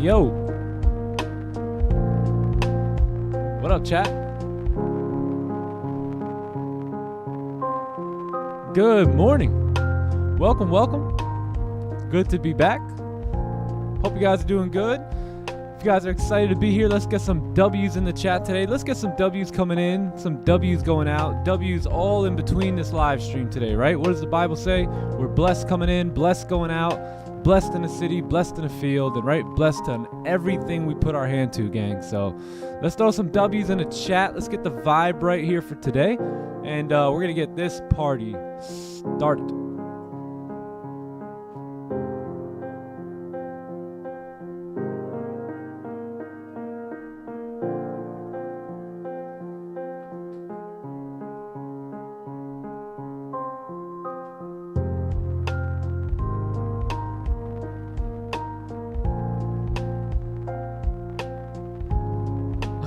Yo. What up, chat? Good morning. Welcome, welcome. Good to be back. Hope you guys are doing good. If you guys are excited to be here, let's get some W's in the chat today. Let's get some W's coming in, some W's going out, W's all in between this live stream today, right? What does the Bible say? We're blessed coming in, blessed going out, blessed in the city, blessed in the field, and right, blessed on everything we put our hand to, gang. So let's throw some W's in the chat. Let's get the vibe right here for today. And we're going to get this party started.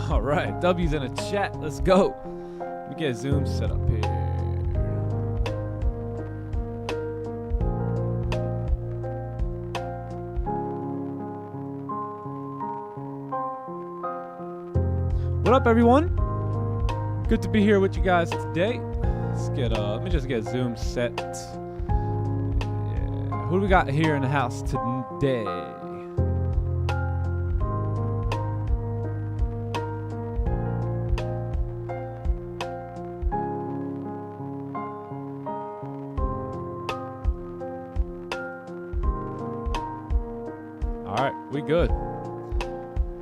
All right, W's in the chat. Let's go. Let me get Zoom set up here. What up, everyone? Good to be here with you guys today. Let's get let me just get Zoom set. Yeah. Who do we got here in the house today? All right, we good.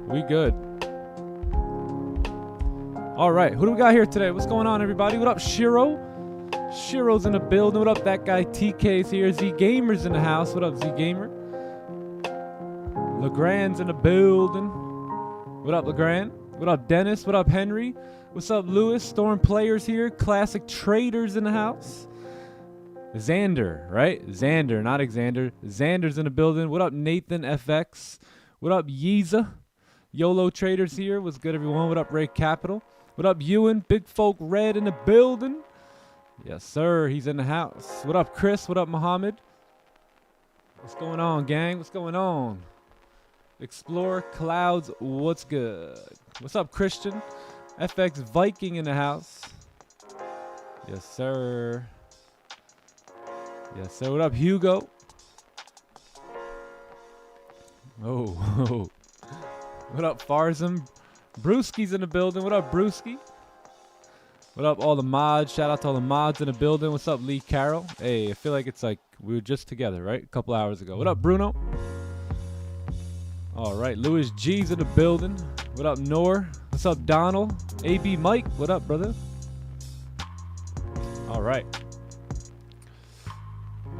We good. All right, who do we got here today? What's going on, everybody? What up, Shiro? Shiro's in the building. What up, that guy TK's here. Z Gamer's in the house. What up, Z Gamer? LeGrand's in the building. What up, LeGrand? What up, Dennis? What up, Henry? What's up, Lewis? Storm Players here. Classic Traders in the house. Xander, right? Xander, not Xander. Xander's in the building. What up, Nathan FX? What up, Yeeza? YOLO Traders here. What's good, everyone? What up, Ray Capital? What up, Ewan? Big Folk Red in the building. Yes, sir. He's in the house. What up, Chris? What up, Muhammad? What's going on, gang? What's going on? Explore Clouds. What's good? What's up, Christian? FX Viking in the house. Yes, sir. Yes, sir. What up, Hugo? Oh. What up, Farzam? Brewski's in the building. What up, Brewski? What up, all the mods? Shout out to all the mods in the building. What's up, Lee Carroll? Hey, I feel like it's like we were just together, right? A couple hours ago. What up, Bruno? All right, Louis G's in the building. What up, Nor? What's up, Donald? AB Mike, what up, brother? All right.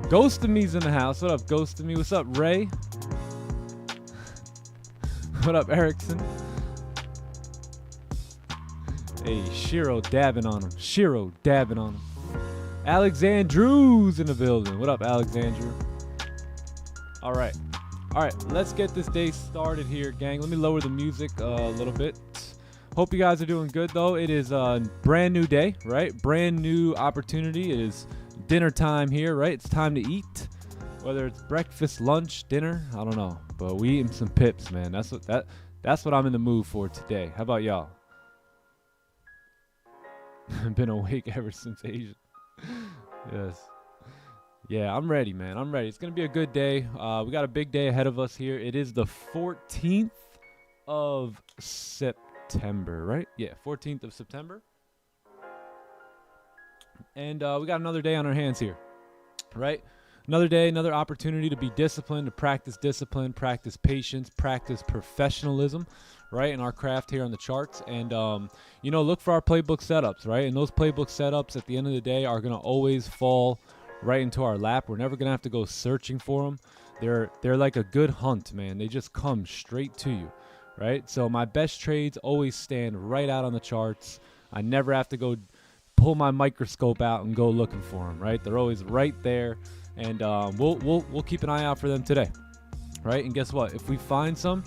Ghost of Me's in the house. What up, Ghost of Me? What's up, Ray? What up, Erickson? Hey, Shiro dabbing on him. Shiro dabbing on him. Alexandru's in the building. What up, Alexandru? All right. All right, let's get this day started here, gang. Let me lower the music a little bit. Hope you guys are doing good, though. It is a brand new day, right? Brand new opportunity. It is dinner time here, right? It's time to eat. Whether it's breakfast, lunch, dinner, I don't know. But we eating some pips, man. That's what I'm in the mood for today. How about y'all? I've been awake ever since Asia. Yes. Yeah, I'm ready, man. I'm ready. It's going to be a good day. We got a big day ahead of us here. It is the 14th of September, right? Yeah, 14th of September. And we got another day on our hands here, right? Another day, another opportunity to be disciplined, to practice discipline, practice patience, practice professionalism, right, in our craft here on the charts. And, you know, look for our playbook setups, right? And those playbook setups at the end of the day are going to always fall right into our lap. We're never going to have to go searching for them. They're like a good hunt, man. They just come straight to you, right? So my best trades always stand right out on the charts. I never have to go pull my microscope out and go looking for them, right? They're always right there. And we'll keep an eye out for them today, right? And guess what? If we find some,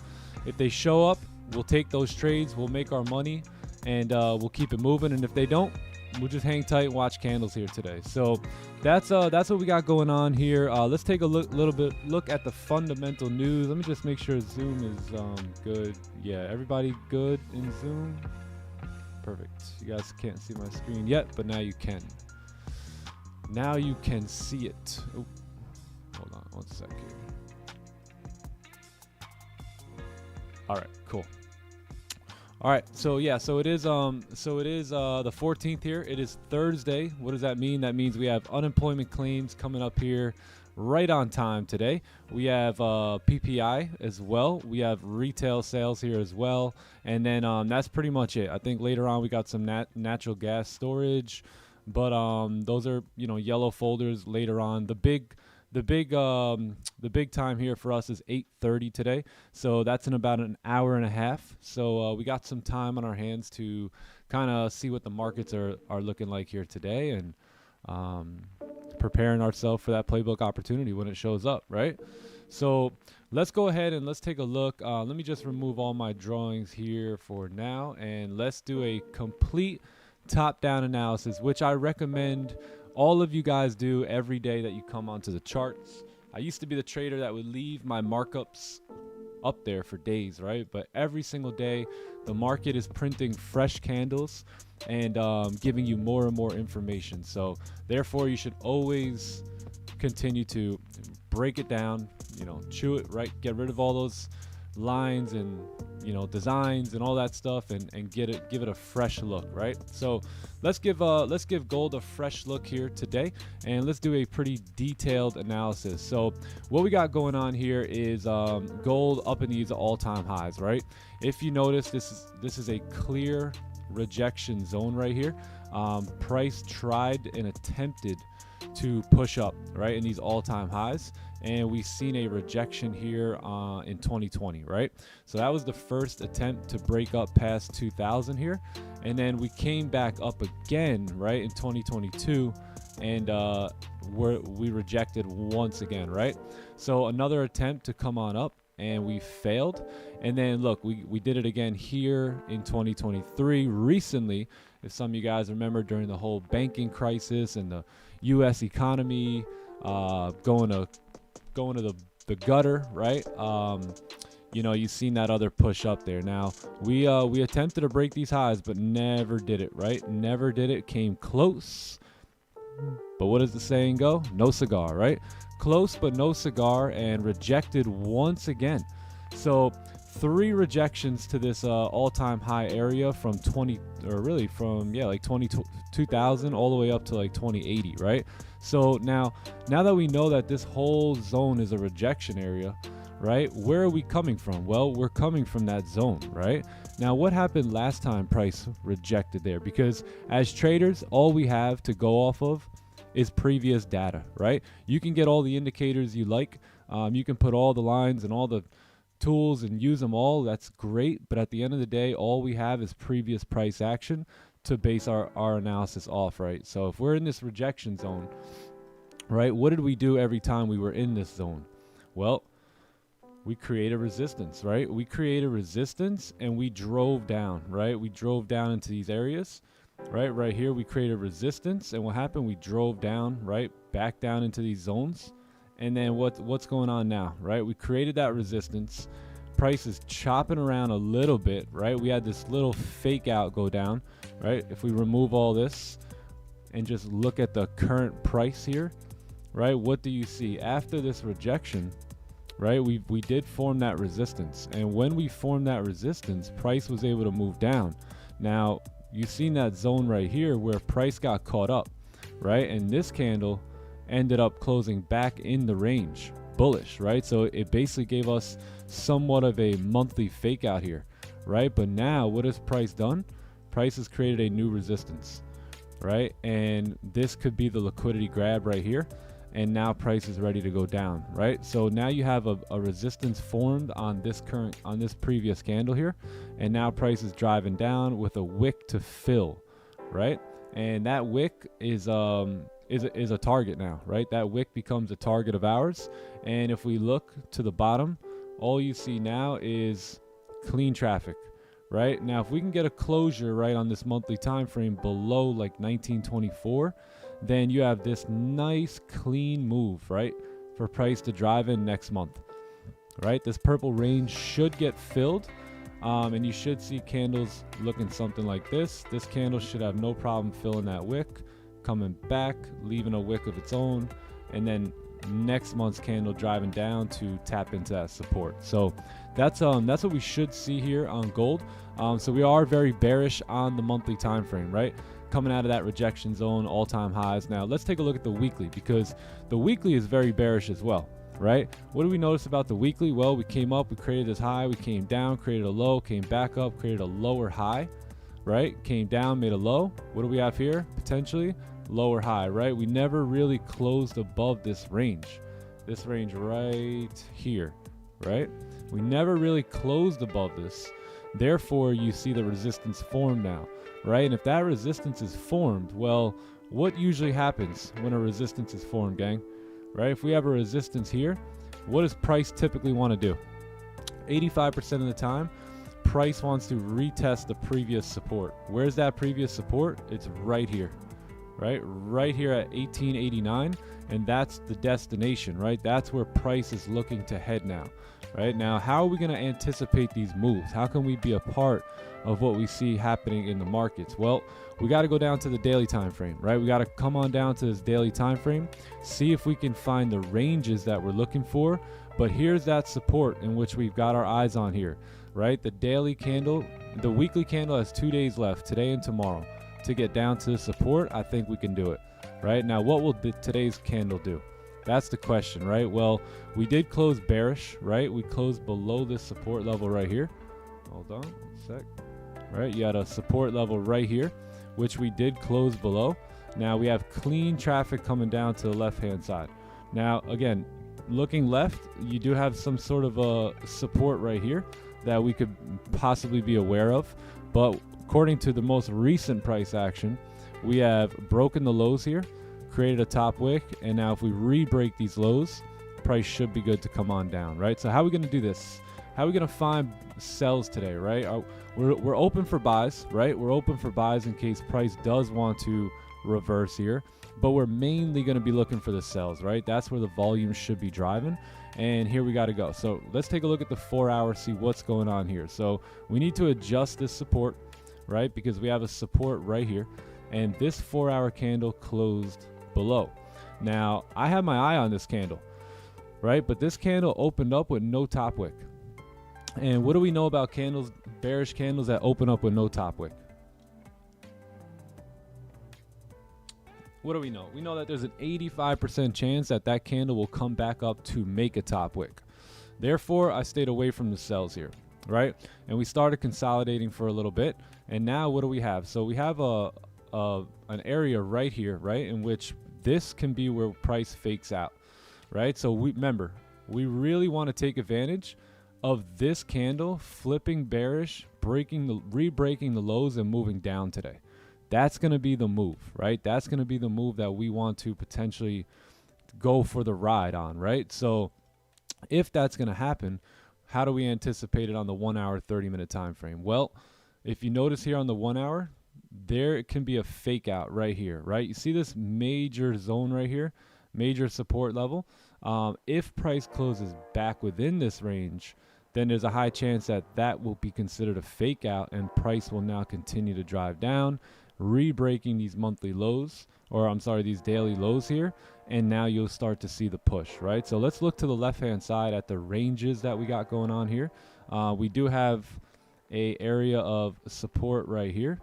if they show up, we'll take those trades, we'll make our money, and we'll keep it moving. And if they don't, we'll just hang tight and watch candles here today. So that's what we got going on here. Let's take a look at the fundamental news. Let me just make sure Zoom is good. Yeah, everybody good in Zoom? Perfect. You guys can't see my screen yet, but now you can. Now you can see it. Oh, hold on 1 second. All right, cool. All right, so yeah, so it is the 14th here. It is Thursday. What does that mean? That means we have unemployment claims coming up here right on time today. We have PPI as well. We have retail sales here as well, and then that's pretty much it. I think later on we got some natural gas storage. But those are, you know, yellow folders later on. The big time here for us is 8:30 today. So that's in about an hour and a half. So we got some time on our hands to kind of see what the markets are looking like here today, and preparing ourselves for that playbook opportunity when it shows up, right? So let's go ahead and let's take a look. Let me just remove all my drawings here for now, and let's do a complete top-down analysis, which I recommend all of you guys do every day that you come onto the charts. I used to be the trader that would leave my markups up there for days, right? But every single day, the market is printing fresh candles and giving you more and more information. So therefore, you should always continue to break it down, you know, chew it, right? Get rid of all those lines and, you know, designs and all that stuff, and give it a fresh look, right? So let's give gold a fresh look here today, and let's do a pretty detailed analysis. So what we got going on here is gold up in these all-time highs, right? If you notice, this is a clear rejection zone right here. Price tried and attempted to push up, right, in these all-time highs, and we've seen a rejection here in 2020, right? So that was the first attempt to break up past 2000 here, and then we came back up again, right, in 2022, and we rejected once again, right? So another attempt to come on up, and we failed. And then look, we did it again here in 2023 recently. If some of you guys remember, during the whole banking crisis and the US economy going to the gutter, right? You know, you've seen that other push up there. Now we attempted to break these highs, but never did it, right? Never did it. Came close, but what does the saying go? No cigar, right? Close but no cigar, and rejected once again. So 3 rejections to this all-time high area from 20, or really from, yeah, like 2000 all the way up to like 2080, right? So now that we know that this whole zone is a rejection area, right, where are we coming from? Well, we're coming from that zone, right? Now, what happened last time price rejected there? Because as traders, all we have to go off of is previous data, right? You can get all the indicators you like. You can put all the lines and all the tools and use them all. That's great. But at the end of the day, all we have is previous price action to base our analysis off, right? So if we're in this rejection zone, right, what did we do every time we were in this zone? Well, we create a resistance, right? We created resistance and we drove down, right? We drove down into these areas, right? Right here, we created resistance, and what happened? We drove down, right? Back down into these zones. And then what's going on now, right? We created that resistance. Price is chopping around a little bit, right? We had this little fake out go down, right? If we remove all this and just look at the current price here, right? What do you see? After this rejection, right, we did form that resistance. And when we formed that resistance, price was able to move down. Now, you've seen that zone right here where price got caught up, right? And this candle ended up closing back in the range, bullish, right? So it basically gave us somewhat of a monthly fake out here, right? But now what has price done? Price has created a new resistance, right? And this could be the liquidity grab right here. And now price is ready to go down, right? So now you have a resistance formed on this previous candle here, and now price is driving down with a wick to fill, right? And that wick is a target now, right? That wick becomes a target of ours. And if we look to the bottom, all you see now is clean traffic, right? Now, if we can get a closure right on this monthly time frame below like 1924, then you have this nice clean move, right, for price to drive in next month, right? This purple range should get filled, and you should see candles looking something like this. This candle should have no problem filling that wick, coming back, leaving a wick of its own, and then next month's candle driving down to tap into that support. So that's what we should see here on gold. So we are very bearish on the monthly time frame, right? Coming out of that rejection zone, all-time highs. Now let's take a look at the weekly, because the weekly is very bearish as well, right? What do we notice about the weekly? Well, we came up, we created this high, we came down, created a low, came back up, created a lower high, right? Came down, made a low. What do we have here? Potentially lower high, right? We never really closed above this range right here, right? We never really closed above this. Therefore, you see the resistance form now, right? And if that resistance is formed, well, what usually happens when a resistance is formed, gang? Right? If we have a resistance here, what does price typically want to do? 85% of the time, price wants to retest the previous support. Where's that previous support? It's right here, right? Right here at 1889, and that's the destination, right? That's where price is looking to head now, right? Now, how are we going to anticipate these moves? How can we be a part of what we see happening in the markets? Well, we got to go down to the daily time frame, right? We got to come on down to this daily time frame, see if we can find the ranges that we're looking for. But here's that support in which we've got our eyes on here, right? The daily candle, the weekly candle has 2 days left, today and tomorrow, to get down to the support. I think we can do it, right? Now, what will today's candle do? That's the question, right? Well, we did close bearish, right? We closed below this support level right here. Hold on 1 sec. Right, you had a support level right here, which we did close below. Now we have clean traffic coming down to the left-hand side. Now, again, looking left, you do have some sort of a support right here that we could possibly be aware of. But according to the most recent price action, we have broken the lows here, created a top wick, and now if we re-break these lows, price should be good to come on down, right? So how are we going to do this? How are we going to find sells today, right? We're open for buys, right? We're open for buys in case price does want to reverse here, but we're mainly going to be looking for the sells, right? That's where the volume should be driving, and here we got to go. So let's take a look at the 4 hour, see what's going on here. So we need to adjust this support, right? Because we have a support right here, and this 4 hour candle closed below. Now, I have my eye on this candle, right? But this candle opened up with no top wick. And what do we know about candles, bearish candles that open up with no top wick? What do we know? We know that there's an 85% chance that that candle will come back up to make a top wick. Therefore, I stayed away from the sells here, right? And we started consolidating for a little bit. And now what do we have? So we have an area right here, right, in which this can be where price fakes out, right? So remember, we really want to take advantage of this candle flipping bearish, re-breaking the lows and moving down today. That's going to be the move, right? That's going to be the move that we want to potentially go for the ride on, right? So if that's going to happen, how do we anticipate it on the 1 hour, 30-minute time frame? Well, if you notice here on the 1 hour, there it can be a fake out right here, right? You see this major zone right here, major support level. If price closes back within this range, then there's a high chance that that will be considered a fake out and price will now continue to drive down, re-breaking these monthly lows, or I'm sorry, these daily lows here, and now you'll start to see the push, right? So let's look to the left-hand side at the ranges that we got going on here. We do have a area of support right here,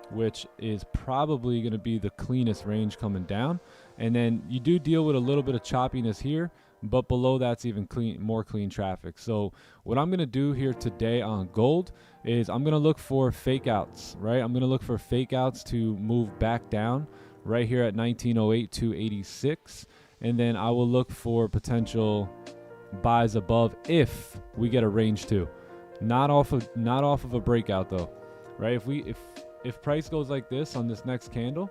which is probably going to be the cleanest range coming down. And then you do deal with a little bit of choppiness here, but below that's even more clean traffic. So what I'm going to do here today on gold is I'm going to look for fake outs, right? I'm going to look for fake outs to move back down right here at 1908 to 86. And then I will look for potential buys above if we get a range 2. Not off of a breakout though, right? If price goes like this on this next candle,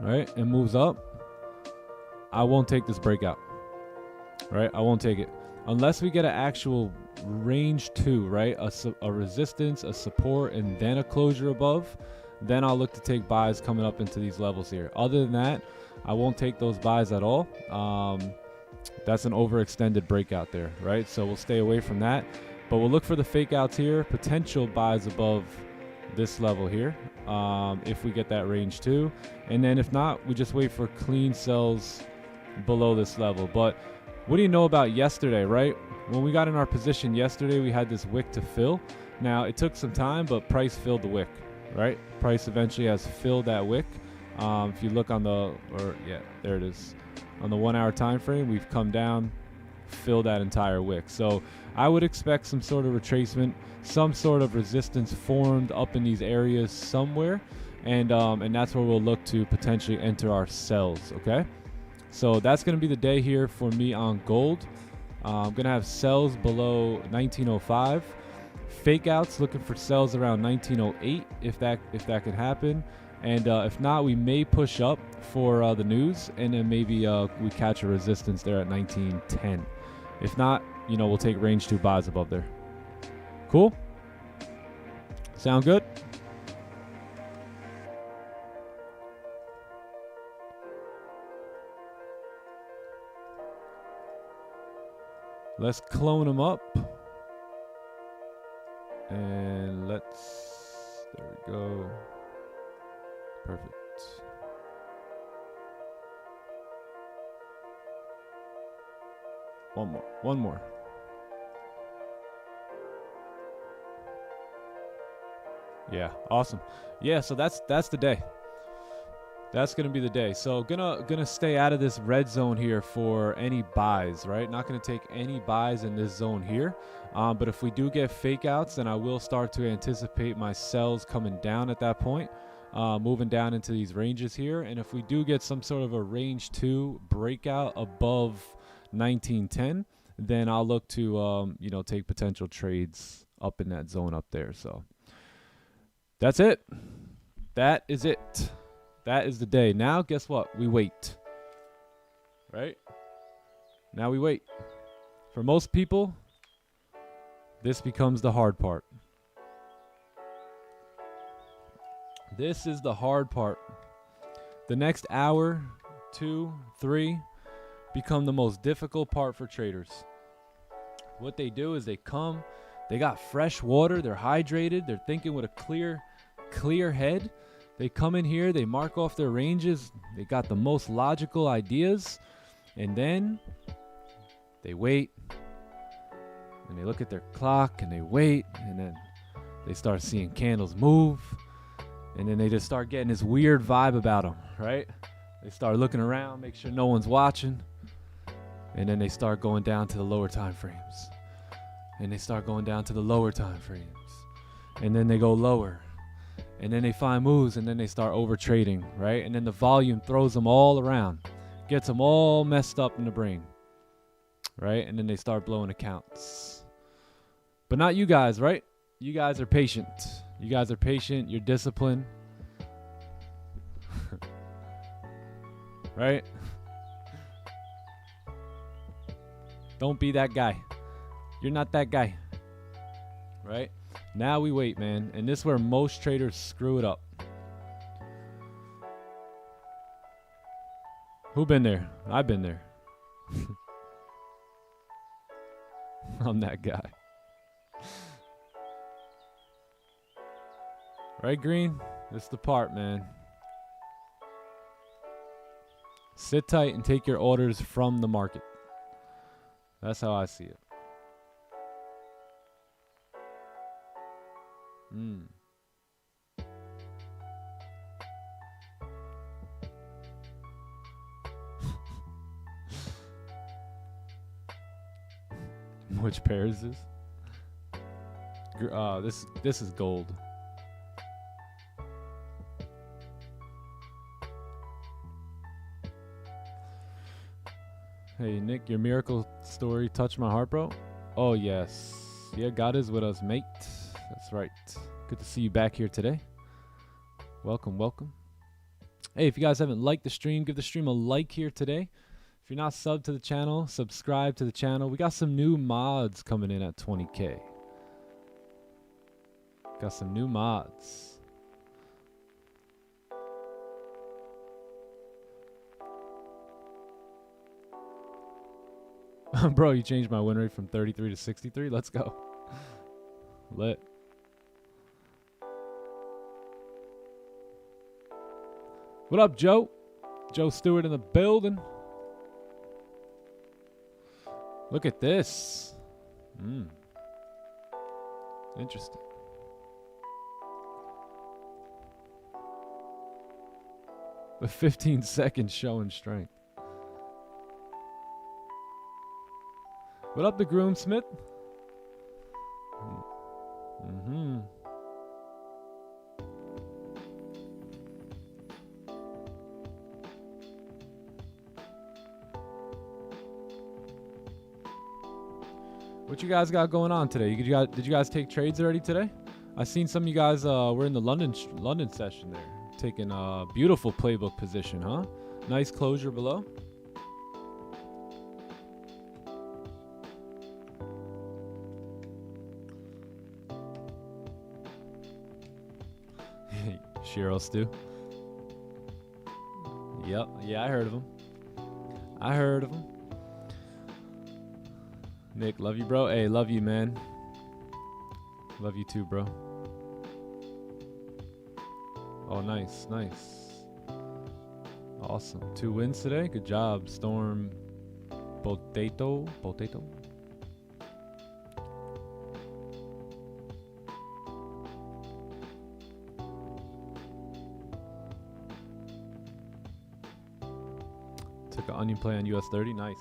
right, and moves up, I won't take this breakout, right? I won't take it unless we get an actual range 2, right? A resistance, a support, and then a closure above. Then I'll look to take buys coming up into these levels here. Other than that, I won't take those buys at all. That's an overextended breakout there, right? So we'll stay away from that. But we'll look for the fake outs here, potential buys above this level here, if we get that range 2. And then if not, we just wait for clean sells below this level. But what do you know about yesterday, right? When we got in our position yesterday, we had this wick to fill. Now, it took some time, but price filled the wick, right? Price eventually has filled that wick. If you look on there it is. On the 1 hour time frame, we've come down, filled that entire wick. So I would expect some sort of retracement, some sort of resistance formed up in these areas somewhere, and that's where we'll look to potentially enter our sells. Okay, so that's going to be the day here for me on gold. I'm going to have sells below 1905, fake outs looking for sells around 1908 if that could happen, and if not, we may push up for the news, and then maybe we catch a resistance there at 1910. If not, we'll take range 2 buys above there. Cool? Sound good? Let's clone them up. And there we go. Perfect. One more. Yeah, awesome. Yeah, so that's the day. That's gonna be the day. So gonna stay out of this red zone here for any buys, right? Not gonna take any buys in this zone here. But if we do get fake outs, then I will start to anticipate my sells coming down at that point, moving down into these ranges here. And if we do get some sort of a range 2 breakout above 1910, then I'll look to take potential trades up in that zone up there. So that's it. That is it. That is the day. Now guess what? We wait. Right? Now we wait. For most people, this becomes the hard part. This is the hard part. The next hour, 2, 3 become the most difficult part for traders. What they do is they come, they got fresh water, they're hydrated, they're thinking with a clear head. They come in here, they mark off their ranges, they got the most logical ideas, and then they wait. and they look at their clock and they wait, and then they start seeing candles move, and then they just start getting this weird vibe about them, right? They start looking around, make sure no one's watching, and then they start going down to the lower time frames, and they start going down to the lower time frames, and then they go lower, and then they find moves, and then they start over trading, right? And then the volume throws them all around, gets them all messed up in the brain, right? And then they start blowing accounts. But not you guys, right? You guys are patient. You guys are patient. You're disciplined. Right? Don't be that guy. You're not that guy. Right? Now we wait, man. And this is where most traders screw it up. Who been there? I've been there. I'm that guy. Right, Green? This is the part, man. Sit tight and take your orders from the market. That's how I see it. Which pair is this? This is gold. Hey Nick, your miracle story touched my heart, bro. Oh yes, yeah, God is with us, mate. That's right. Good to see you back here today. Welcome, welcome. Hey, if you guys haven't liked the stream, give the stream a like here today. If you're not subbed to the channel, subscribe to the channel. We got some new mods coming in at 20K. Got some new mods. Bro, you changed my win rate from 33 to 63. Let's go. Lit. What up, Joe? Joe Stewart in the building. Look at this. Interesting. The 15 seconds showing strength. What up, the groomsmith? What you guys got going on today? Did you guys take trades already today? I seen some of you guys were in the London session there, taking a beautiful playbook position, huh? Nice closure below. Cheryl Stu. Yep. Yeah, I heard of him. Nick, love you, bro. Hey, love you, man. Love you too, bro. Oh, nice. Awesome. 2 wins today. Good job, Storm. Potato. Took an onion play on US 30. Nice.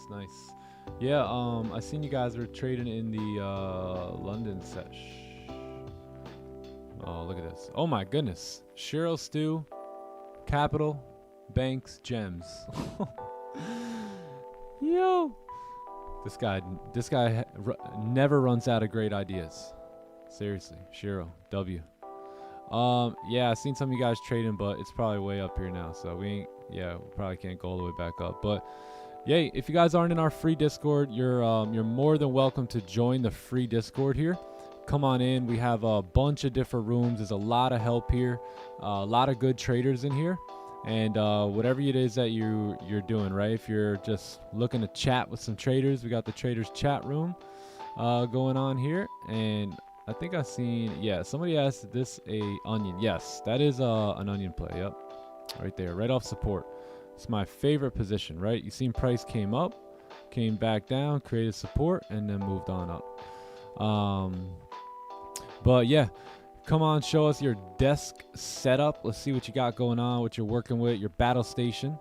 Yeah, I seen you guys were trading in the London sesh. Oh, look at this. Oh my goodness. Cheryl Stew, Capital, Banks, Gems. Yo. This guy never runs out of great ideas. Seriously, Cheryl, W. Yeah, I seen some of you guys trading, but it's probably way up here now, so we probably can't go all the way back up. But yay, if you guys aren't in our free Discord, you're more than welcome to join the free Discord here. Come on in. We have a bunch of different rooms. There's a lot of help here, a lot of good traders in here, and whatever it is that you're doing, right? If you're just looking to chat with some traders, we got the traders chat room going on here, and I think I've seen, somebody asked, is this a onion? Yes, that is an onion play. Yep, right there, right off support. It's my favorite position, right? You seen price came up, came back down, created support, and then moved on up. But yeah, come on, show us your desk setup. Let's see what you got going on, what you're working with, your battle station.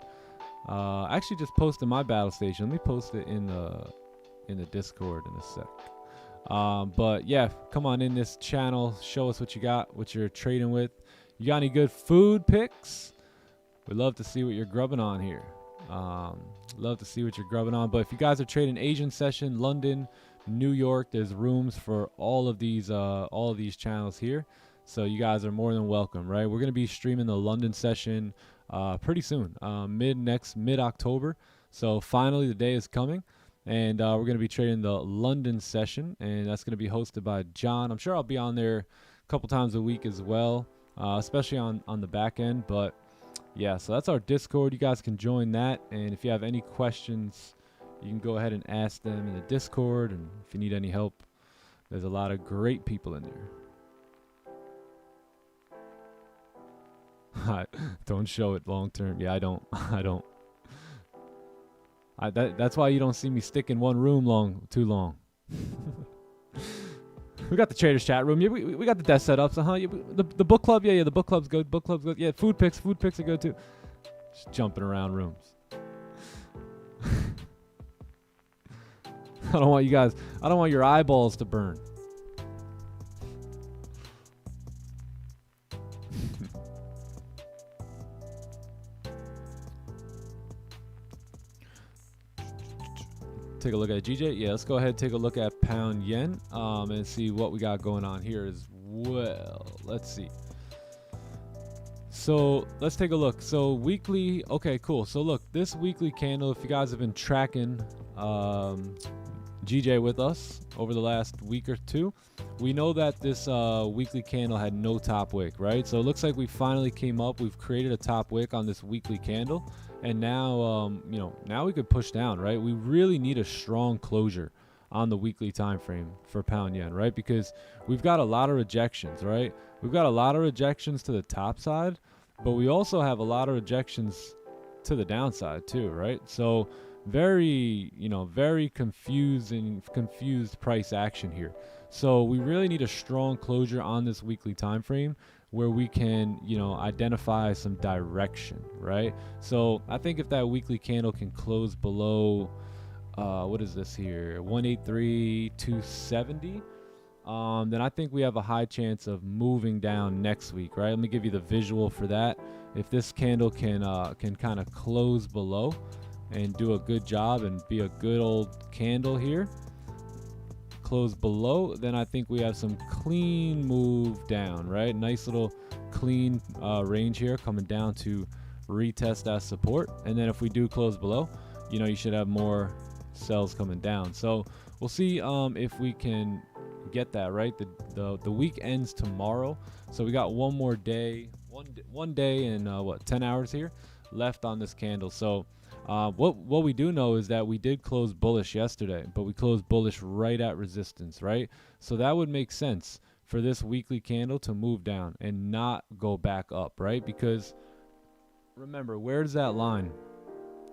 I actually just posted my battle station. Let me post it in the Discord in a sec. But yeah, come on in this channel, show us what you got, what you're trading with. You got any good food picks? We'd love to see what you're grubbing on here. Love to see what you're grubbing on. But if you guys are trading Asian session, London, New York, there's rooms for all of these channels here. So you guys are more than welcome, right? We're gonna be streaming the London session pretty soon, mid October. So finally the day is coming. And we're going to be trading the London session, and that's going to be hosted by John. I'm sure I'll be on there a couple times a week as well, especially on the back end. But yeah, so that's our Discord. You guys can join that. And if you have any questions, you can go ahead and ask them in the Discord. And if you need any help, there's a lot of great people in there. Don't show it long term. Yeah, I don't. That's why you don't see me stick in one room too long. We got the traders chat room. Yeah, we got the desk setups. Yeah, the book club. Yeah, the book club's good. Book club's good. Yeah, food picks are good too. Just jumping around rooms. I don't want your eyeballs to burn. Take a look at GJ. Yeah, let's go ahead and take a look at pound yen and see what we got going on here as well. Let's see. So let's take a look. So weekly. Okay, cool. So look, this weekly candle, if you guys have been tracking GJ with us over the last week or two, we know that this weekly candle had no top wick, right? So it looks like we finally came up. We've created a top wick on this weekly candle. And now, now we could push down, right? We really need a strong closure on the weekly time frame for pound yen, right? Because we've got a lot of rejections, right? We've got a lot of rejections to the top side, but we also have a lot of rejections to the downside too, right? So very confused price action here. So we really need a strong closure on this weekly time frame where we can, identify some direction, right? So I think if that weekly candle can close below, what is this here, 183.270, then I think we have a high chance of moving down next week, right? Let me give you the visual for that. If this candle can kind of close below and do a good job and be a good old candle here, close below, then I think we have some clean move down, right? Nice little clean range here coming down to retest that support. And then if we do close below, you should have more sells coming down. So we'll see if we can get that, right? The week ends tomorrow, so we got one more day, one day and 10 hours here left on this candle. So what we do know is that we did close bullish yesterday, but we closed bullish right at resistance, right? So that would make sense for this weekly candle to move down and not go back up, right? Because remember, where's that line?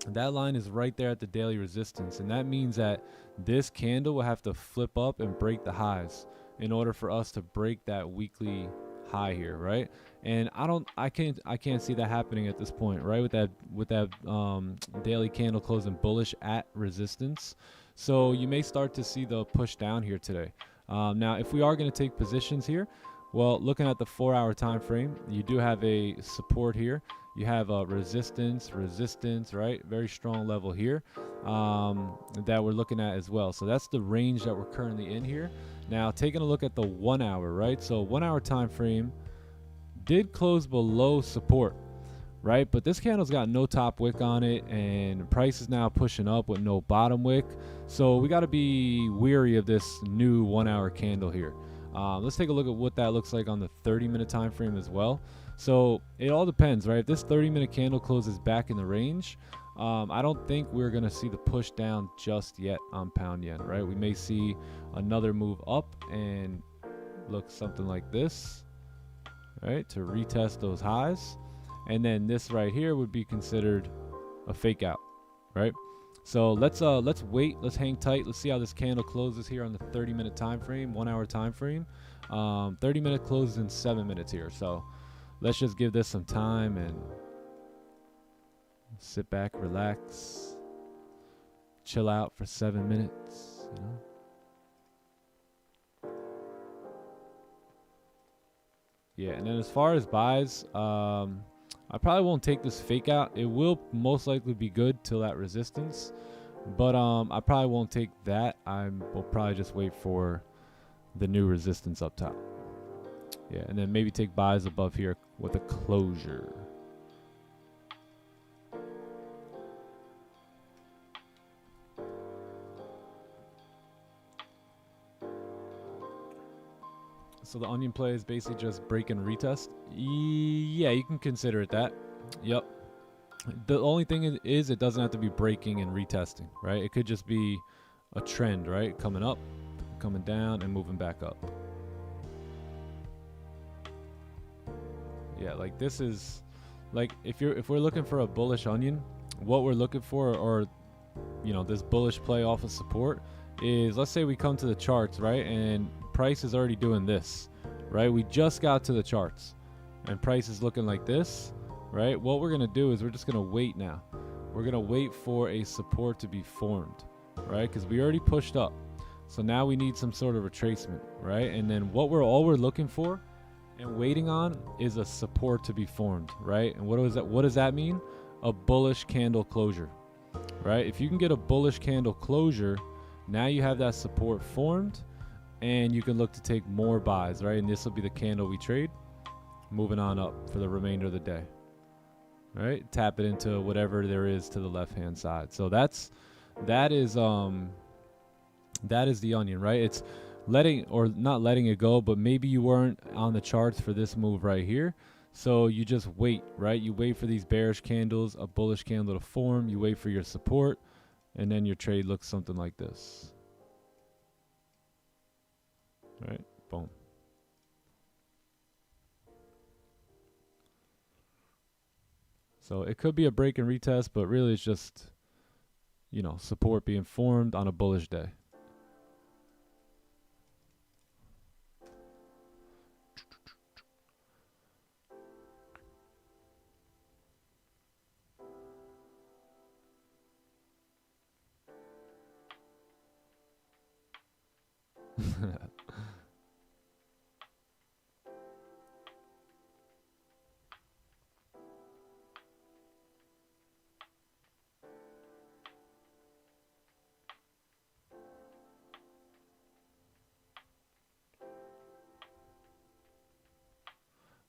That line is right there at the daily resistance, and that means that this candle will have to flip up and break the highs in order for us to break that weekly high here, right? And I can't see that happening at this point, right? With that daily candle closing bullish at resistance. So you may start to see the push down here today. Now, if we are going to take positions here, well, looking at the 4-hour time frame, you do have a support here. You have a resistance, right? Very strong level here that we're looking at as well. So that's the range that we're currently in here. Now, taking a look at the 1 hour, right? So 1 hour time frame did close below support, right? But this candle's got no top wick on it, and price is now pushing up with no bottom wick. So we got to be weary of this new 1 hour candle here. Let's take a look at what that looks like on the 30-minute time frame as well. So it all depends, right? If this 30-minute candle closes back in the range, I don't think we're going to see the push down just yet on pound yen, right? We may see another move up and look something like this, right, to retest those highs. And then this right here would be considered a fake out, right? So let's wait, let's hang tight, let's see how this candle closes here on the 30-minute time frame, 1 hour time frame. 30-minute closes in 7 minutes here, so let's just give this some time and sit back, relax, chill out for 7 minutes, you know. Yeah, and then as far as buys, I probably won't take this fake out. It will most likely be good till that resistance, but I probably won't take that. Will probably just wait for the new resistance up top. Yeah, and then maybe take buys above here with a closure. So the onion play is basically just break and retest. Yeah, you can consider it that. Yep. The only thing is it doesn't have to be breaking and retesting, right? It could just be a trend, right? Coming up, coming down, and moving back up. Yeah, like this is like if we're looking for a bullish onion, what we're looking for, or you know, this bullish play off of support is, let's say we come to the charts, right? And price is already doing this, right? We just got to the charts and price is looking like this, right? What we're going to do is we're just going to wait now. We're going to wait for a support to be formed, right? Because we already pushed up. So now we need some sort of retracement, right? And then all we're looking for and waiting on is a support to be formed, right? And what does that mean? A bullish candle closure, right? If you can get a bullish candle closure, now you have that support formed and you can look to take more buys, right? And this will be the candle we trade, moving on up for the remainder of the day, right? Tap it into whatever there is to the left-hand side. So that is the onion, right? It's letting, or not letting it go, but maybe you weren't on the charts for this move right here. So you just wait, right? You wait for these bearish candles, a bullish candle to form, you wait for your support, and then your trade looks something like this. Right, boom. So it could be a break and retest, but really it's just, you know, support being formed on a bullish day.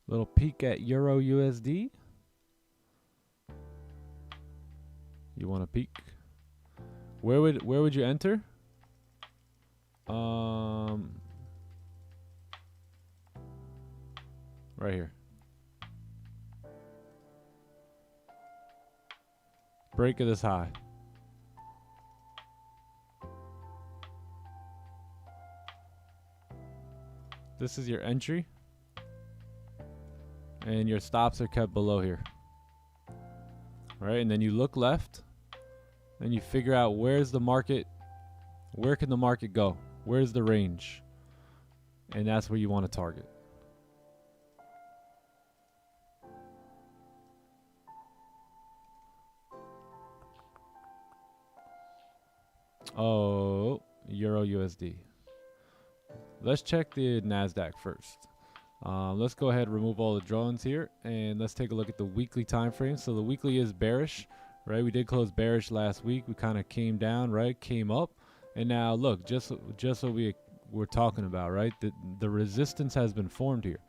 Little peek at Euro USD. You want to peek? Where would you enter? Right here. Break of this high. This is your entry. And your stops are kept below here. All right, and then you look left and you figure out where's the market, where can the market go? Where's the range? And that's where you want to target. Oh, Euro USD. Let's check the NASDAQ first. Let's go ahead and remove all the drones here, and let's take a look at the weekly time frame. So the weekly is bearish, right? We did close bearish last week. We kind of came down, right? Came up, and now look, just what we were talking about, right? The resistance has been formed here.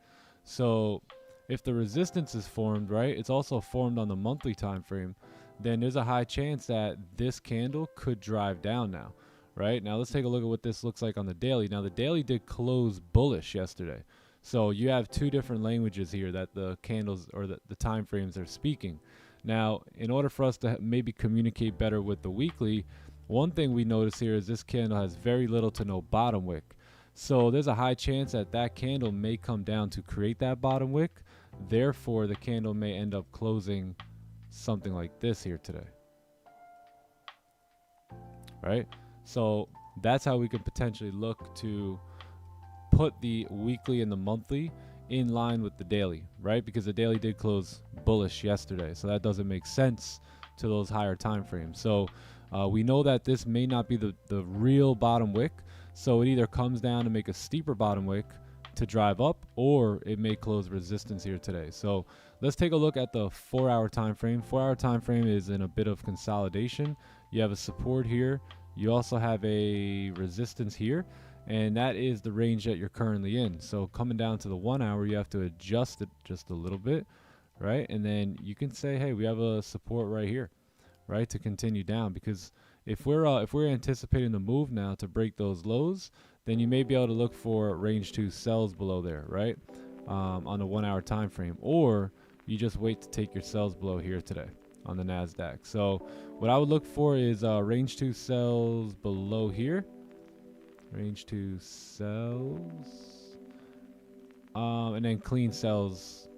So if the resistance is formed, right, it's also formed on the monthly time frame, then there's a high chance that this candle could drive down now, right? Now let's take a look at what this looks like on the daily. Now the daily did close bullish yesterday. So you have two different languages here that the candles or the time frames are speaking. Now, in order for us to maybe communicate better with the weekly, one thing we notice here is this candle has very little to no bottom wick. So there's a high chance that that candle may come down to create that bottom wick. Therefore, the candle may end up closing something like this here today. right? So that's how we can potentially look to put the weekly and the monthly in line with the daily, right? Because the daily did close bullish yesterday, so that doesn't make sense to those higher time frames. So we know that this may not be the real bottom wick, so it either comes down to make a steeper bottom wick to drive up, or it may close resistance here today. So let's take a look at the 4-hour time frame. 4-hour time frame is in a bit of consolidation. You have a support here, you also have a resistance here, and that is the range that you're currently in. So coming down to the 1 hour, you have to adjust it just a little bit, right? And then you can say, hey, we have a support right here, right, to continue down. Because if we're anticipating the move now to break those lows, then you may be able to look for range 2 sells below there, right, on the 1 hour time frame, or you just wait to take your sells below here today on the NASDAQ. So what I would look for is range 2 sells below here, range 2 sells, and then clean sells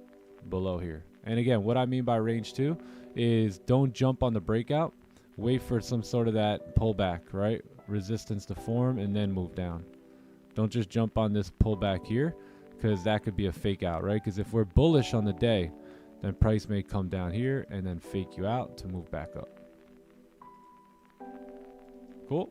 below here. And again, what I mean by range 2 is don't jump on the breakout, wait for some sort of that pullback, right, resistance to form, and then move down. Don't just jump on this pullback here, because that could be a fake out, right? Because if we're bullish on the day, then price may come down here and then fake you out to move back up. Cool.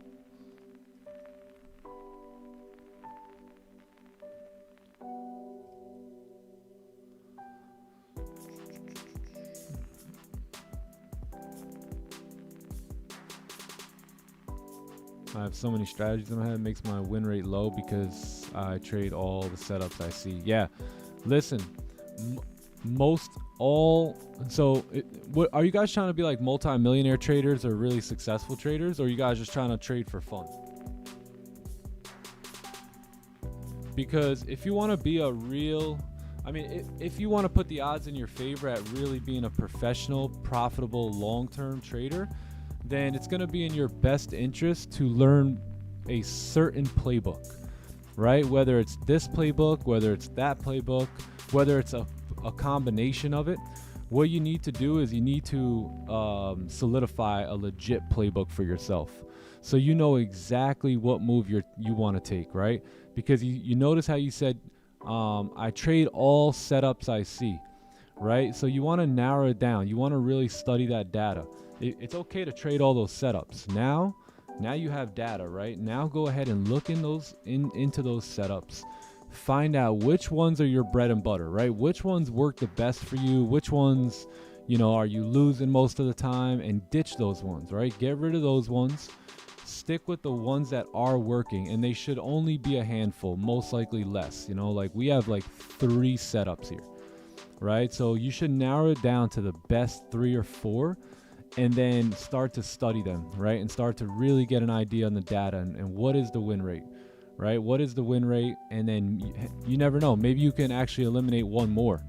I have so many strategies in my head, it makes my win rate low because I trade all the setups I see. Yeah, listen, what are you guys trying to be like multi-millionaire traders or really successful traders, or are you guys just trying to trade for fun? Because if you want to be a real, if you want to put the odds in your favor at really being a professional, profitable, long-term trader, then it's going to be in your best interest to learn a certain playbook, right? Whether it's this playbook, whether it's that playbook, whether it's a combination of it. What you need to do is you need to solidify a legit playbook for yourself, so you know exactly what move you want to take, right? Because you notice how you said, I trade all setups I see, right? So you want to narrow it down. You want to really study that data. It's okay to trade all those setups. Now you have data, right? Now go ahead and look into those setups. Find out which ones are your bread and butter, right? Which ones work the best for you? Which ones, are you losing most of the time? And ditch those ones, right? Get rid of those ones. Stick with the ones that are working, and they should only be a handful, most likely less. Like we have like 3 setups here, right? So you should narrow it down to the best 3 or 4, and then start to study them, right? And start to really get an idea on the data and what is the win rate, right? What is the win rate? And then you never know, maybe you can actually eliminate one more,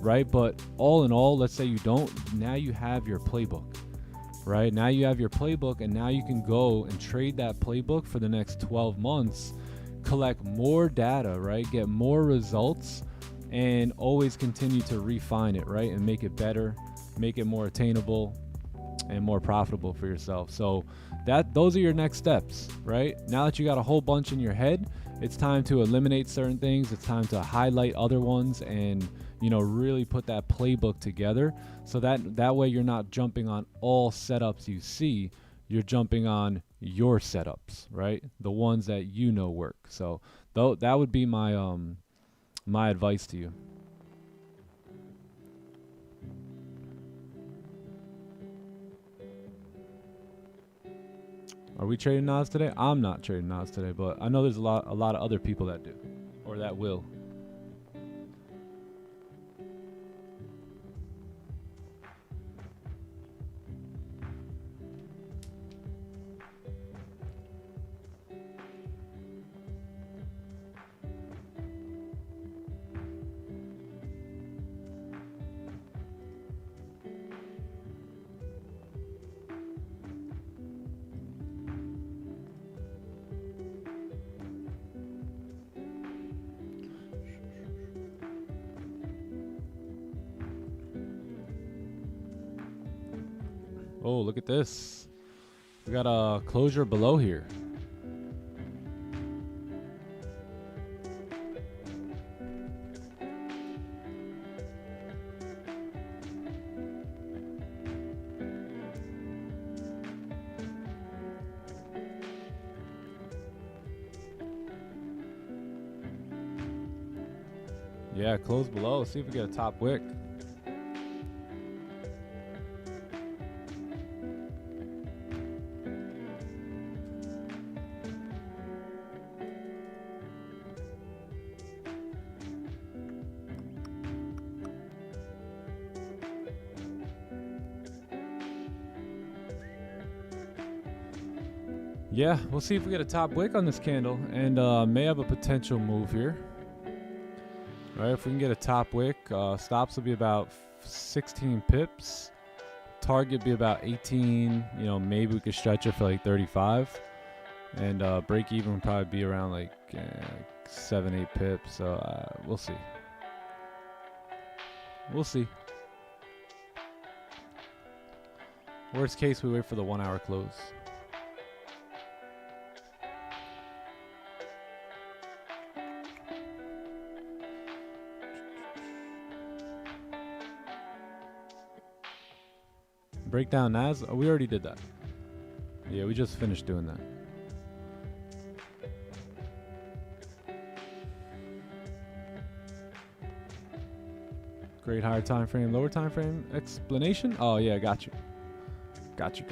right? But all in all, let's say you don't, now you have your playbook, right? Now you have your playbook, and now you can go and trade that playbook for the next 12 months, collect more data, right? Get more results, and always continue to refine it, right? And make it better, make it more attainable and more profitable for yourself. So those are your next steps, right? Now that you got a whole bunch in your head, it's time to eliminate certain things. It's time to highlight other ones, and really put that playbook together, so that way you're not jumping on all setups you see. You're jumping on your setups, right? The ones that work. So that would be my my advice to you. Are we trading NOS today? I'm not trading NOS today, but I know there's a lot of other people that do, or that will. Oh, look at this. We got a closure below here. Yeah, close below. See if we get a top wick. Yeah, we'll see if we get a top wick on this candle, and may have a potential move here. All right, if we can get a top wick, stops will be about 16 pips. Target be about 18. You know, maybe we could stretch it for like 35, and break even would probably be around like 7-8 pips. So we'll see. We'll see. Worst case, we wait for the 1 hour close. Breakdown Nas. Oh, we already did that. Yeah, we just finished doing that. Great higher time frame, lower time frame explanation. Oh yeah, got you. Got you.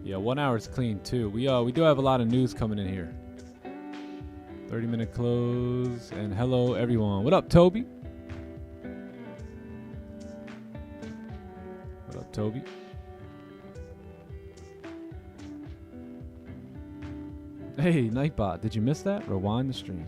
Yeah, 1 hour is clean too. We do have a lot of news coming in here. 30-minute close, and hello everyone. What up, Toby? What up, Toby? Hey, Nightbot, did you miss that? Rewind the stream.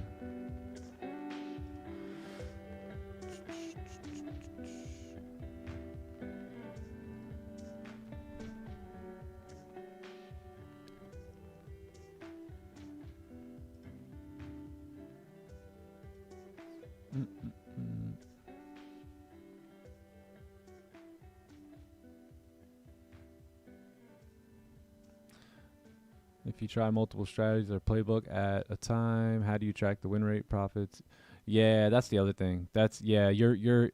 If you try multiple strategies or playbook at a time, how do you track the win rate, profits? Yeah, that's the other thing. That's you're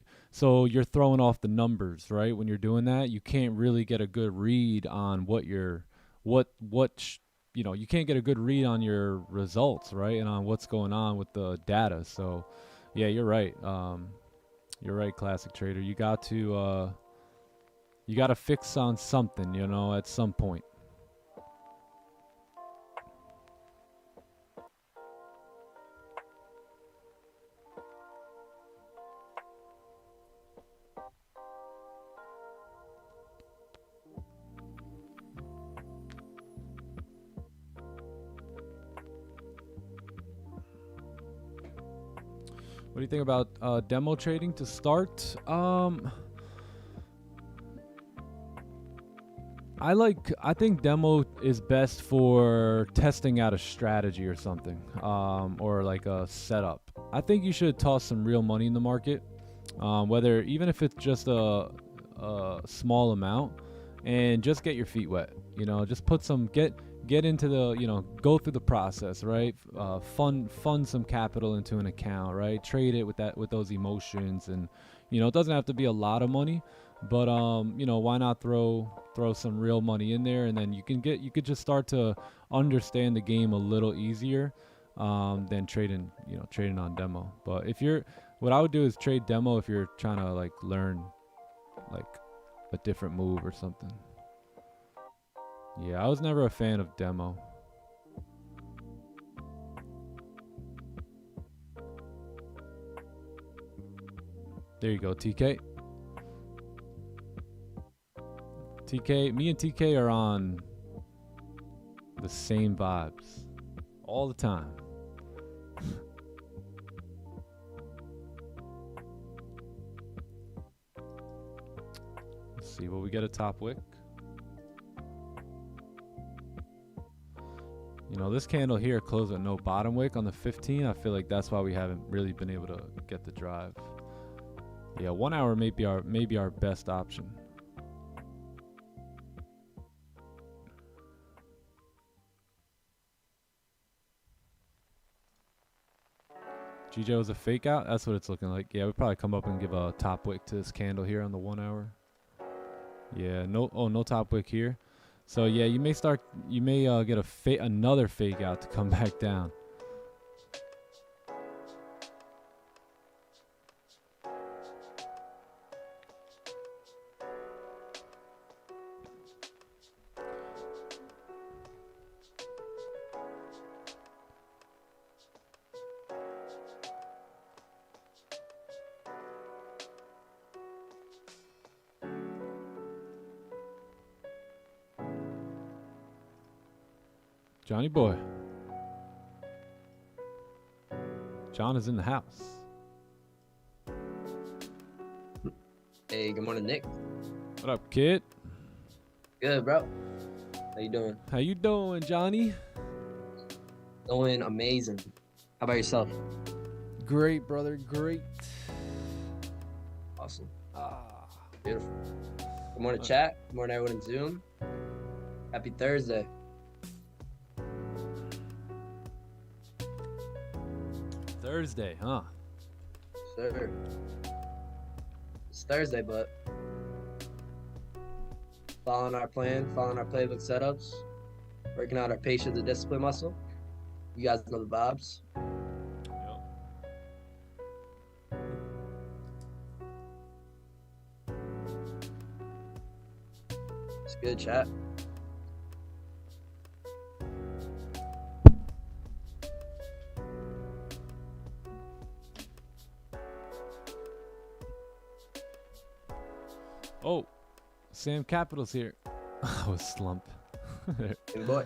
throwing off the numbers, right? When you're doing that, you can't really get a good read on you can't get a good read on your results, right? And on what's going on with the data. So, yeah, you're right. You're right, classic trader. You got to fix on something, at some point. What do you think about demo trading to start? I think demo is best for testing out a strategy or something, or like a setup. I think you should toss some real money in the market, even if it's just a small amount, and just get your feet wet. Just put some get into the go through the process, right? Fund some capital into an account, right? Trade it with those emotions, and it doesn't have to be a lot of money, but why not throw some real money in there, and then you could just start to understand the game a little easier than trading on demo. But what I would do is trade demo if you're trying to like learn like a different move or something. Yeah, I was never a fan of demo. There you go, TK. Me and TK are on the same vibes all the time. Let's see, will we get a top wick? This candle here closed with no bottom wick on the 15. I feel like that's why we haven't really been able to get the drive. Yeah, 1 hour may be our best option. GJ was a fake out? That's what it's looking like. Yeah, we'll probably come up and give a top wick to this candle here on the 1 hour. Yeah, no top wick here. So yeah, you may get another fake out to come back down. Johnny boy. John is in the house. Hey, good morning, Nick. What up, kid? Good, bro. How you doing? How you doing, Johnny? Doing amazing. How about yourself? Great, brother. Great. Awesome. Beautiful. Good morning, chat. Good morning, everyone in Zoom. Happy Thursday. Thursday, huh? Sure. It's Thursday, but following our plan, following our playbook setups, working out our patience and discipline muscle. You guys know the vibes. It's good, chat. Oh, Sam Capital's here. I was slumped. Good boy.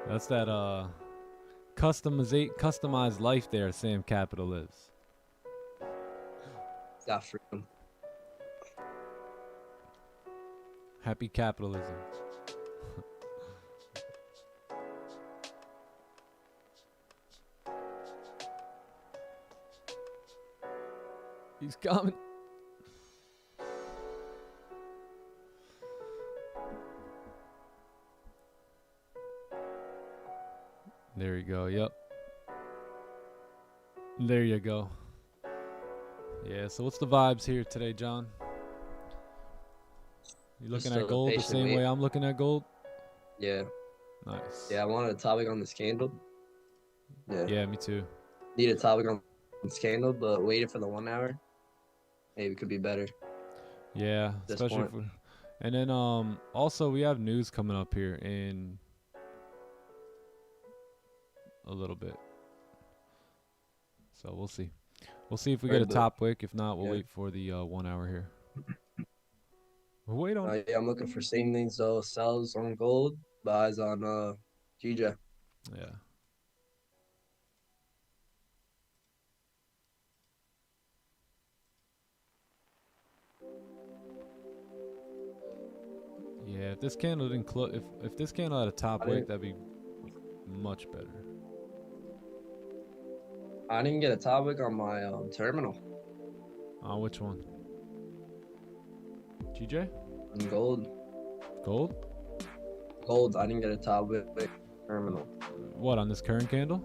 That's that customized life there Sam Capital lives. Got freedom. Happy capitalism. He's coming. There you go. Yep. There you go. Yeah, so what's the vibes here today, John? You looking at gold the same way I'm looking at gold? Yeah. Nice. Yeah, I wanted a topic on this candle. Yeah, me too. Need a topic on this candle, but waited for the 1 hour. Maybe it could be better. Yeah, especially for, and then also we have news coming up here in a little bit. So we'll see. We'll see if we get a top wick. If not, we'll wait for the 1 hour here. We'll wait on. Yeah, I'm looking for same things though. Sells on gold, buys on GJ. Yeah. Yeah, if this candle didn't close, if this candle had a top wick, that'd be much better. I didn't get a top wick on my terminal. Which one? GJ? Gold. Gold? Gold. I didn't get a top wick terminal. What, on this current candle?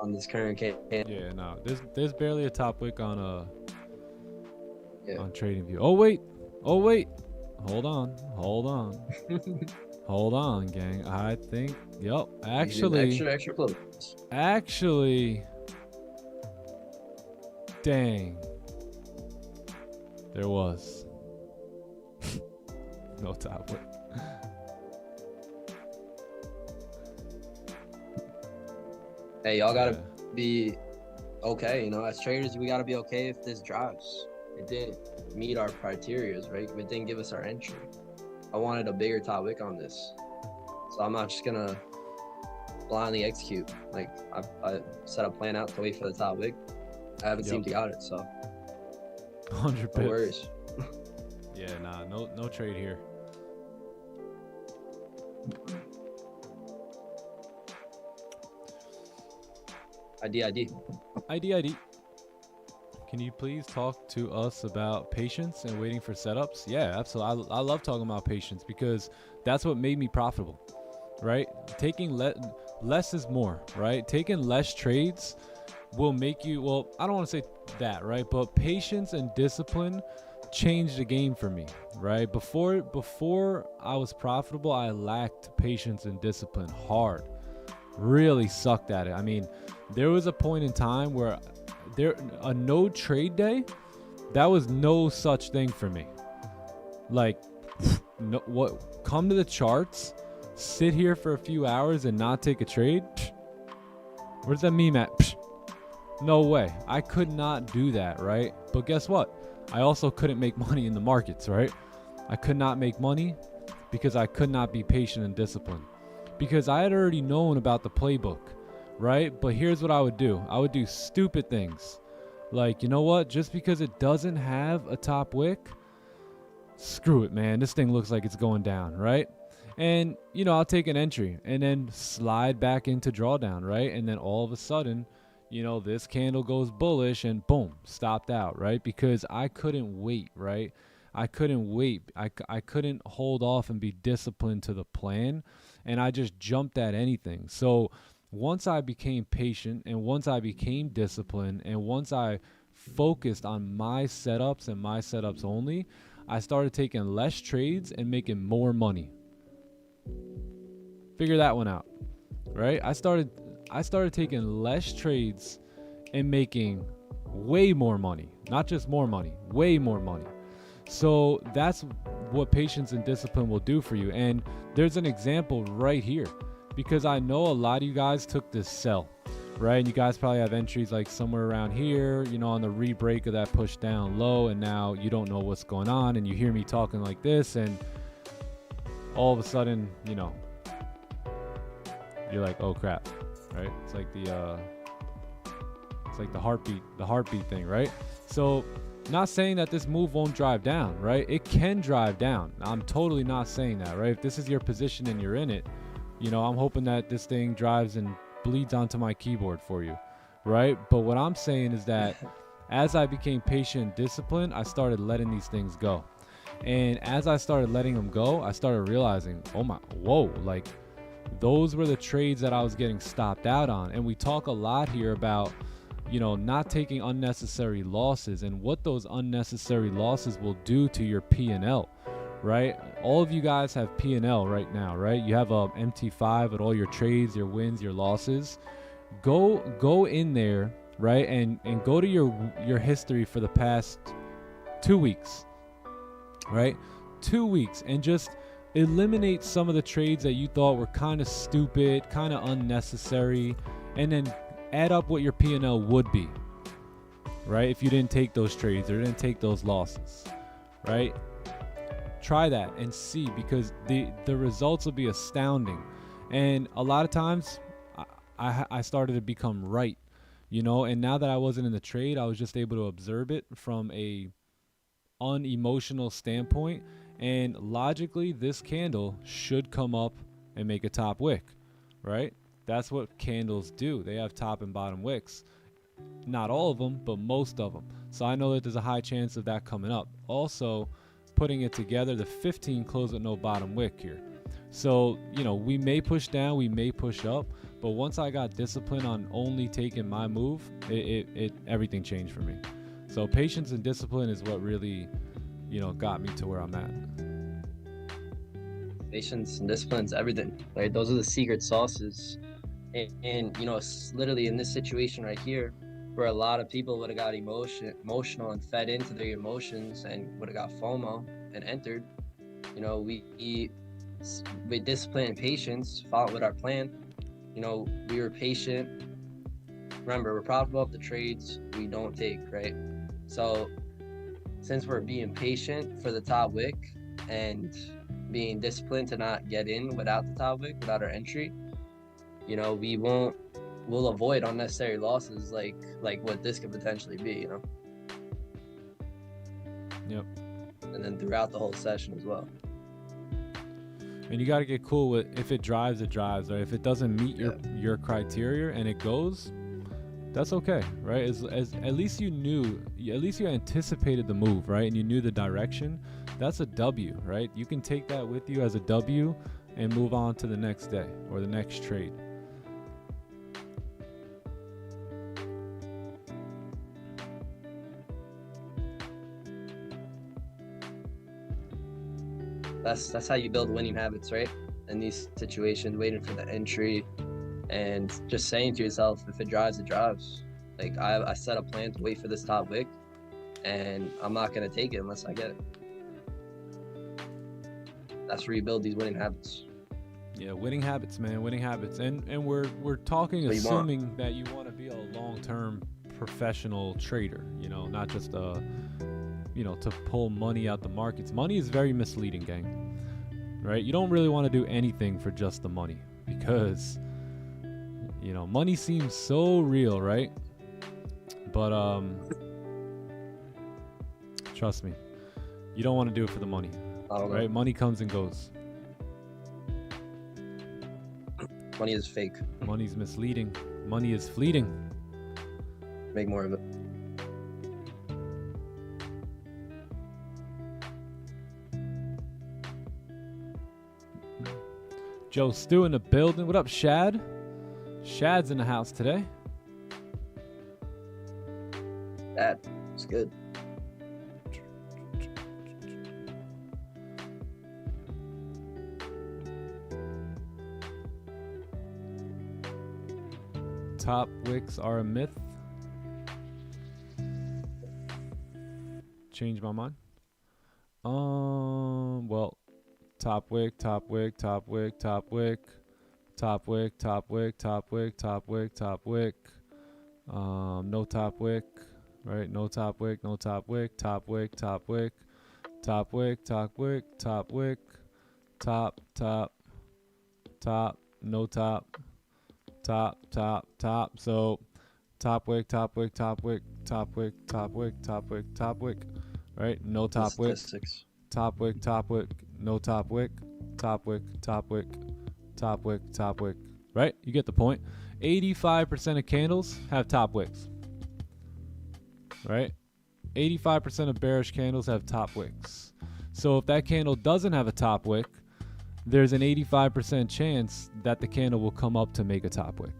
On this current candle. Yeah, no. There's barely a top wick on on TradingView. Oh wait. Hold on. Hold on, gang. I think, yep, actually. Extra close. Actually, dang. There was. No top wick. Hey, y'all gotta be okay, you know, as traders, we gotta be okay if this drops. It didn't meet our criteria, right? It didn't give us our entry. I wanted a bigger top wick on this. So I'm not just gonna blindly execute. Like I set a plan out to wait for the top wick. I haven't seemed to got it, so 100 pips. No worries. Yeah, nah, no trade here. ID. Can you please talk to us about patience and waiting for setups? Yeah, absolutely. I love talking about patience because that's what made me profitable, right? less is more, right? Taking less trades will make you, well, I don't want to say that, right? But patience and discipline changed the game for me, right? Before I was profitable, I lacked patience and discipline hard. Really sucked at it. I mean, there was a point in time where a no trade day, that was no such thing for me. Like, no, what, come to the charts, sit here for a few hours and not take a trade? Where's that meme at? No way. I could not do that, right? But guess what? I also couldn't make money in the markets, right? I could not make money because I could not be patient and disciplined, because I had already known about the playbook, right? But here's what I would do. I would do stupid things. Like, you know what? Just because it doesn't have a top wick, screw it, man. This thing looks like it's going down, right? And, you know, I'll take an entry and then slide back into drawdown, right? And then all of a sudden, you know, this candle goes bullish and boom, stopped out, right? Because I couldn't wait, right? I couldn't wait. I couldn't hold off and be disciplined to the plan, and I just jumped at anything. So once I became patient and once I became disciplined and once I focused on my setups and my setups only, I started taking less trades and making more money. Figure that one out, right? I started taking less trades and making way more money. Not just more money, way more money. So that's what patience and discipline will do for you. And there's an example right here, because I know a lot of you guys took this sell, right? And you guys probably have entries like somewhere around here, you know, on the re-break of that push down low, and now you don't know what's going on, and you hear me talking like this, and all of a sudden, you know, you're like, oh crap, right? It's like the heartbeat thing, right? So not saying that this move won't drive down, right? It can drive down. I'm totally not saying that, right? If this is your position and you're in it, you know, I'm hoping that this thing drives and bleeds onto my keyboard for you, right? But what I'm saying is that as I became patient and disciplined, I started letting these things go. And as I started letting them go, I started realizing, like those were the trades that I was getting stopped out on. And we talk a lot here about, you know, not taking unnecessary losses and what those unnecessary losses will do to your P&L, right? All of you guys have P&L right now, right? You have a MT5 with all your trades, your wins, your losses. Go in there, right? And go to your history for the past 2 weeks, right? 2 weeks, and just eliminate some of the trades that you thought were kind of stupid, kind of unnecessary, and then add up what your P&L would be, right? If you didn't take those trades or didn't take those losses, right? Try that and see, because the results will be astounding. And a lot of times I started to become right, you know, and now that I wasn't in the trade, I was just able to observe it from a unemotional standpoint. And logically, this candle should come up and make a top wick, right? That's what candles do. They have top and bottom wicks. Not all of them, but most of them. So I know that there's a high chance of that coming up. Also, putting it together, the 15 closed with no bottom wick here. So, you know, we may push down, we may push up, but once I got discipline on only taking my move, everything changed for me. So patience and discipline is what really, you know, got me to where I'm at. Patience and discipline is everything, right? Those are the secret sauces. And you know, it's literally in this situation right here, where a lot of people would have got emotional and fed into their emotions and would have got FOMO and entered. You know, we with discipline and patience followed with our plan. You know, we were patient. Remember, we're profitable off the trades we don't take, right? So since we're being patient for the top wick and being disciplined to not get in without the top wick, without our entry, you know, we'll avoid unnecessary losses like what this could potentially be, you know. Yep. And then throughout the whole session as well. And you got to get cool with, if it drives, it drives, right? If it doesn't meet your criteria and it goes, that's okay, right? As at least you knew, at least you anticipated the move, right? And you knew the direction. That's a W, right? You can take that with you as a W and move on to the next day or the next trade. That's how you build winning habits, right? In these situations, waiting for the entry and just saying to yourself, if it drives, it drives. Like I set a plan to wait for this top wick, and I'm not gonna take it unless I get it. That's where you build these winning habits. Yeah, winning habits, man, winning habits. And we're talking assuming that you want to be a long-term professional trader, you know, not just to pull money out the markets. Money is very misleading, gang. Right? You don't really want to do anything for just the money, because you know, money seems so real, right? But trust me, you don't want to do it for the money. Right? Money comes and goes. Money is fake. Money's misleading. Money is fleeting. Make more of it. Joe Stu in the building. What up, Shad? Shad's in the house today. That's good. Top wicks are a myth. Change my mind. Well, top wick, top wick, top wick, top wick, top wick, top wick, top wick, top wick, top wick. No top wick, right? No top wick, no top wick, top wick, top wick, top wick, top wick, top wick, top, no top. Top. So top wick, top wick, top wick, top wick, top wick, top wick, top wick, right? No top wick. Top wick, no top wick, top wick, top wick, top wick, top wick, right? You get the point. 85% of candles have top wicks, right? 85% of bearish candles have top wicks. So if that candle doesn't have a top wick, there's an 85% chance that the candle will come up to make a top wick.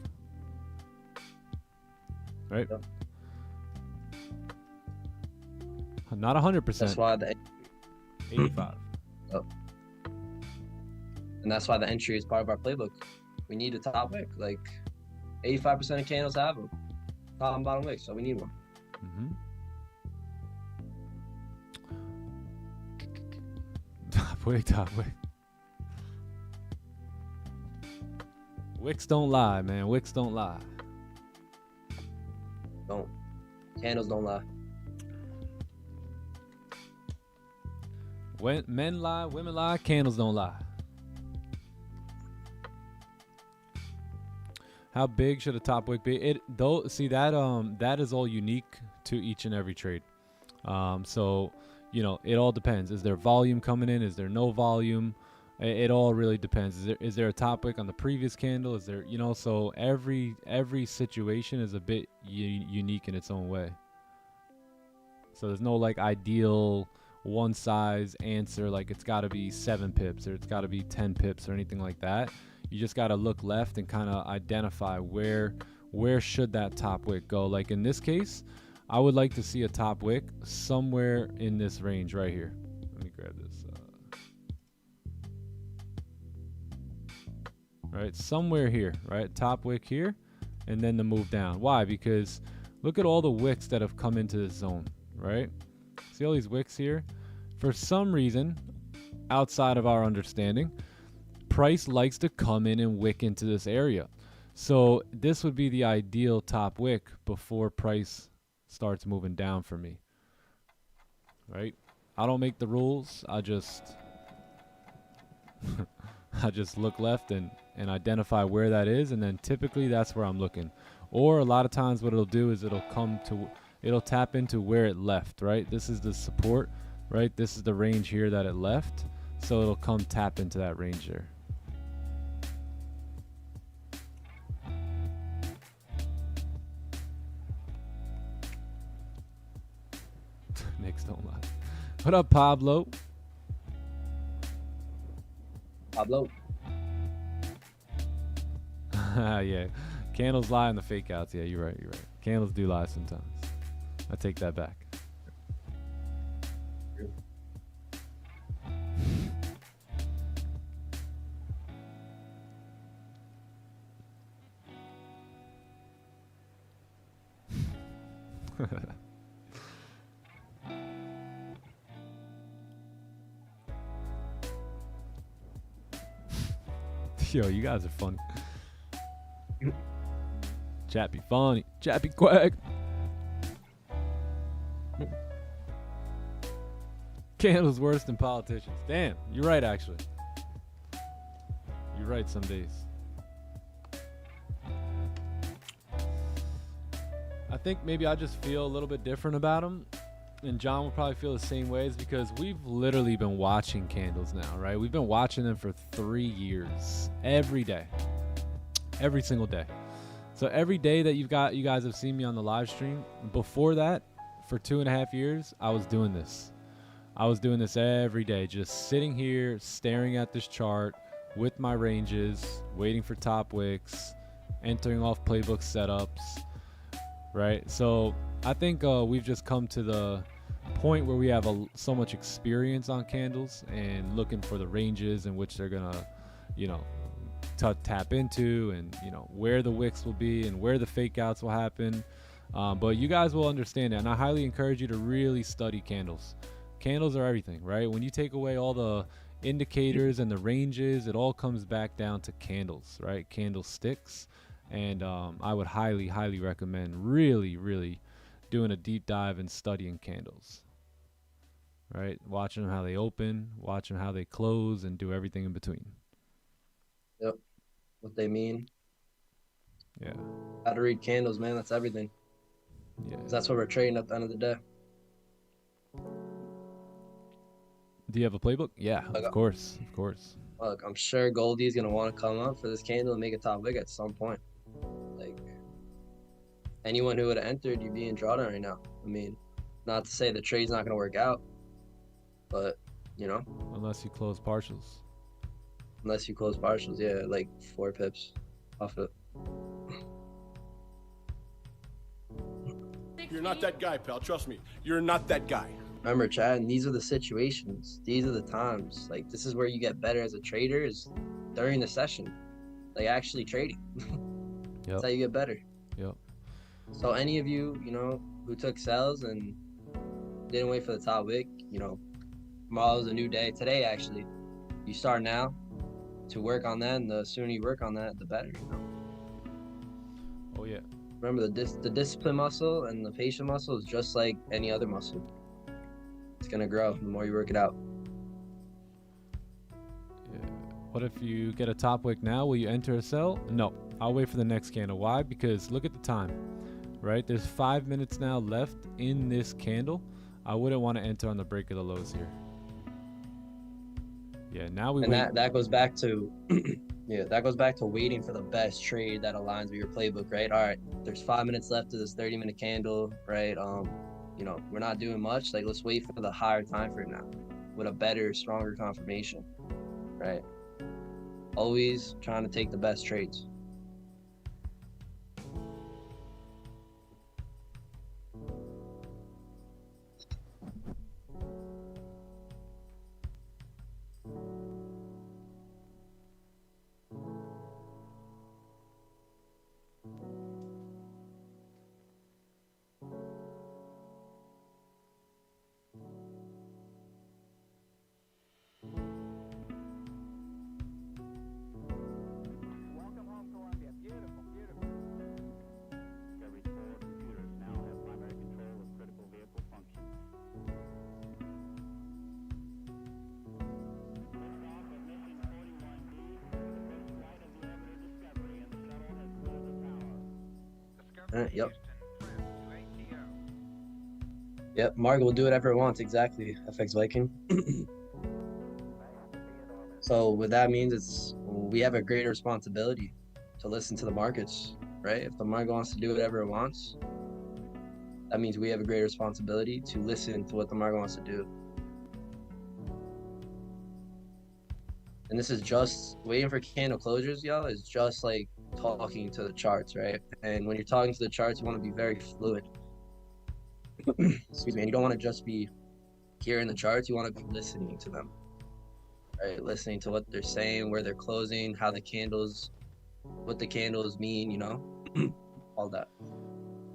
Right? Yep. Not 100%. That's why the 85. Yep. And that's why the entry is part of our playbook. We need a top wick. Like 85% of candles have them. Top and bottom wick, so we need one. Top wick, top wick. Wicks don't lie, man. Wicks don't lie. Don't. Candles don't lie. When men lie, women lie, candles don't lie. How big should a top wick be? See that is all unique to each and every trade. So you know, it all depends. Is there volume coming in? Is there no volume? It all really depends. Is there a top wick on the previous candle? Is there, you know, so every situation is a bit unique in its own way. So there's no like ideal one size answer, like it's got to be 7 pips or it's got to be 10 pips or anything like that. You just got to look left and kind of identify where should that top wick go. Like in this case, I would like to see a top wick somewhere in this range right here. Let me grab this. Right, somewhere here, right? Top wick here, and then the move down. Why? Because look at all the wicks that have come into this zone, right? See all these wicks here? For some reason, outside of our understanding, price likes to come in and wick into this area. So this would be the ideal top wick before price starts moving down for me, right? I don't make the rules. I just look left and identify where that is, and then typically that's where I'm looking. Or a lot of times what it'll do is it'll tap into where it left, right? This is the support, right? This is the range here that it left, so it'll come tap into that range there. Nicks don't lie. What up, Pablo? Pablo. Yeah, candles lie on the fake outs. Yeah, you're right. Candles do lie sometimes. I take that back. Yo, you guys are funny. Chat be funny. Chat be quack. Candles worse than politicians. Damn, you're right, actually. You're right some days. I think maybe I just feel a little bit different about them. And John will probably feel the same ways because we've literally been watching candles now, right? We've been watching them for 3 years, every day, every single day. So every day that you guys have seen me on the live stream, before that, for 2.5 years, I was doing this. I was doing this every day, just sitting here, staring at this chart with my ranges, waiting for top wicks, entering off playbook setups, right? So I think we've just come to the point where we have so much experience on candles and looking for the ranges in which they're gonna, you know, tap into, and you know where the wicks will be and where the fake outs will happen. But you guys will understand that, and I highly encourage you to really study candles. Candles are everything, right? When you take away all the indicators and the ranges, it all comes back down to candles, right? Candlesticks. And I would highly recommend really doing a deep dive and studying candles, right? Watching them how they open, watching how they close, and do everything in between. Yep. What they mean. Yeah. How to read candles, man. That's everything. Yeah. 'Cause that's what we're trading at the end of the day. Do you have a playbook? Yeah, of course. Look, I'm sure Goldie's gonna want to come up for this candle and make a top wick at some point. Like, anyone who would have entered, you'd be in drawdown right now. I mean, not to say the trade's not gonna work out, but you know, Unless you close partials. unless you close partials, yeah, like 4 pips off it. You're not that guy, pal. Trust me. You're not that guy. Remember, Chad, and these are the situations. These are the times. Like, this is where you get better as a trader, is during the session. Like, actually trading. That's how you get better. Yep. So any of you, you know, who took sells and didn't wait for the top wick, you know, tomorrow's a new day. Today, actually, you start now to work on that, and the sooner you work on that, the better, you know. Oh, yeah. Remember, the discipline muscle and the patient muscle is just like any other muscle. It's gonna grow the more you work it out. Yeah. What if you get a top wick now? Will you enter a sell? No, I'll wait for the next candle. Why? Because look at the time, right? There's 5 minutes now left in this candle. I wouldn't want to enter on the break of the lows here. Yeah, now we wait. That goes back to yeah, that goes back to waiting for the best trade that aligns with your playbook, right? All right, there's 5 minutes left of this 30-minute candle, right? You know, we're not doing much. Like, let's wait for the higher time frame now with a better, stronger confirmation, right? Always trying to take the best trades. Yep. Yep, Margo will do whatever it wants, exactly, FX Viking. So what that means is we have a greater responsibility to listen to the markets, right? If the market wants to do whatever it wants, that means we have a greater responsibility to listen to what the market wants to do. And this is just waiting for candle closures, y'all, is just like talking to the charts, right? And when you're talking to the charts, you want to be very fluid. Excuse me. And you don't want to just be hearing the charts, you want to be listening to them, right? Listening to what they're saying, where they're closing, how the candles, what the candles mean, you know, all that.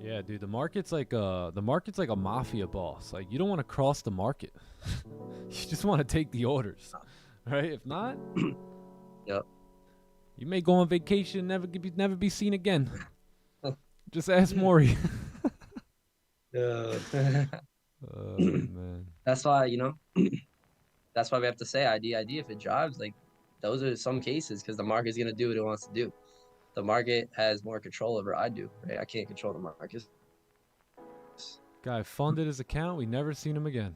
Yeah, dude, the market's like a mafia boss. Like, you don't want to cross the market. You just want to take the orders, right? If not, Yep. you may go on vacation, never be seen again. Just ask Maury. Yeah. Oh man. That's why, you know, that's why we have to say ID. If it drives, like, those are some cases because the market's gonna do what it wants to do. The market has more control over I do, right? I can't control the market. Guy funded his account. We never seen him again.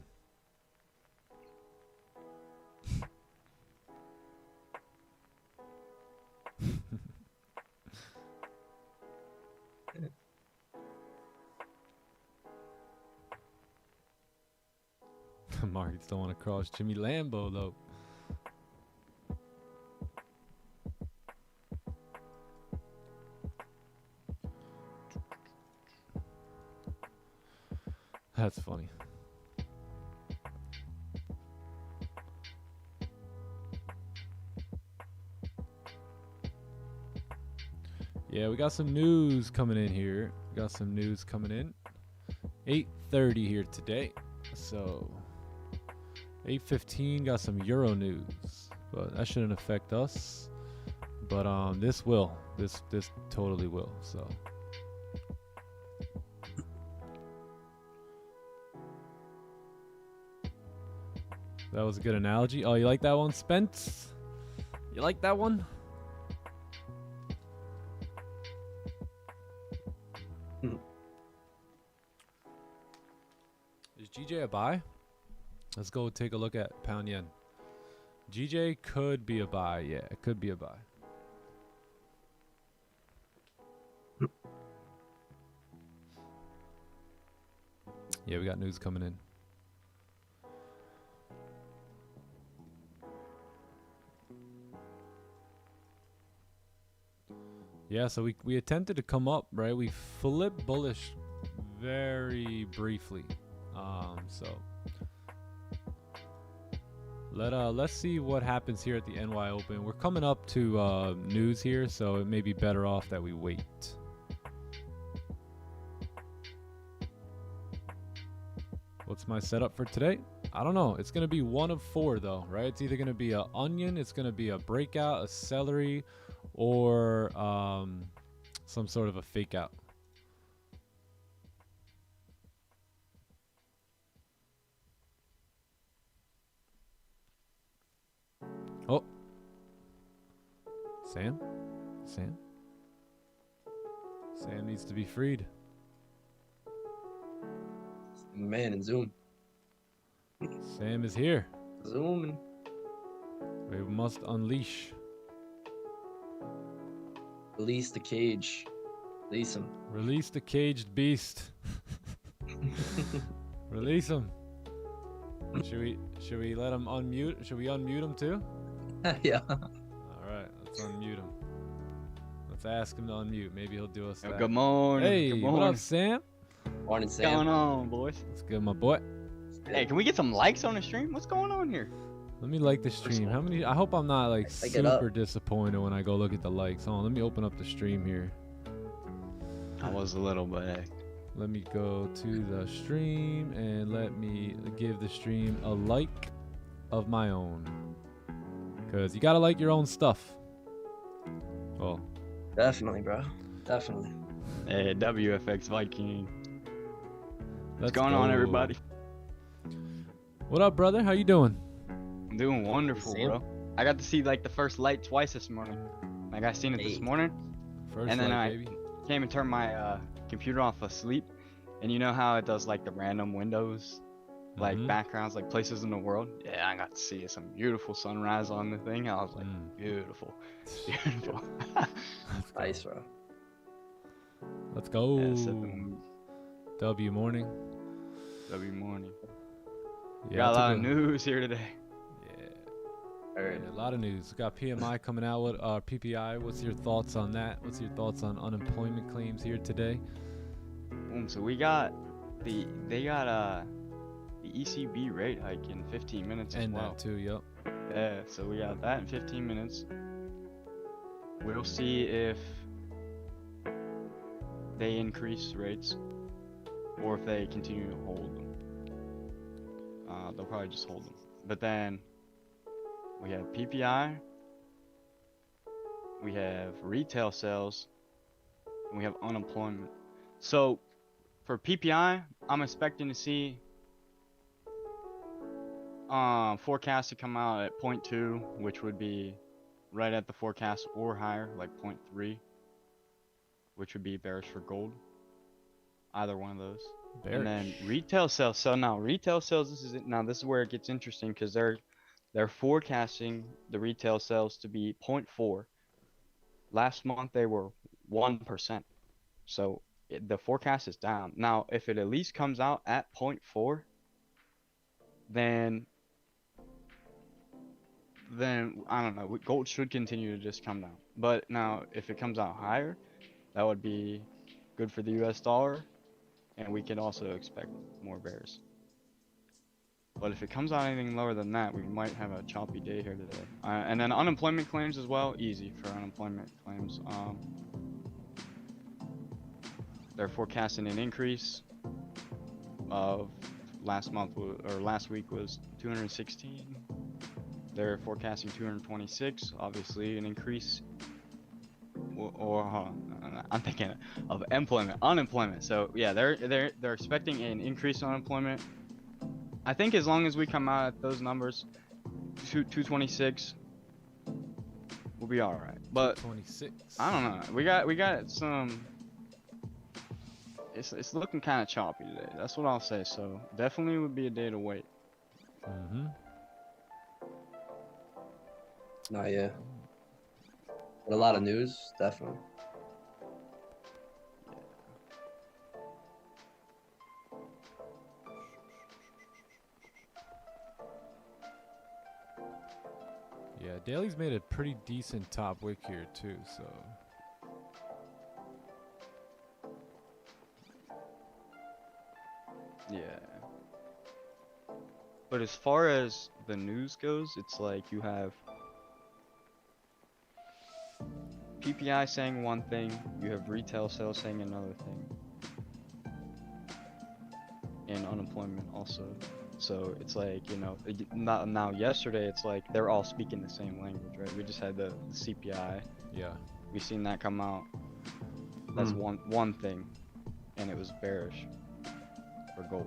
Markets don't want to cross Jimmy Lambo though. That's funny. Yeah, we got some news coming in here. We got some news coming in. 8:30 here today. So 8:15 got some Euro news, but that shouldn't affect us. But this will. This totally will. So that was a good analogy. Oh, you like that one, Spence? You like that one? Is GJ a buy? Let's go take a look at pound yen. GJ could be a buy. Yeah, it could be a buy. Yeah, we got news coming in. Yeah, so we attempted to come up, right? We flipped bullish very briefly. So let's see what happens here at the NY Open. We're coming up to news here, so it may be better off that we wait. What's my setup for today? I don't know. It's gonna be one of four though, right? It's either gonna be a onion, it's gonna be a breakout, a celery, or some sort of a fake out. Oh, Sam needs to be freed. Man, and Zoom. Sam is here. Zoom. We must unleash. Release the cage. Release him. Release the caged beast. Release him. Should we let him unmute? Should we unmute him too? Yeah. All right, let's unmute him. Let's ask him to unmute. Maybe he'll do us that. Good morning. Hey, good what morning. up, Sam? Morning, What's Sam. going on, boys? What's good, my boy? Hey, can we get some likes on the stream? What's going on here? Let me like the stream. How many? I hope I'm not like Like it up. super disappointed when I go look at the likes. Hold on, let me open up the stream here. I was a little bit. Let me go to the stream and let me give the stream a like of my own. Because you got to like your own stuff. Oh. Definitely, bro. Definitely. Hey, WFX Viking. What's Let's going on, go. everybody? What up, brother? How you doing? I'm doing wonderful, Sam? bro. I got to see like the first light twice this morning. Like I seen it this Hey. morning, First and then like, I baby. came and turned my computer off asleep. And you know how it does like the random windows, like Mhm. backgrounds, like places in the world. Yeah, I got to see some beautiful sunrise on the thing. I was like, beautiful, beautiful. Nice, bro. Let's go. Yeah, set the W morning. W morning. Yeah, Got a I lot took of news here today. Yeah. Alright. Yeah, a lot of news. We got PMI coming out with PPI. What's your thoughts on that? What's your thoughts on unemployment claims here today? So we got the ECB rate hike in 15 minutes as And well. that too, yep. Yeah, so we got that in 15 minutes. We'll see if they increase rates or if they continue to hold them. They'll probably just hold them. But then we have PPI, we have retail sales, and we have unemployment. So for PPI, I'm expecting to see forecast to come out at 0.2, which would be right at the forecast or higher, like 0.3, which would be bearish for gold. Either one of those. Bearish. And then retail sales. So now retail sales, this is where it gets interesting because they're forecasting the retail sales to be 0.4. Last month they were 1%. So the forecast is down. Now if it at least comes out at 0.4, then I don't know, gold should continue to just come down. But now if it comes out higher, that would be good for the US dollar, and we can also expect more bears. But if it comes out anything lower than that, we might have a choppy day here today. And then unemployment claims as well, easy for unemployment claims. They're forecasting an increase of last week was 216. They're forecasting 226, obviously an increase. I'm thinking of unemployment. So yeah, they're expecting an increase in unemployment. I think as long as we come out at those numbers, 226, we'll be all right. But 26. I don't know. We got some. It's looking kind of choppy today. That's what I'll say. So definitely would be a day to wait. Mm-hmm. Not yet. But a lot of news, definitely. Yeah, Daly's made a pretty decent top wick here too, so. Yeah. But as far as the news goes, it's like you have PPI saying one thing, you have retail sales saying another thing, and unemployment also. So it's like, you know, now yesterday it's like they're all speaking the same language, right? We just had the CPI. Yeah. We seen that come out. That's one thing, and it was bearish for gold.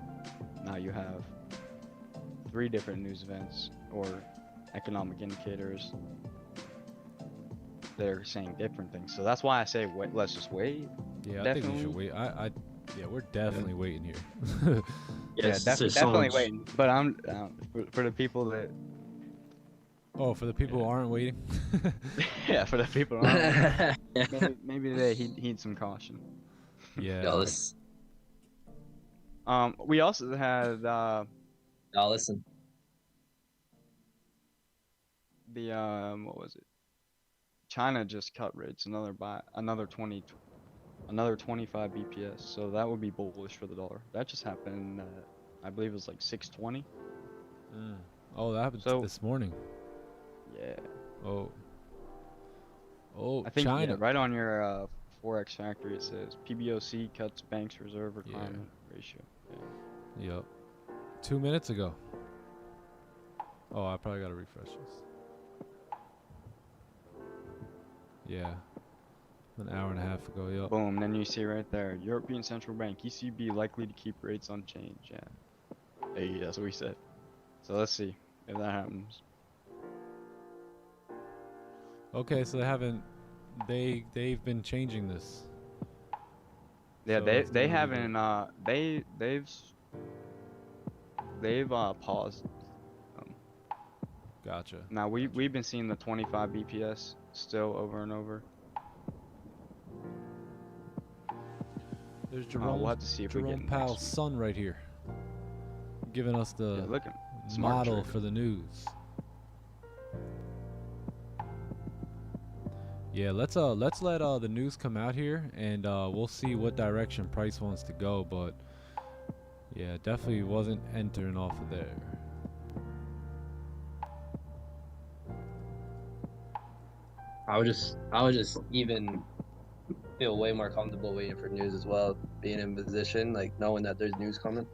Now you have 3 different news events or economic indicators. They're saying different things, so that's why I say wait, let's just wait. Yeah, I think we should wait. Yeah, we're definitely waiting here. Yes, yeah, there's definitely so much. waiting. But I'm for the people that. Oh, for the people who aren't waiting. Yeah, for the people who aren't, maybe they heed some caution. Yeah. Yo, listen. We also had Yo, listen. the what was it? China just cut rates another 25 BPS, so that would be bullish for the dollar. That just happened. I believe it was like 620. Oh, that happened this morning. Yeah. Oh, I think China. Yeah, right on your Forex factory it says PBOC cuts bank's reserve requirement ratio. Yeah. Yep. 2 minutes ago. Oh, I probably gotta refresh this. Yeah. An hour and a half ago, yep. Boom, then you see right there, European Central Bank, ECB likely to keep rates unchanged. Yeah. Hey, that's what we said. So let's see if that happens. Okay, so they've been changing this. Yeah, So they haven't they've paused. Gotcha. Now we've been seeing the 25 BPS still over and over. There's Jerome. We'll have to see if we Jerome get Powell's next. son right here, giving us the model trader. for the news. Yeah, let's let the news come out here, and we'll see what direction price wants to go. But yeah, definitely wasn't entering off of there. I would just even feel way more comfortable waiting for news as well, being in position, like knowing that there's news coming.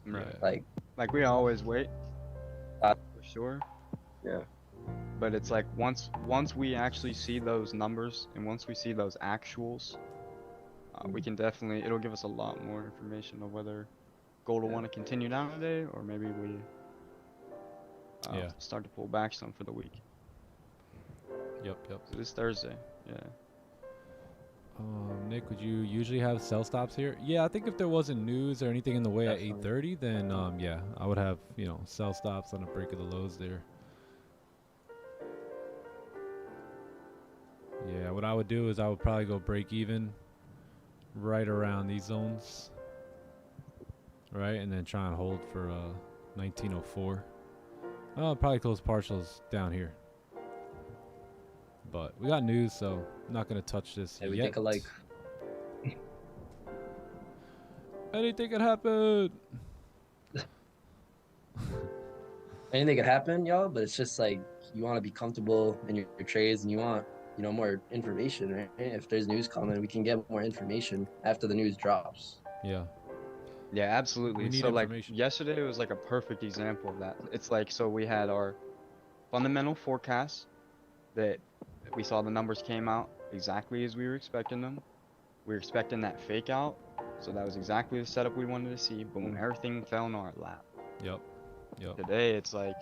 Right. Like, we always wait, uh, for sure. yeah. But it's like once we actually see those numbers and once we see those actuals, we can definitely, it'll give us a lot more information of whether gold will want to continue down today or maybe we start to pull back some for the week. Yep. So this Thursday, yeah. Nick, would you usually have sell stops here? Yeah, I think if there wasn't news or anything in the way Definitely. at 8:30, then yeah, I would have, you know, sell stops on the break of the lows there. Yeah, what I would do is I would probably go break even right around these zones, right, and then try and hold for 1904. I'll probably close partials down here. But we got news, so I'm not gonna touch this Yeah, we yet. think alike. Anything could happen. Anything could happen, y'all, but it's just like you want to be comfortable in your trades and you want, you know, more information, right? If there's news coming, we can get more information after the news drops. Yeah. Yeah, absolutely. We need So like information. yesterday was like a perfect example of that. It's like, so we had our fundamental forecasts that we saw the numbers came out exactly as we were expecting them. We were expecting that fake out. So that was exactly the setup we wanted to see. Boom, everything fell in our lap. Yep. Today it's like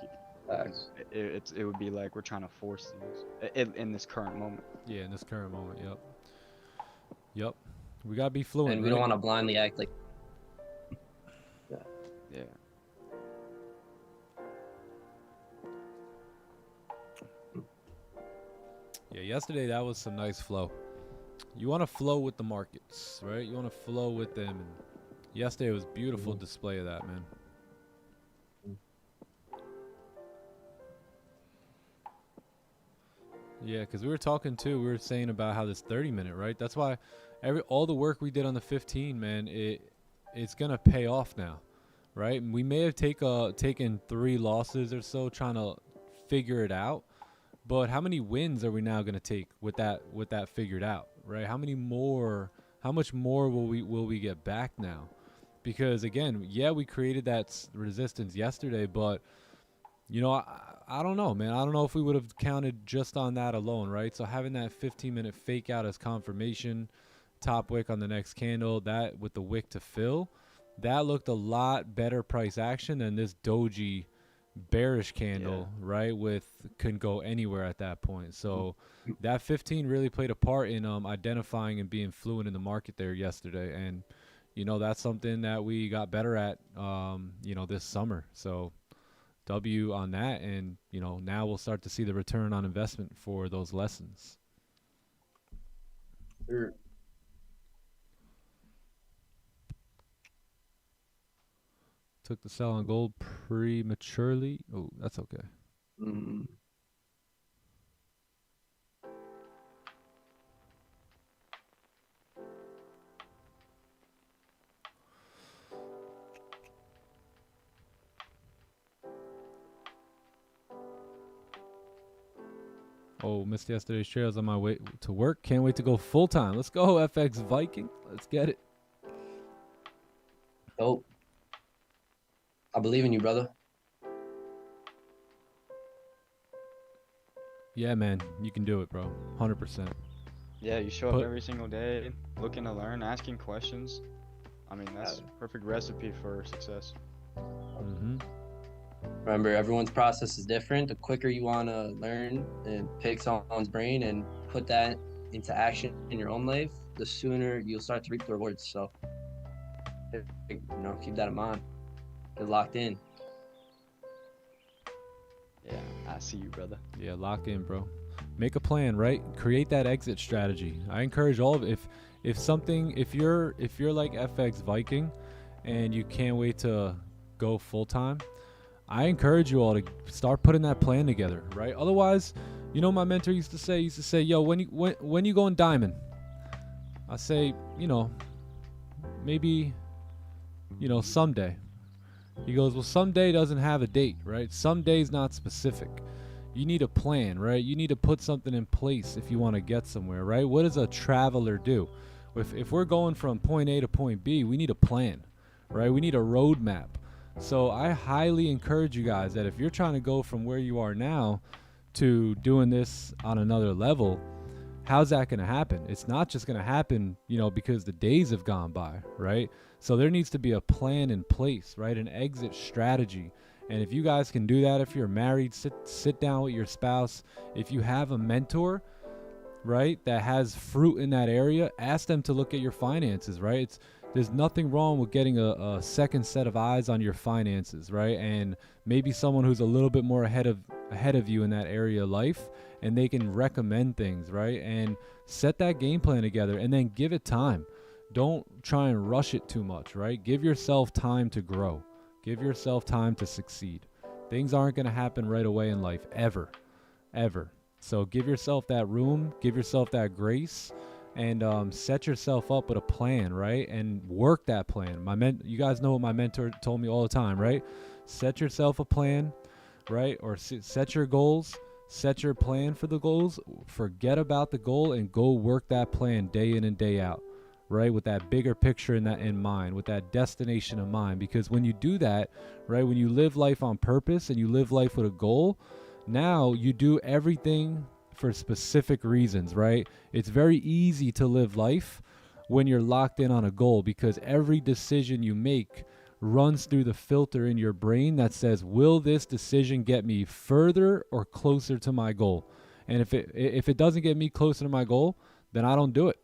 Facts. it would be like we're trying to force things in this current moment. Yeah, in this current moment. Yep. We gotta be fluent. And we don't want to blindly act like. Yeah. Yeah, yesterday that was some nice flow. You want to flow with the markets, right? You want to flow with them. And yesterday was beautiful display of that, man. Yeah, because we were talking too. We were saying about how this 30-minute, right? That's why all the work we did on the 15, man, it's gonna pay off now, right? We may have taken 3 losses or so trying to figure it out, but how many wins are we now gonna take with that figured out, right? How much more will we get back now? Because again, yeah, we created that resistance yesterday, but you know, I don't know, man. I don't know if we would have counted just on that alone, right? So having that 15-minute fake out as confirmation, top wick on the next candle, that with the wick to fill, that looked a lot better price action than this doji bearish candle, right? Couldn't go anywhere at that point. So that 15 really played a part in identifying and being fluent in the market there yesterday. And, you know, that's something that we got better at, you know, this summer. So W on that, and you know, now we'll start to see the return on investment for those lessons. Sure. Took the sell on gold prematurely. Oh, that's okay. Mm. Oh, missed yesterday's trails on my way to work. Can't wait to go full time. Let's go, FX Viking. Let's get it. Dope. I believe in you, brother. Yeah, man, you can do it, bro. 100%. Yeah, you show up every single day, looking to learn, asking questions. I mean, that's a perfect recipe for success. Mm-hmm. Remember, everyone's process is different. The quicker you want to learn and pick someone's brain and put that into action in your own life, the sooner you'll start to reap the rewards. So, you know, keep that in mind. Get locked in. Yeah, I see you, brother. Yeah, lock in, bro. Make a plan, right? Create that exit strategy. I encourage all of it. If you're like FX Viking and you can't wait to go full time, I encourage you all to start putting that plan together, right? Otherwise, you know, my mentor used to say, yo, when you going diamond? I say, you know, maybe, you know, someday. He goes, well, someday doesn't have a date, right? Someday's not specific. you need a plan, right? You need to put something in place if you want to get somewhere, right? What does a traveler do? If we're going from point A to point B, we need a plan, right? We need a roadmap. So I highly encourage you guys that if you're trying to go from where you are now to doing this on another level, how's that going to happen? It's not just going to happen, you know, because the days have gone by, right? So there needs to be a plan in place, right? An exit strategy. And if you guys can do that, if you're married, sit down with your spouse. If you have a mentor, right, that has fruit in that area, ask them to look at your finances, right? There's nothing wrong with getting a second set of eyes on your finances, right? And maybe someone who's a little bit more ahead of you in that area of life, and they can recommend things, right? And set that game plan together and then give it time. Don't try and rush it too much, right? Give yourself time to grow. Give yourself time to succeed. Things aren't going to happen right away in life, ever. So give yourself that room, give yourself that grace, and set yourself up with a plan, right? And work that plan. You guys know what my mentor told me all the time, right? Set yourself a plan, right? Or set your goals, set your plan for the goals, forget about the goal, and go work that plan day in and day out, right? With that bigger picture in mind, with that destination in mind. Because when you do that, right, when you live life on purpose and you live life with a goal, now you do everything for specific reasons, right? It's very easy to live life when you're locked in on a goal, because every decision you make runs through the filter in your brain that says, will this decision get me further or closer to my goal? And if it doesn't get me closer to my goal, then I don't do it,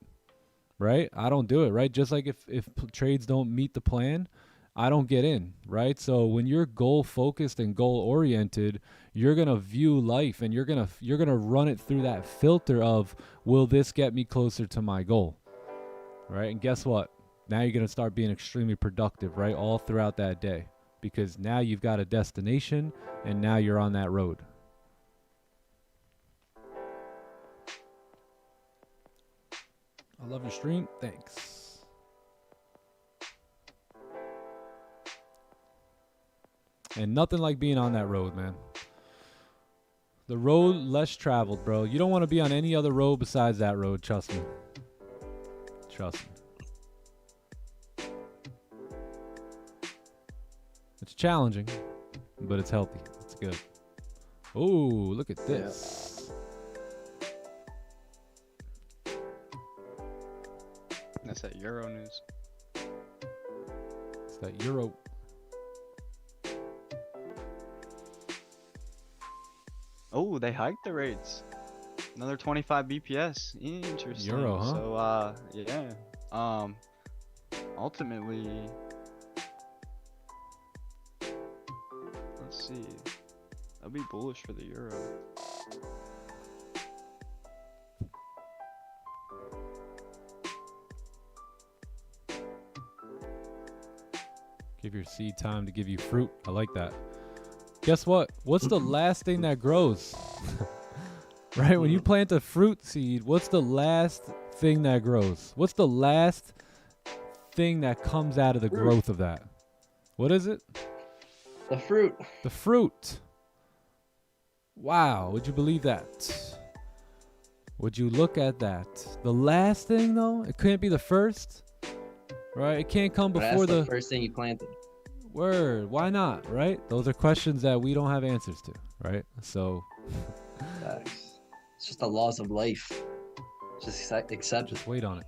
right? I don't do it, right? Just like if trades don't meet the plan, I don't get in, right? So when you're goal focused and goal oriented, you're going to view life and you're going to run it through that filter of, will this get me closer to my goal? Right? And guess what? Now you're going to start being extremely productive, right? All throughout that day, because now you've got a destination and now you're on that road. I love your stream. Thanks. And nothing like being on that road, man. The road less traveled, bro. You don't want to be on any other road besides that road. Trust me. Trust me. It's challenging, but it's healthy. It's good. Oh, look at this. That's that Euro news. It's that Euro. Oh, they hiked the rates. Another 25 BPS. Interesting. Euro, huh? So, yeah. Ultimately, let's see. That'll be bullish for the Euro. Give your seed time to give you fruit. I like that. Guess what? What's the last thing that grows? Right? When you plant a fruit seed, what's the last thing that grows? What's the last thing that comes out of the growth of that? What is it? The fruit. The fruit. Wow. Would you believe that? Would you look at that? The last thing, though? It couldn't be the first. Right? It can't come before the first thing you planted. Word. Why not? Right? Those are questions that we don't have answers to. Right? So. It's just the laws of life. Just accept. Just wait on it.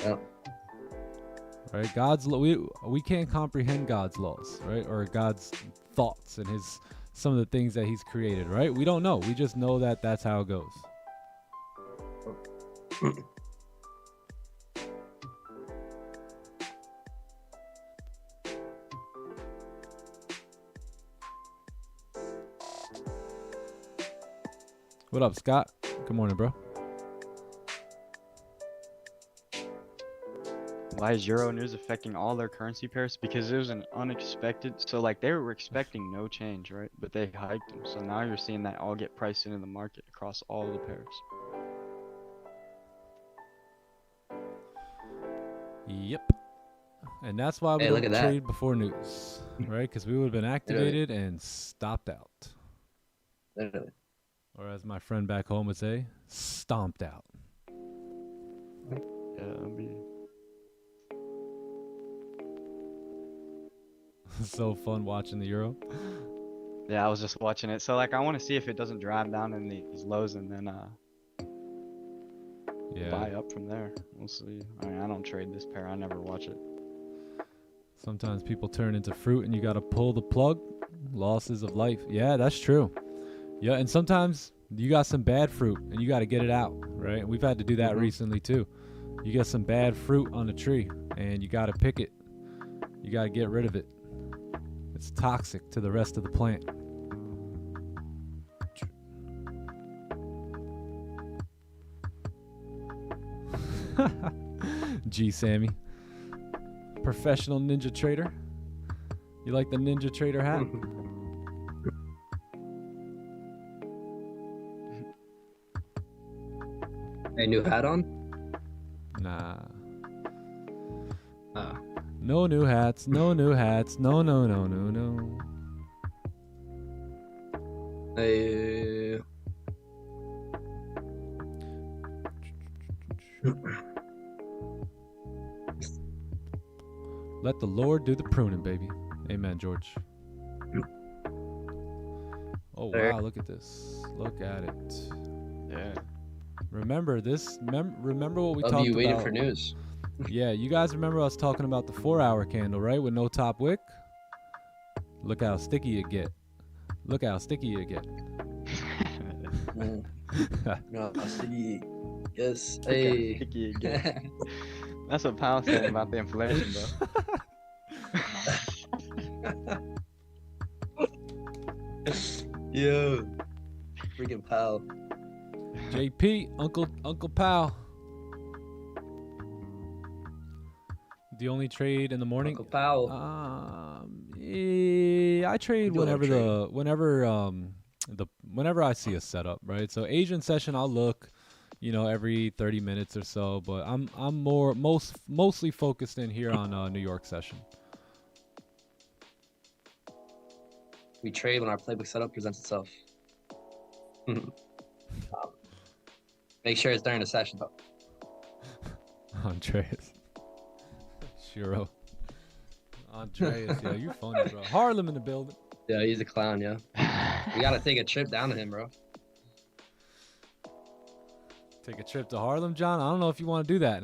Yeah. Right? God's we can't comprehend God's laws, right? Or God's thoughts and some of the things that he's created, right? We don't know. We just know that that's how it goes. What up, Scott? Good morning, bro. Why is Euro news affecting all their currency pairs? Because it was an unexpected, so like they were expecting no change, right? But they hiked them, so now you're seeing that all get priced into the market across all the pairs. Yep. And that's why we don't trade before news, right? Because we would have been activated and stopped out. Literally. Or as my friend back home would say, stomped out. Yeah, that'd be. So fun watching the Euro. Yeah, I was just watching it. So like, I want to see if it doesn't drive down in these lows and then Yeah. buy up from there. We'll see. I mean, I don't trade this pair. I never watch it. Sometimes people turn into fruit and you got to pull the plug. Losses of life. Yeah, that's true. Yeah, and sometimes you got some bad fruit and you got to get it out, right? We've had to do that recently too. You get some bad fruit on the tree and you got to pick it. You got to get rid of it. It's toxic to the rest of the plant. G Sammy. Professional ninja trader. You like the ninja trader hat? Hey, new hat on? Nah. Oh. No new hats. No new hats. No, no, no, no, no. Hey. Let the Lord do the pruning, baby. Amen, George. Oh, wow. Look at this. Look at it. Yeah. Remember this? Remember what we I'll talked be about? waiting for news. Yeah, you guys remember us talking about the 4-hour candle, right? With no top wick? Look how sticky it get. Look how sticky it get. No, sticky. Yes. Look how Hey. sticky it gets. That's what Powell said about the inflation, bro. Yo. Freaking pal. JP, Uncle Pal. The only trade in the morning. Uncle Powell. I trade You don't whenever I see a setup, right? So Asian session, I'll look, every 30 minutes or so. But I'm mostly focused in here on New York session. We trade when our playbook setup presents itself. Make sure it's during the session, though. Andreas. Shiro. Andreas, yeah, you funny, bro. Harlem in the building. Yeah, he's a clown, yeah. We gotta take a trip down to him, bro. Take a trip to Harlem, John? I don't know if you want to do that.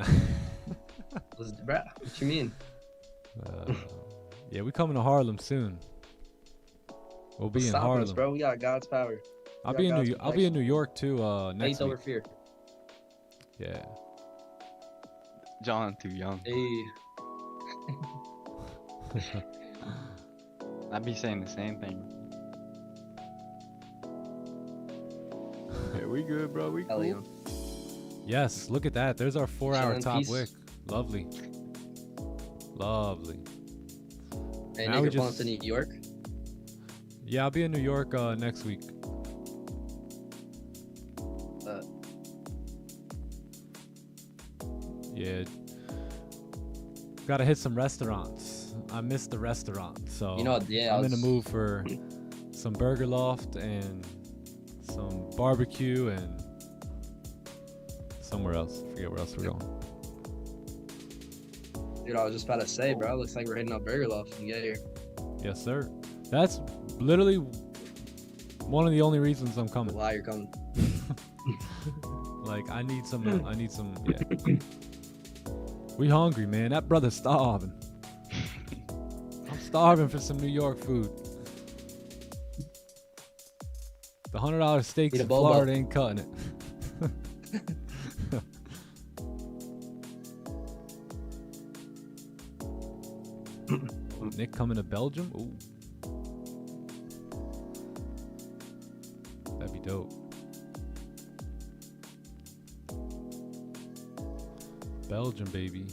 Bruh, what you mean? Yeah, we coming to Harlem soon. We'll be in Stop Harlem. us, bro. We got God's power. I'll be in New York too next Faith over week. fear. Yeah. John, too young. Hey. I'd be saying the same thing. Yeah, we good, bro. We Hell cool. yeah. Yes, look at that. There's our 4-hour Chillin' top piece. wick. Lovely. Lovely. Hey, Now we nigga, pulling just- to New York. Yeah, I'll be in New York next week. Yeah. Gotta hit some restaurants. I missed the restaurant, so Yeah, I'm in the mood for some Burger Loft and some barbecue and somewhere else. Forget where else we're going. Dude, I was just about to say, bro. Looks like we're hitting up Burger Loft when you get here. Yes, sir. That's literally one of the only reasons I'm coming. Why you're coming? Like, I need some, yeah. We hungry, man. That brother's starving. I'm starving for some New York food. The $100 steaks Eat a in boba. Florida ain't cutting it. Nick coming to Belgium? Ooh. That'd be dope. Belgium, baby.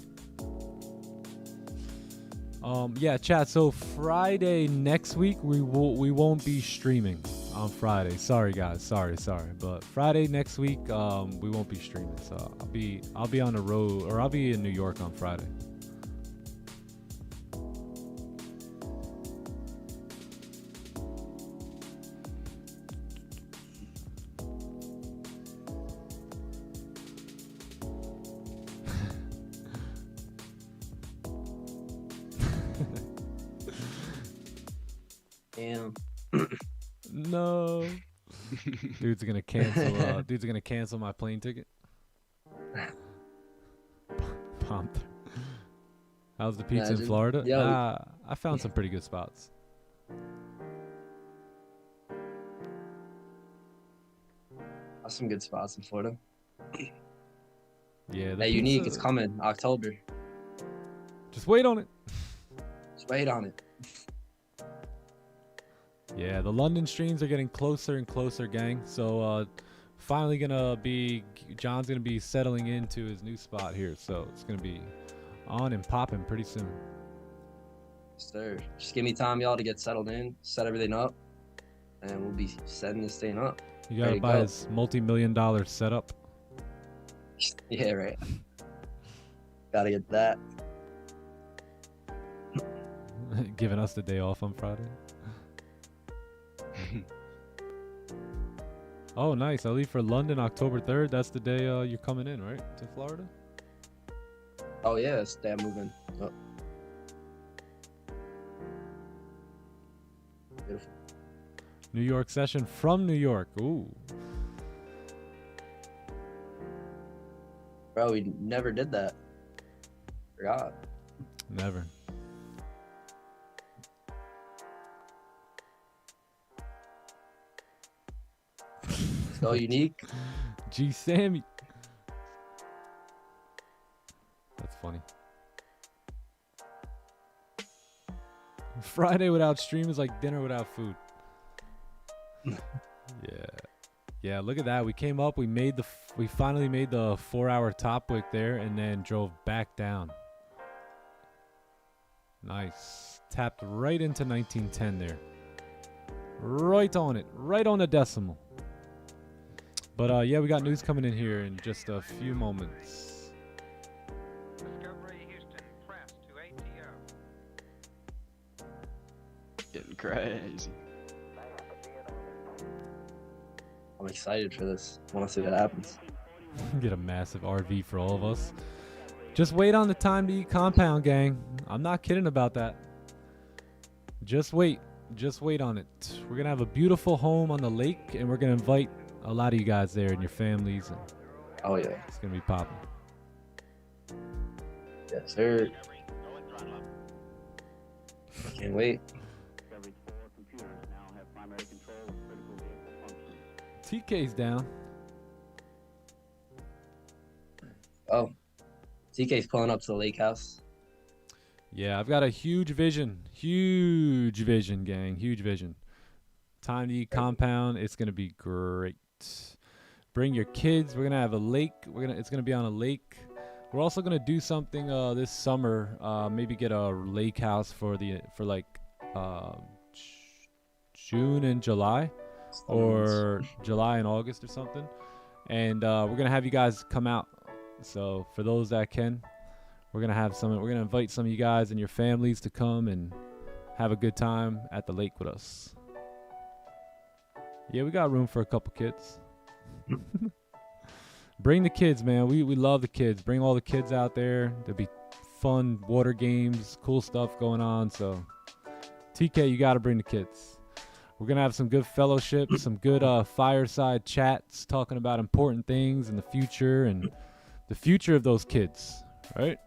Yeah, chat. So Friday next week we won't be streaming on Friday. Sorry guys, sorry. But Friday next week we won't be streaming. So I'll be on the road, or I'll be in New York on Friday. Damn. No. Dude's gonna cancel. Dude's gonna cancel my plane ticket. Pumped. How's the pizza in Imagine. Florida? Yo. I found some pretty good spots. Some good spots in Florida. Yeah. The Hey, Unique, pizza- it's coming October. Just wait on it. Just wait on it. Yeah, the London streams are getting closer and closer, gang. So finally John's gonna be settling into his new spot here. So it's gonna be on and popping pretty soon. Sir, just give me time, y'all, to get settled in, set everything up, and we'll be setting this thing up. You gotta Ready to buy go. his multi-million-dollar setup. Yeah, right. Gotta get that. Giving us the day off on Friday. Oh, nice. I leave for London October 3rd. That's the day you're coming in, right? To Florida? Oh yeah, it's damn moving. Oh. Beautiful. New York session from New York. Ooh. Bro, we never did that. Forgot. Never. So Unique. G Sammy. That's funny. Friday without stream is like dinner without food. Yeah. Yeah, look at that. We came up, we finally made the 4-hour top wick there and then drove back down. Nice. Tapped right into 1910 there. Right on it. Right on the decimal. But yeah, we got news coming in here in just a few moments. Discovery Houston, press to ATO. Getting crazy. I'm excited for this. I want to see what happens. Get a massive RV for all of us. Just wait on the time to eat compound, gang. I'm not kidding about that. Just wait. Just wait on it. We're going to have a beautiful home on the lake, and we're going to invite a lot of you guys there and your families. And Oh yeah. it's going to be popping. Yes, sir. Can't wait. TK's down. Oh. TK's pulling up to the lake house. Yeah, I've got a huge vision. Huge vision, gang. Huge vision. Time to eat compound. It's going to be great. Bring your kids. We're going to have a lake. It's going to be on a lake. We're also going to do something this summer. Maybe get a lake house for like June and July, or July and August or something. And we're going to have you guys come out. So for those that can, we're going to invite some of you guys and your families to come and have a good time at the lake with us. Yeah, we got room for a couple kids. Bring the kids, man. We love the kids. Bring all the kids out there. There'll be fun water games, cool stuff going on. So, TK, you got to bring the kids. We're going to have some good fellowship, some good fireside chats, talking about important things in the future and the future of those kids, right?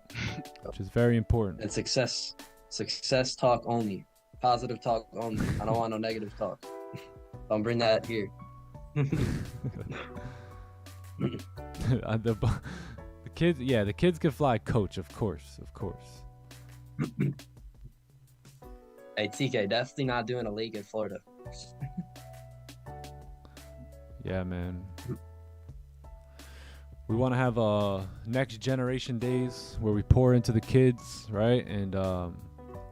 Which is very important. And success talk only. Positive talk only. I don't want no negative talk. Don't bring that here. The kids, yeah, the kids can fly coach, of course. Hey, TK, definitely not doing a lake in Florida. Yeah, man. We want to have next generation days where we pour into the kids, right? And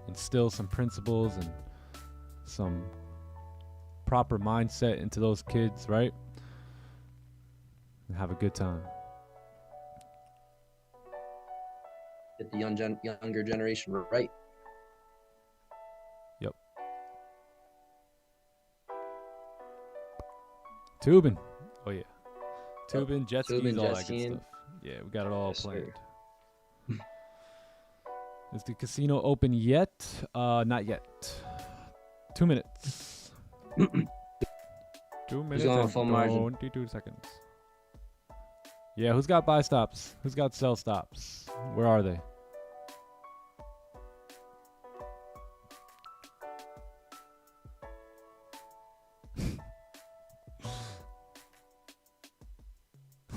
instill some principles and some proper mindset into those kids, right? And have a good time. Get the younger generation right. Yep. Tubing. Oh yeah. Tubing, jet skis, Tubing, all jet that good skiing. stuff. Yeah, we got it all Yes, sir. planned. Is the casino open yet? Not yet. 2 minutes. 2 minutes going and full margin? 22 seconds. Yeah, who's got buy stops? Who's got sell stops? Where are they?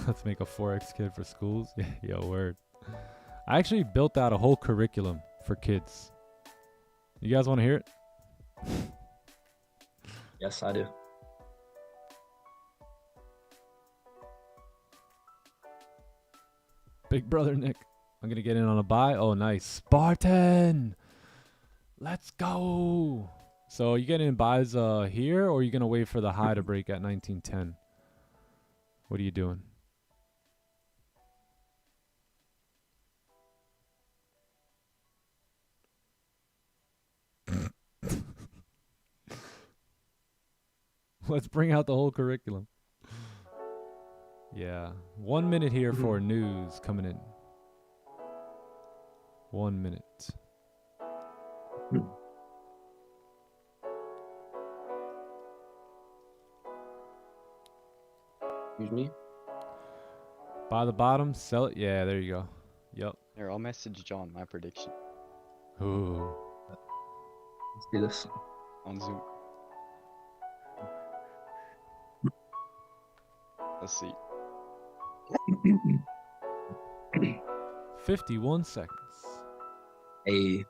Let's make a Forex kid for schools. Yeah, yo, word. I actually built out a whole curriculum for kids. You guys want to hear it? Yes, I do. Big brother Nick. I'm going to get in on a buy. Oh, nice. Spartan! Let's go! So, you getting in buys here, or are you going to wait for the high to break at 1910? What are you doing? Let's bring out the whole curriculum. Yeah. 1 minute here for news coming in. 1 minute. Excuse me. Buy the bottom, sell it. Yeah, there you go. Yep. Here, I'll message John my prediction Ooh. Let's do this. on Zoom. Let's see. 51 seconds. A.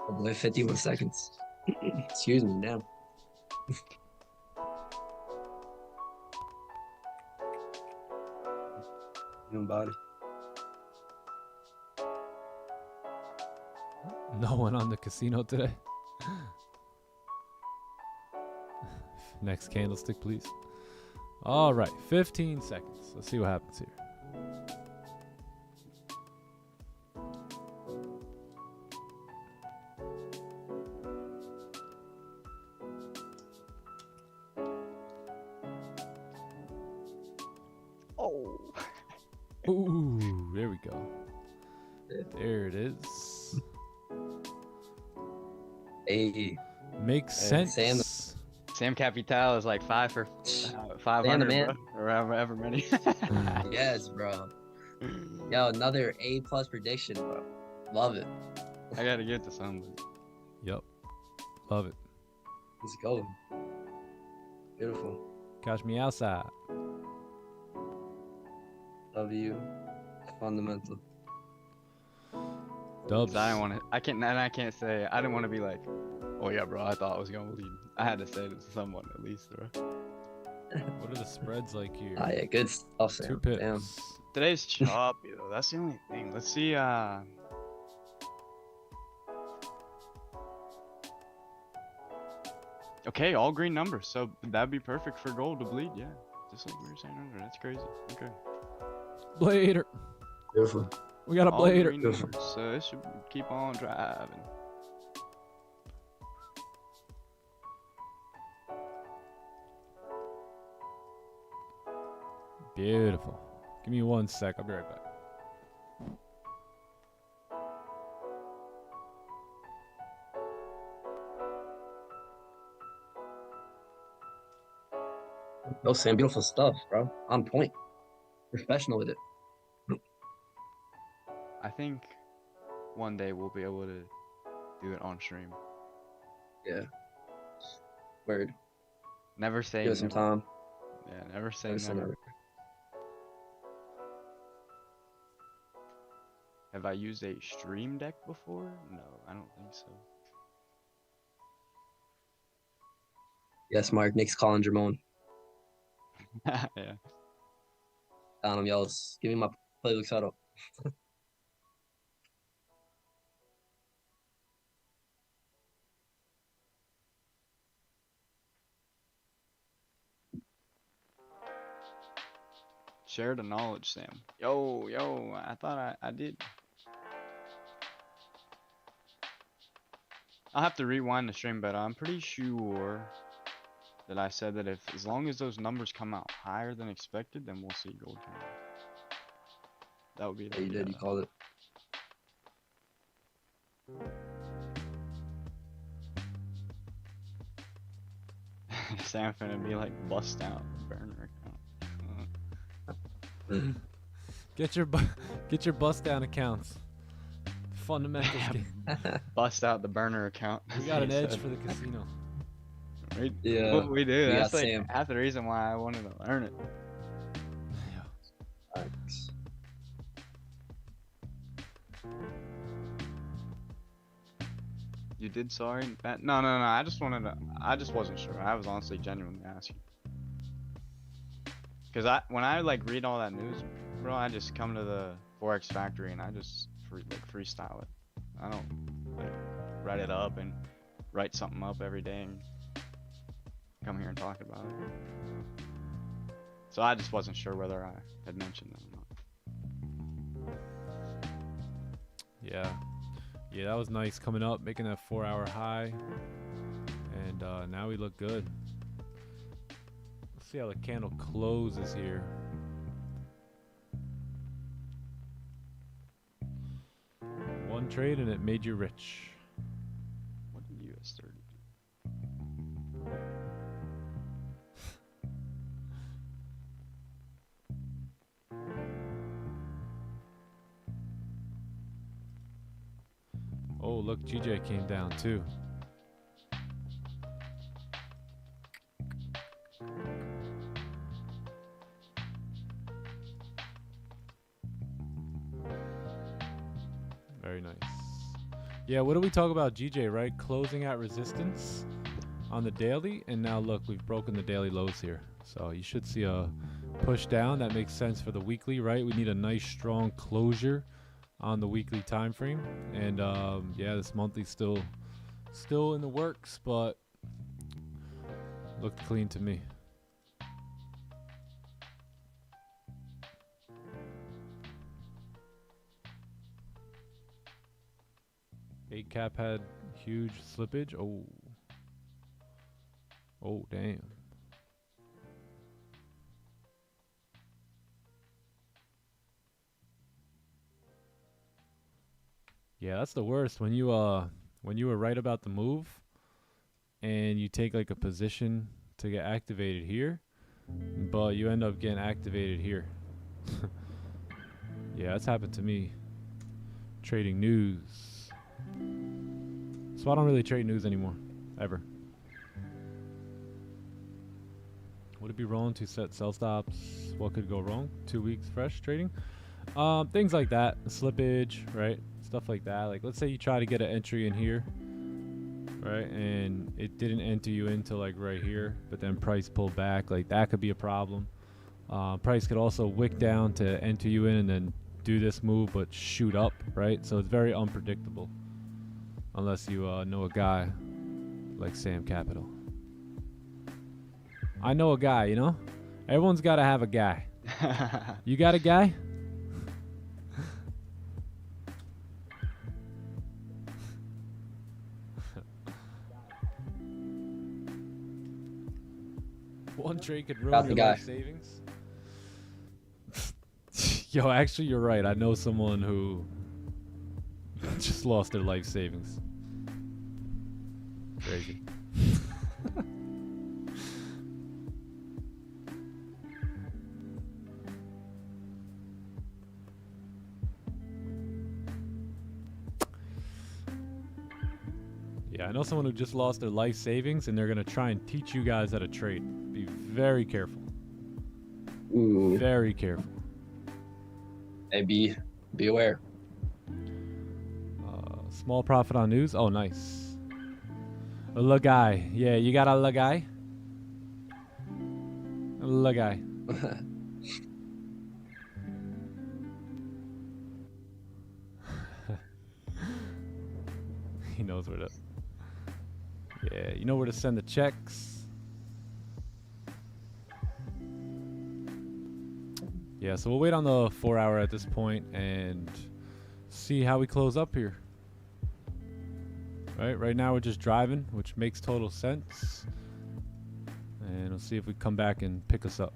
Oh boy, 51 seconds. Excuse me, now. Human body. No one on the casino today. Next candlestick, please. All right, 15 seconds. Let's see what happens here. Oh. Ooh, there we go. There it is. A. Makes Hey, sense. Sam Capital is like 500, man. bro, or however many. Yes, bro. Yo, another A+ prediction, bro. Love it. I gotta get to somebody. Yep. Love it. Let's go. Beautiful. Catch me outside. Love you. Fundamental. Dubs. I didn't want to. I can't say. I didn't want to be like, oh yeah, bro. I thought I was gonna lead. I had to say it to someone at least, bro. What are the spreads like here? Ah, yeah, good stuff, Sam. 2 pips. Damn. Today's choppy though. That's the only thing. Let's see. Okay, all green numbers. So that'd be perfect for gold to bleed. Yeah, just like we were saying earlier. That's crazy. Okay. Blader. Beautiful. We got a All blader. green numbers. So it should keep on driving. Beautiful. Give me 1 sec. I'll be right back. Oh, Sam, beautiful stuff, bro. On point. Professional with it. I think one day we'll be able to do it on stream. Yeah. Word. Never say Give it some never. time. Yeah, never say Never say never. never. Have I used a stream deck before? No, I don't think so. Yes, Mark. Nick's calling Jermone. Yeah. Down him yells, give me my playbook setup. Share the knowledge, Sam. Yo, I thought I did. I'll have to rewind the stream, but I'm pretty sure that I said that if as long as those numbers come out higher than expected, then we'll see gold come down. That would be Yeah, you did. You called it. Sam finna be like bust out the burner account. Get your bust down accounts. Fundamentals game. Bust out the burner account. We got an edge for the casino. Yeah, We do. we That's got like Sam. half the reason why I wanted to learn it. Thanks. You did, sorry? No. I just wasn't sure. I was honestly genuinely asking. Cause when I like read all that news, bro, I just come to the Forex factory and I just freestyle it. I don't like write it up and write something up every day and come here and talk about it. So I just wasn't sure whether I had mentioned them or not. Yeah, that was nice coming up, making that 4-hour high, and now we look good. Let's see how the candle closes here. One trade and it made you rich. What did US30 do? Oh, look, GJ came down too. Very nice. Yeah, what do we talk about GJ, right? Closing at resistance on the daily, and now look, we've broken the daily lows here. So you should see a push down. That makes sense for the weekly, right? We need a nice strong closure on the weekly time frame, and yeah, this monthly's still in the works, but looked clean to me. Eight cap had huge slippage. Oh damn. Yeah, that's the worst when you were right about the move and you take like a position to get activated here, but you end up getting activated here. Yeah, that's happened to me trading news. So I don't really trade news anymore, ever. Would it be wrong to set sell stops? What could go wrong? 2 weeks fresh trading? Things like that, slippage, right? Stuff like that. Like, let's say you try to get an entry in here, right? And it didn't enter you into like right here, but then price pulled back. Like, that could be a problem. Price could also wick down to enter you in and then do this move, but shoot up, right? So it's very unpredictable. Unless you know a guy like Sam Capital. I know a guy, you know? Everyone's got to have a guy. You got a guy? One trade could ruin your life savings. Yo, actually, you're right. I know someone who just lost their life savings. Crazy. Yeah, I know someone who just lost their life savings, and they're going to try and teach you guys how to trade. Be very careful. Ooh. Very careful. Hey, be aware. Small profit on news. Oh, nice. A Lagai. Yeah, you got a Lagai? A Lagai. He knows where to... Yeah, you know where to send the checks. Yeah, so we'll wait on the 4 hour at this point and see how we close up here. Right now we're just driving, which makes total sense. we'll see if we come back and pick us up.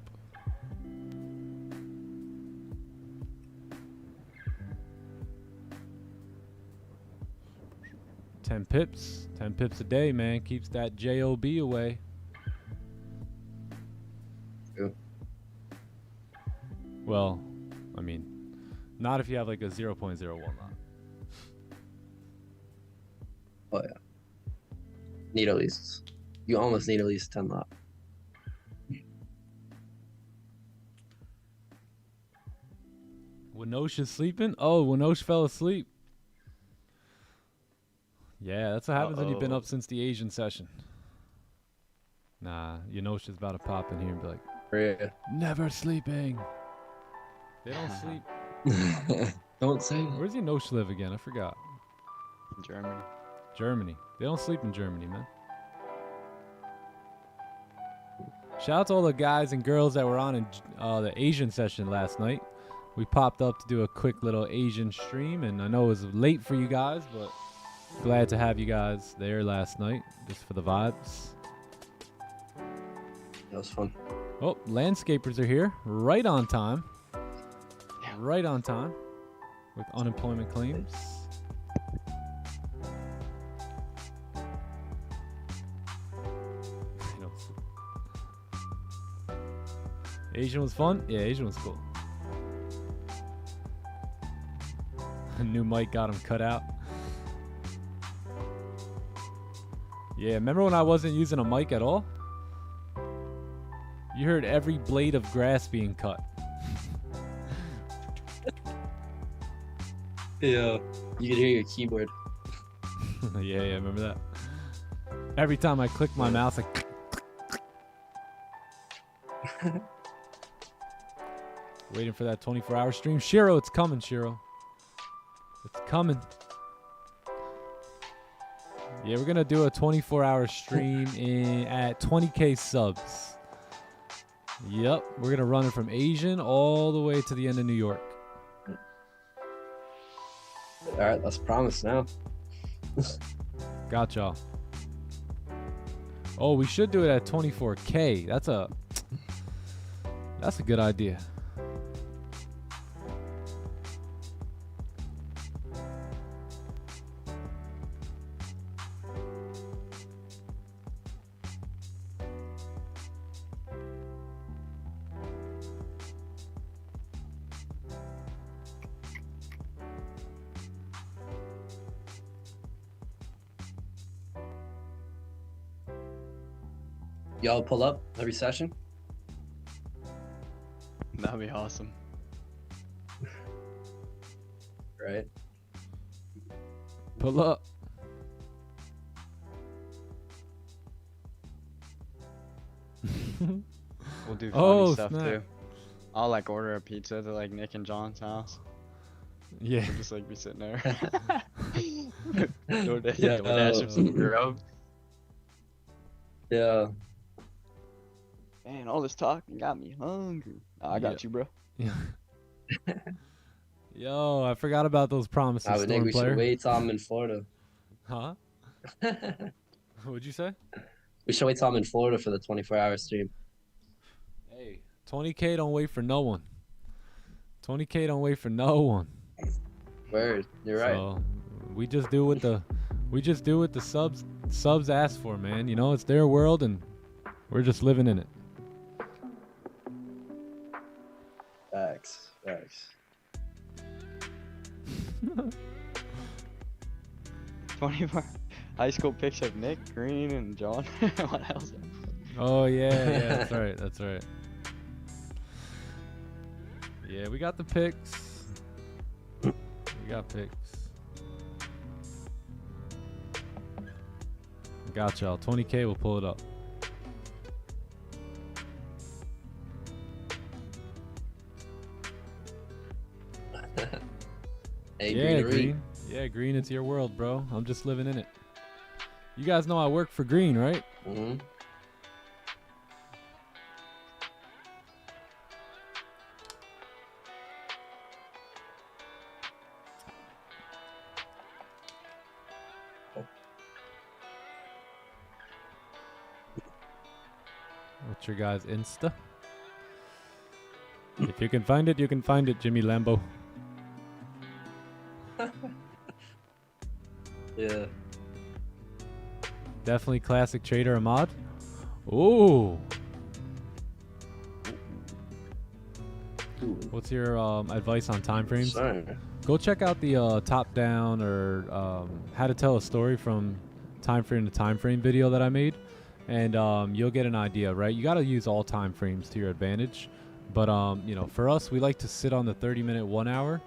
$10 pips. 10 pips a day, man. Keeps that JOB away. True. Well, I mean, not if you have like a 0.01 lot. Oh yeah. Need at least. You almost need at least 10 lot. Winosh is sleeping? Oh, Winosh fell asleep. Yeah, that's what happens when you've been up since the Asian session. Nah, Winosh is about to pop in here and be like, Yeah. never sleeping. They don't sleep. Don't say that. Where's Winosh live again? I forgot. Germany. Germany. They don't sleep in Germany, man. Shout out to all the guys and girls that were on in the Asian session last night. We popped up to do a quick little Asian stream, and I know it was late for you guys, but glad to have you guys there last night, just for the vibes. That was fun. Oh, landscapers are here, right on time. Right on time with unemployment claims. Asian was fun? Yeah, Asian was cool. A new mic got him cut out. Yeah, remember when I wasn't using a mic at all? You heard every blade of grass being cut. Yeah. You could hear your keyboard. Yeah, remember that? Every time I click my mouse, like... Waiting for that 24-hour stream. Shiro, it's coming, Shiro. It's coming. Yeah, we're going to do a 24-hour stream at 20K subs. Yep, we're going to run it from Asian all the way to the end of New York. All right, that's a promise now. Got y'all. Oh, we should do it at 24K. That's a good idea. Y'all pull up every session? That'd be awesome. Right? Pull up. We'll do funny Oh, stuff snap. too. I'll like order a pizza to like Nick and John's house. Yeah. We'll just like be sitting there. DoorDash, Yeah, DoorDash him some grub. Yeah. Man, all this talking got me hungry. I got you, bro. Yeah. Yo, I forgot about those promises, I would think Storm we player. should wait till I'm in Florida. Huh? What'd you say? We should wait till I'm in Florida for the 24-hour stream. Hey, 20K don't wait for no one. 20K don't wait for no one. Word, you're right. So we just do what the subs ask for, man. You know, it's their world and we're just living in it. Facts. 24 high school pics of Nick, Green, and John. What else? Oh yeah, that's right. Yeah, we got the picks. We got picks. Got y'all. 20K, we'll pull it up. Hey, Yeah, Greenery. Green. Yeah, Green, it's your world, bro. I'm just living in it. You guys know I work for Green, right? Mm-hmm. We'll What's your guys' Insta? If you can find it, you can find it, Jimmy Lambo. Yeah. Definitely classic trader Ahmad. Ooh. What's your advice on time frames? Sorry. Go check out the top down or how to tell a story from time frame to time frame video that I made, and you'll get an idea, right? You got to use all time frames to your advantage, but you know, for us, we like to sit on the 30-minute 1 hour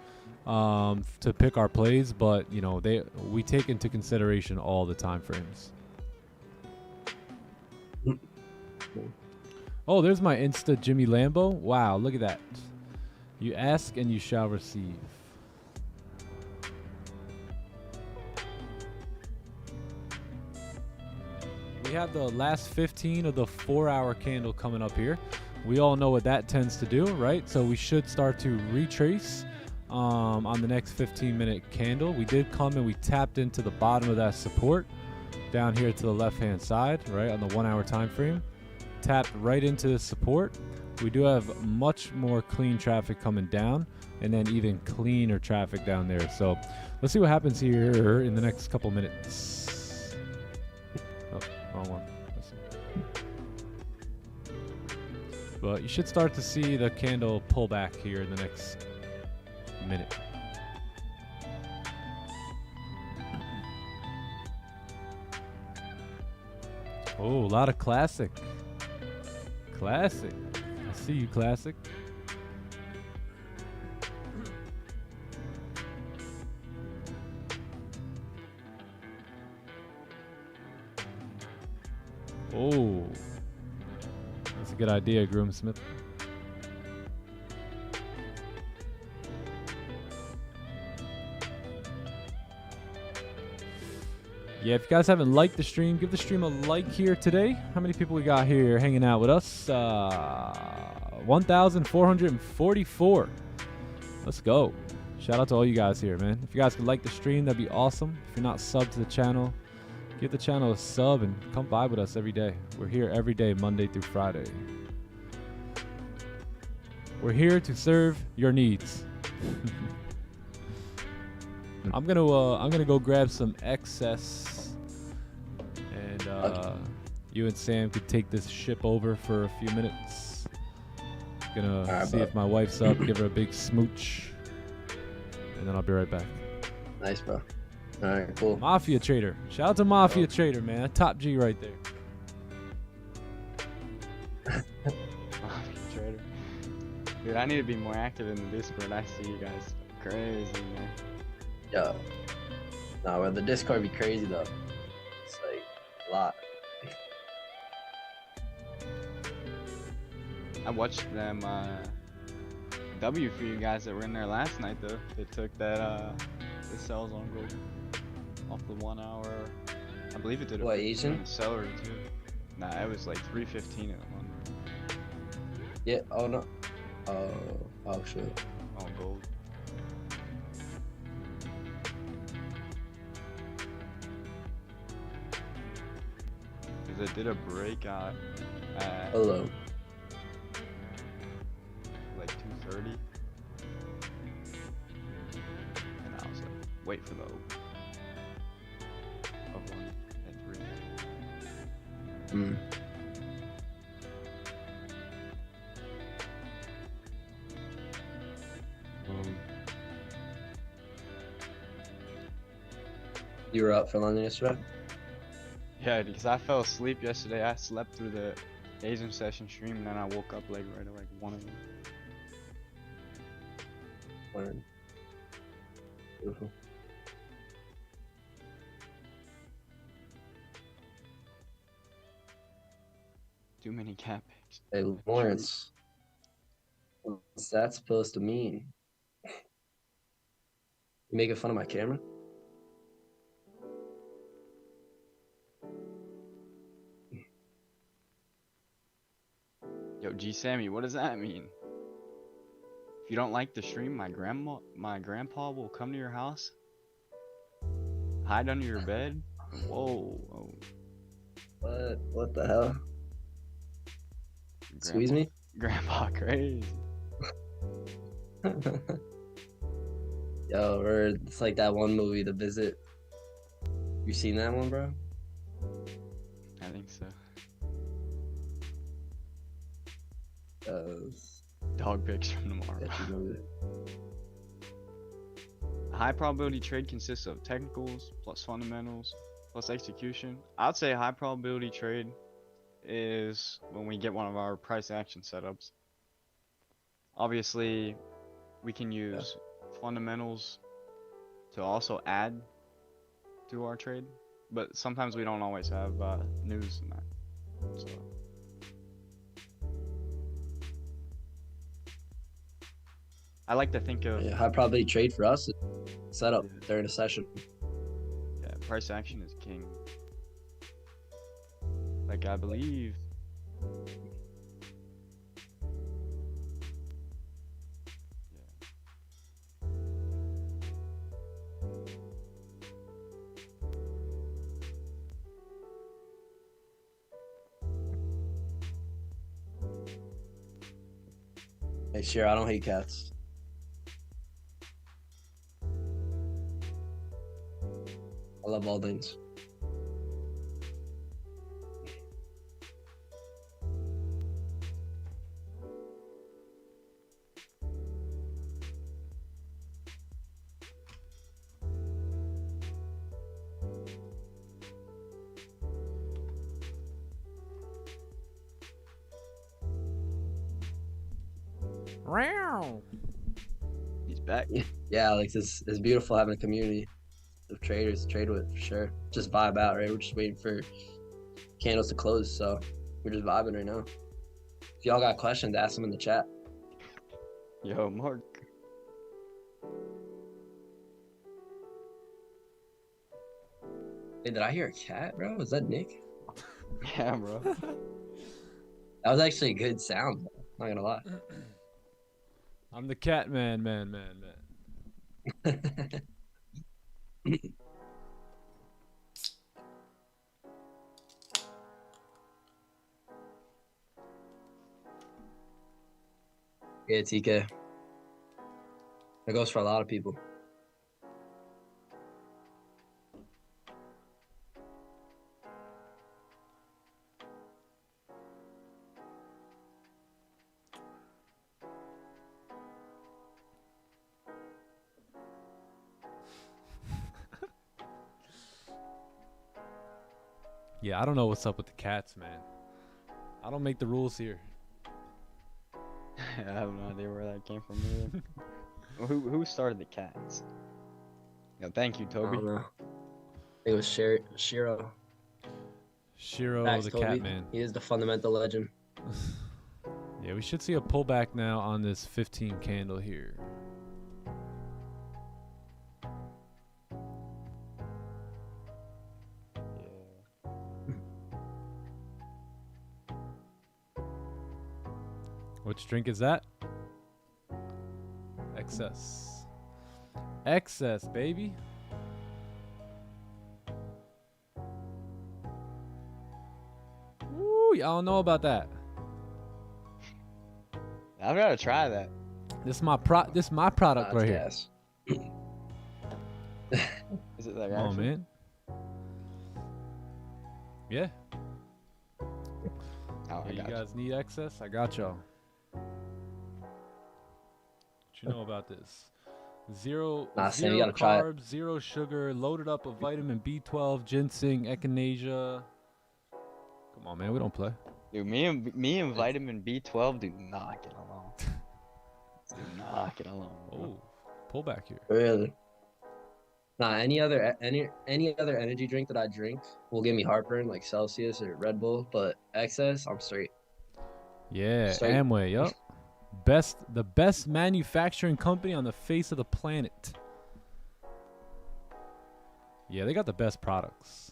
to pick our plays, but you know, we take into consideration all the time frames. Oh, there's my Insta, Jimmy Lambo. Wow, look at that. You ask and you shall receive. We have the last 15 of the 4-hour candle coming up here. We all know what that tends to do, right? So we should start to retrace on the next 15-minute candle. We did come and we tapped into the bottom of that support down here to the left-hand side, right, on the 1 hour time frame. Tapped right into the support. We do have much more clean traffic coming down, and then even cleaner traffic down there. So let's see what happens here in the next couple minutes. Oh, wrong one. But you should start to see the candle pull back here in the next minute. Oh, a lot of classic. Classic. I see you, classic. Oh, that's a good idea, Groomsmith. Yeah, if you guys haven't liked the stream, give the stream a like here today. How many people we got here hanging out with us? 1,444. Let's go. Shout out to all you guys here, man. If you guys could like the stream, that'd be awesome. If you're not subbed to the channel, give the channel a sub and come vibe with us every day. We're here every day, Monday through Friday. We're here to serve your needs. I'm gonna go grab some excess, and you and Sam could take this ship over for a few minutes. Gonna see if my wife's up, give her a big smooch, and then I'll be right back. Nice, bro. All right, cool. Mafia Trader. Shout out to Mafia Trader, man. Top G right there. Mafia Trader. Dude, I need to be more active in the Discord. I see you guys crazy, man. Yo. Nah, well, the Discord be crazy, though. It's like a lot. I watched them W for you guys that were in there last night, though. They took that the sells on gold off the 1 hour. I believe it did. What, Asian? Seller too. Nah, it was like 315 at one. Yeah. Oh no. Oh shit. On gold. Cause it did a breakout at Hello. like 230. And I was like, wait for the open of one at 3. Hmm. You were up for London yesterday? Yeah, because I fell asleep yesterday. I slept through the Asian session stream, and then I woke up like right at like 1 of them. Word. Beautiful. Too many cat picks. Hey, Lawrence. What's that supposed to mean? You making fun of my camera? Yo, G Sammy, what does that mean? If you don't like the stream, my grandpa will come to your house, hide under your bed. Whoa, whoa. What the hell? Squeeze me? Grandpa crazy. Yo, or it's like that one movie, The Visit. You seen that one, bro? I think so. Dog pics from tomorrow. A high probability trade consists of technicals plus fundamentals plus execution. I'd say high probability trade is when we get one of our price action setups. Obviously, we can use fundamentals to also add to our trade, but sometimes we don't always have news in that. So I like to think of high probability trade for us is setup during a session. yeah, price action is king. Like I believe Hey, sure, I don't hate cats. I love all things. he's back. Yeah, like it's beautiful having a community of traders to trade with, for sure. Just vibe out, right? We're just waiting for candles to close, so we're just vibing right now. If y'all got questions, ask them in the chat. Yo, Mark. Hey, did I hear a cat, bro? Was that Nick? Yeah, bro. That was actually a good sound, bro. Not gonna lie. I'm the cat man. Yeah, TK. That goes for a lot of people. Yeah, I don't know what's up with the cats, man. I don't make the rules here. I have no idea where that came from. Who started the cats? Yo, thank you, I Toby. don't know. It was Shiro. Shiro Facts, the Toby. cat man. He is the fundamental legend. Yeah, we should see a pullback now on this 15 candle here. Which drink is that? Excess. Excess, baby. Woo, y'all don't know about that. I've got to try that. This is my product right here. Gas. Is it like Come on, actually? man. Yeah. Oh, Yeah, I you got guys need excess? I got y'all. What you know about this? Zero Sam, you gotta try it. carbs, zero sugar, loaded up with vitamin B12, ginseng, echinacea. Come on, man, we don't play. Dude, me and vitamin B12 do not get along. Do not get along. Bro. Oh, pull back here. Really? Nah, any other energy drink that I drink will give me heartburn, like Celsius or Red Bull, but excess, I'm straight. Yeah, Straight. Amway, yup. The best manufacturing company on the face of the planet. Yeah, they got the best products.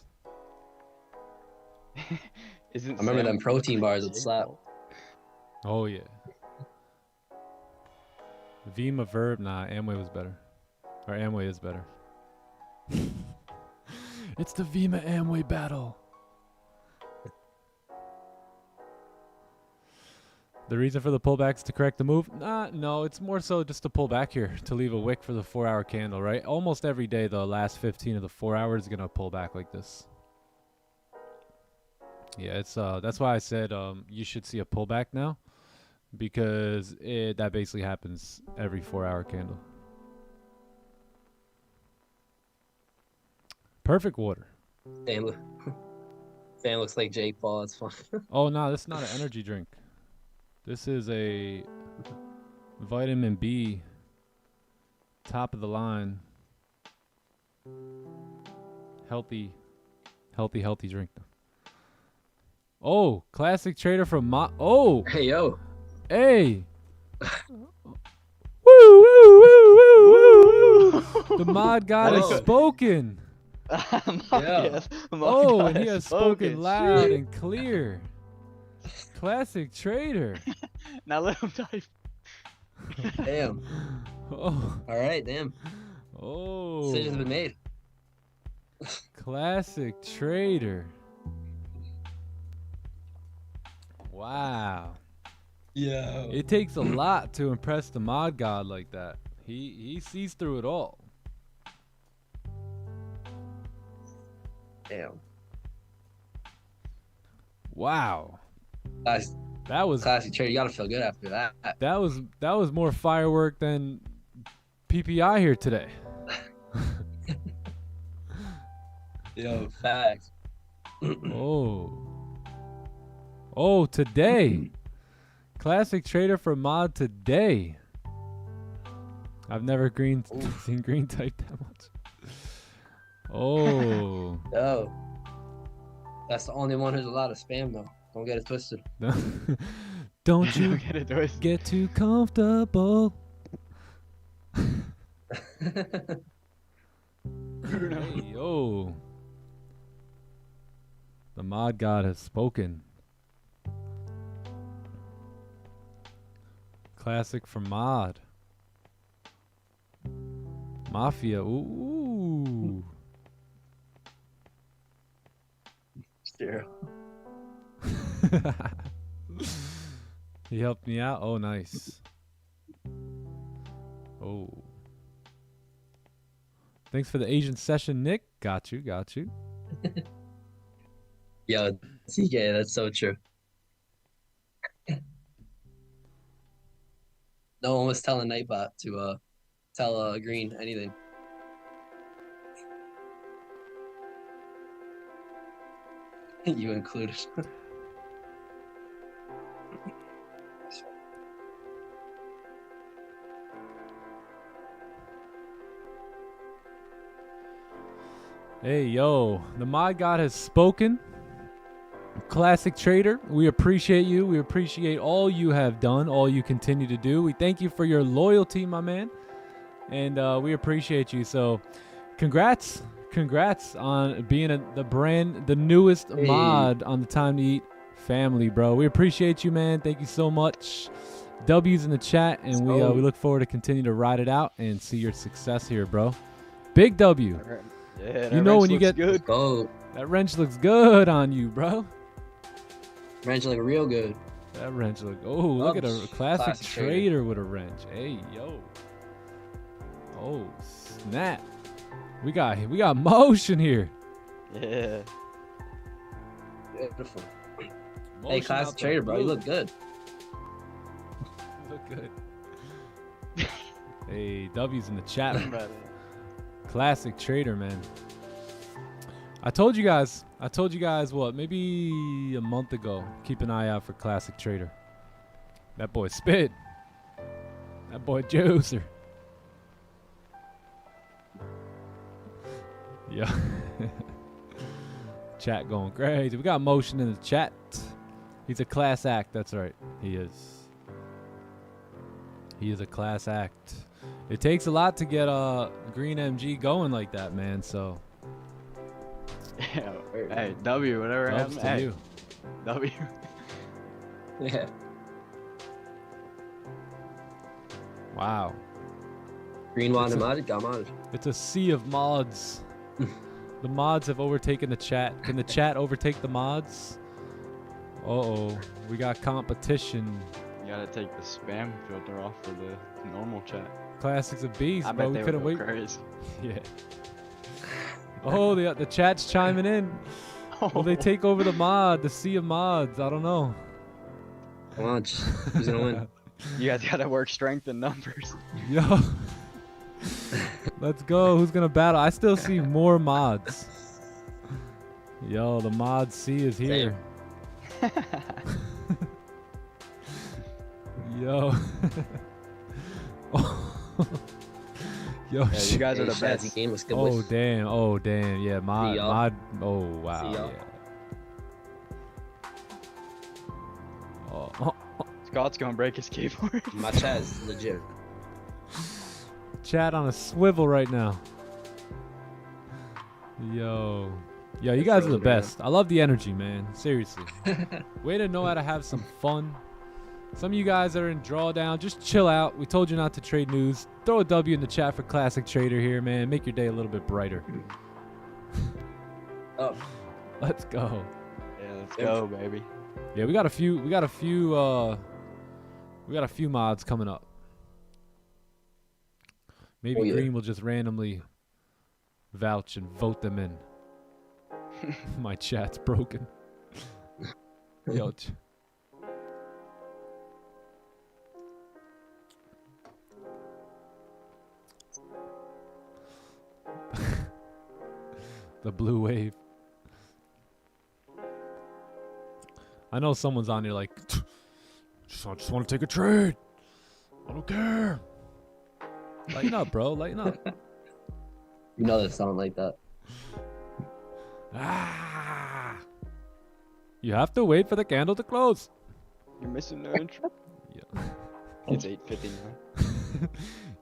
Isn't I remember Sam them protein like bars would Jake slap. Paul? Oh yeah. Vima Verb, nah, Amway was better. Or Amway is better. It's the Vima Amway battle. The reason for the pullback is to correct the move? No, it's more so just to pull back here, to leave a wick for the 4-hour candle, right? Almost every day, the last 15 of the 4 hours is going to pull back like this. Yeah, it's that's why I said you should see a pullback now, because that basically happens every 4-hour candle. Perfect water. Damn, Sam looks like Jake Paul. It's fun. Oh, no, this is not an energy drink. This is a vitamin B, top of the line, healthy drink. Oh, classic trader from oh, Hey, yo. hey. Woo, woo, woo, woo, woo. The mod god has Whoa. spoken. Yeah. Oh, and he has spoken loud and clear. Classic trader. Now let him type. Damn. Oh, All right, damn. oh. Decision's been made. Classic trader. Wow. Yeah. It takes a lot to impress the mod god like that. He sees through it all. Damn. Wow. Nice. That was Classic trader. You gotta feel good after that. that was more firework than PPI here today. Yo, facts. Oh, today. Classic trader for mod today. I've never seen green type that much. Oh. Yo. That's the only one who's allowed to spam though. Don't get it twisted. Don't you Get it twisted. get too comfortable. Hey, yo. The mod god has spoken. Classic for mod. Mafia. Ooh. Sure. He helped me out. Oh, nice. Oh. Thanks for the Asian session, Nick. Got you. Yo, TJ, that's so true. No one was telling Nightbot to tell Green anything. You included. Hey, yo. The mod god has spoken. Classic trader, we appreciate you. We appreciate all you have done, all you continue to do. We thank you for your loyalty, my man. And we appreciate you. So congrats on being the newest mod on the Time to Eat family, bro. We appreciate you, man. Thank you so much. W's in the chat, and we look forward to continue to ride it out and see your success here, bro. Big W. Yeah, You know when you get good. Oh, that wrench looks good on you, bro. wrench like real good. That wrench look. Oh, look at a classic trader with a wrench. Hey, yo. Oh, snap. We got motion here. Yeah. Beautiful. Motion Hey, classic out the trader, bro. You blue. look good. Look good. Hey, W's in the chat. Brother. Classic trader, man. I told you guys what, maybe a month ago. Keep an eye out for classic trader. That boy spit. That boy juicer. Yeah. Chat going crazy. We got motion in the chat. He's a class act. That's right. He is. He is a class act. It takes a lot to get Green MG going like that, man. So. Yeah. Hey, W, whatever Props happened. to Hey, you. W. Yeah. Wow. Green wanted modded, got modded. It's a sea of mods. The mods have overtaken the chat. Can the chat overtake the mods? Uh-oh. We got competition. You gotta take the spam filter off for the normal chat. Classics of beast, I bro. bet We they couldn't would wait. go crazy. Yeah. Oh, the chat's chiming in. Will they take over the mod, the sea of mods? I don't know. Come on, who's gonna win? You guys gotta work strength and numbers. Yo. Let's go. Who's gonna battle? I still see more mods. Yo, the mod C is here. Yo. Yo, Yeah, you guys are the Shazzy best. game was good. oh damn. Oh damn. Yeah, mod. y'all. Mod. Oh wow. See y'all. Yeah. Oh. Scott's gonna break his keyboard. My chat is legit. Chat on a swivel right now. Yo. Yo, you It's guys are the frozen right now. best. I love the energy, man. Seriously. Way to know how to have some fun. Some of you guys that are in drawdown, just chill out. We told you not to trade news. Throw a W in the chat for Classic Trader here, man. Make your day a little bit brighter. Oh, Let's go. Yeah, let's go, baby. Yeah, we got a few mods coming up. Maybe Oh, yeah. Green will just randomly vouch and vote them in. My chat's broken. Yo. The blue wave. I know someone's on here like, I just want to take a trade. I don't care. Lighten up, bro. Lighten up. you know they sound like that. Ah. You have to wait for the candle to close. You're missing the intro. Yeah. It's 8:59.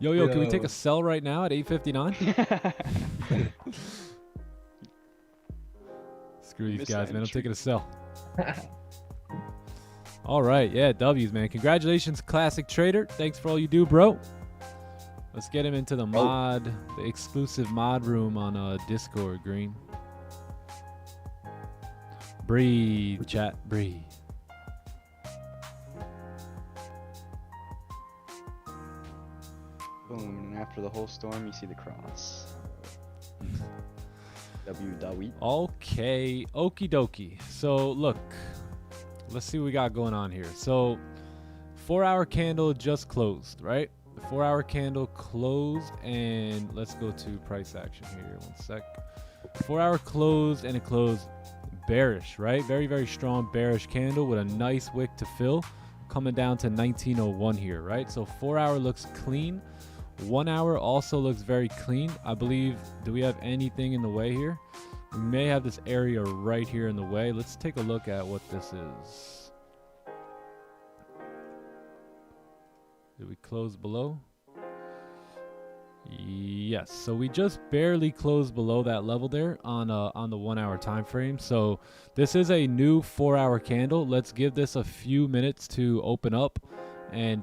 Yo, can we take Yo. a sell right now at 8:59? Screw these Miss guys, man. I'm entry. taking a sell. All right, yeah, W's, man. Congratulations, Classic Trader. Thanks for all you do, bro. Let's get him into the mod, the exclusive mod room on Discord, Green. Breathe, chat, breathe. Boom, and after the whole storm, you see the cross. W. Okay, okie dokie. So look, let's see what we got going on here. So 4-hour candle just closed, right? The 4-hour candle closed, and let's go to price action here. 1 sec. 4-hour closed, and it closed bearish, right? Very, very strong bearish candle with a nice wick to fill, coming down to 1901 here, right? So 4-hour looks clean. 1 hour also looks very clean. I believe, do we have anything in the way here? We may have this area right here in the way. Let's take a look at what this is. Did we close below? Yes, so we just barely closed below that level there on the 1 hour time frame. So this is a new 4-hour candle. Let's give this a few minutes to open up and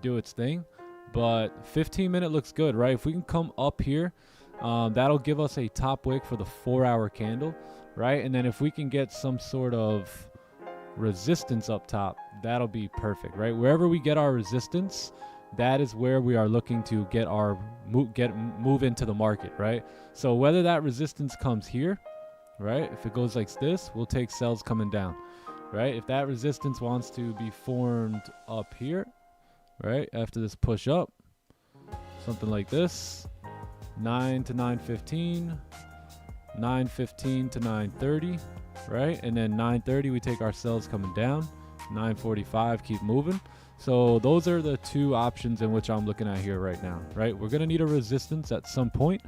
do its thing. But 15-minute looks good, right? If we can come up here, that'll give us a top wick for the 4-hour candle, right? And then if we can get some sort of resistance up top, that'll be perfect, right? Wherever we get our resistance, that is where we are looking to get our move into the market, right? So whether that resistance comes here, right? If it goes like this, we'll take sells coming down, right? If that resistance wants to be formed up here, right, after this push up, something like this, 9 to 9:15, 9:15 to 9:30, right? And then 9:30 we take our sells coming down, 9:45 keep moving. So those are the two options in which I'm looking at here right now, right? We're gonna need a resistance at some point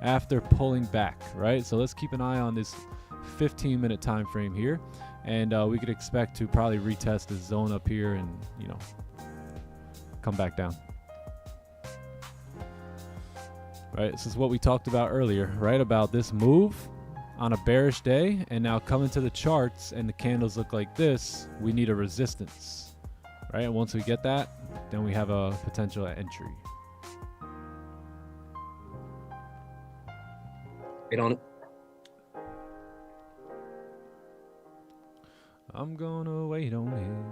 after pulling back, right? So let's keep an eye on this 15-minute time frame here, and we could expect to probably retest this zone up here and, you know, come back down. Right, this is what we talked about earlier, right? About this move on a bearish day, and now coming to the charts and the candles look like this, we need a resistance, right? And once we get that, then we have a potential entry. Wait on it. I'm gonna wait on him.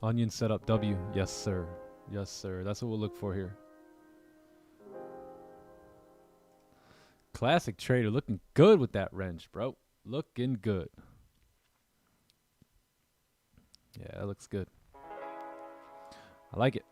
Onion setup W. Yes, sir. Yes, sir. That's what we'll look for here. Classic trader looking good with that wrench, bro. Looking good. Yeah, that looks good. I like it.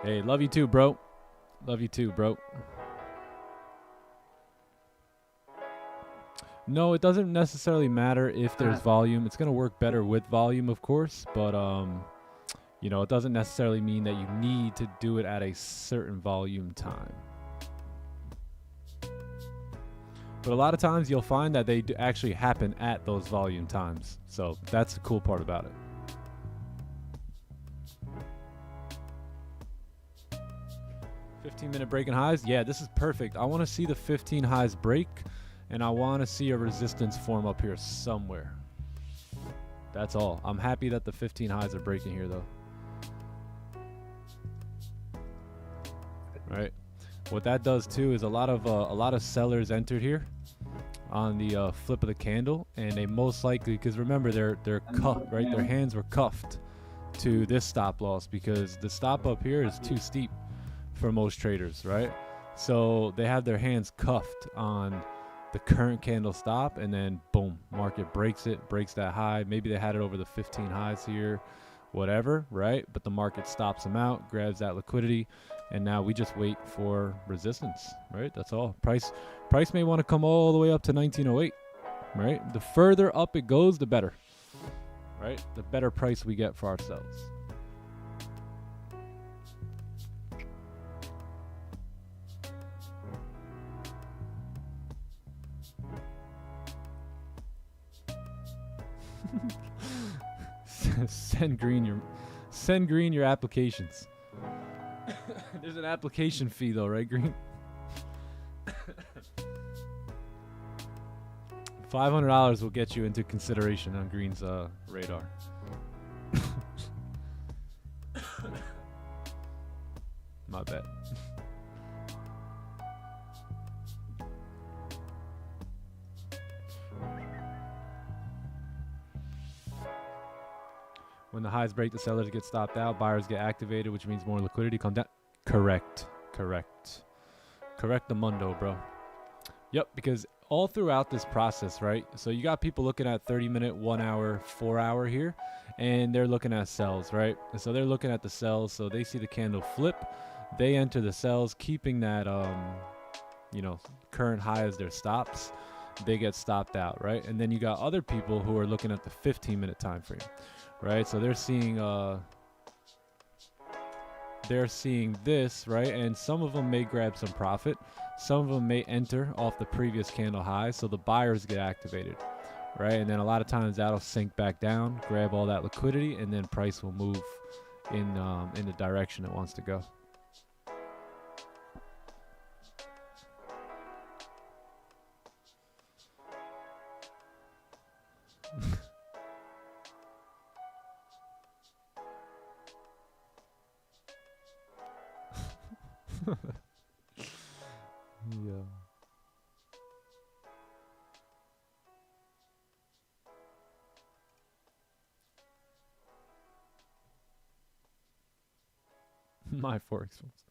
Hey, love you too, bro. Love you too, bro. No, it doesn't necessarily matter if there's volume. It's going to work better with volume, of course, but you know, it doesn't necessarily mean that you need to do it at a certain volume time. But a lot of times you'll find that they do actually happen at those volume times. So that's the cool part about it. Minute breaking highs. Yeah, this is perfect. I want to see the 15 highs break, and I want to see a resistance form up here somewhere. That's all. I'm happy that the 15 highs are breaking here, though. Right. What that does too is a lot of sellers entered here on the flip of the candle, and they most likely, because remember they're cuffed, right? Their hands were cuffed to this stop loss because the stop up here is too steep for most traders, right? So they have their hands cuffed on the current candle stop, and then boom, market breaks it, breaks that high. Maybe they had it over the 15 highs here, whatever, right? But the market stops them out, grabs that liquidity, and now we just wait for resistance, right? That's all. Price may want to come all the way up to 1908, right? The further up it goes, the better, right? The better price we get for ourselves. Send green your applications. There's an application fee though, right, Green? $500 will get you into consideration on Green's radar. My bad. When the highs break, the sellers get stopped out, buyers get activated, which means more liquidity come down. Correct. Correct the mundo, bro. Yep, because all throughout this process, right? So you got people looking at 30-minute, 1 hour, 4 hour here, and they're looking at sells, right? And so they're looking at the sells, so they see the candle flip, they enter the sells, keeping that, you know, current high as their stops. They get stopped out, right? And then you got other people who are looking at the 15-minute time frame. Right, so they're seeing this, right, and some of them may grab some profit, some of them may enter off the previous candle high, so the buyers get activated, right, and then a lot of times that'll sink back down, grab all that liquidity, and then price will move in the direction it wants to go. Yeah. My Forex funds.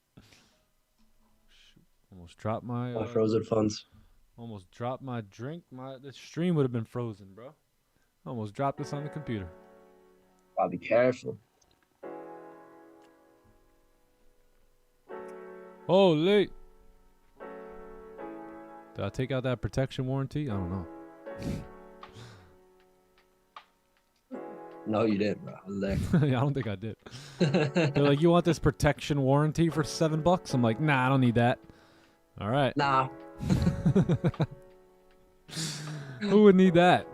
Shoot. Almost dropped my frozen funds. Almost dropped my drink. The stream would have been frozen, bro. Almost dropped this on the computer. I'll be careful. Holy. Did I take out that protection warranty? I don't know. No, you didn't, bro. I was there. Yeah, I don't think I did. They're like, you want this protection warranty for $7? I'm like, nah, I don't need that. All right. Nah. Who would need that?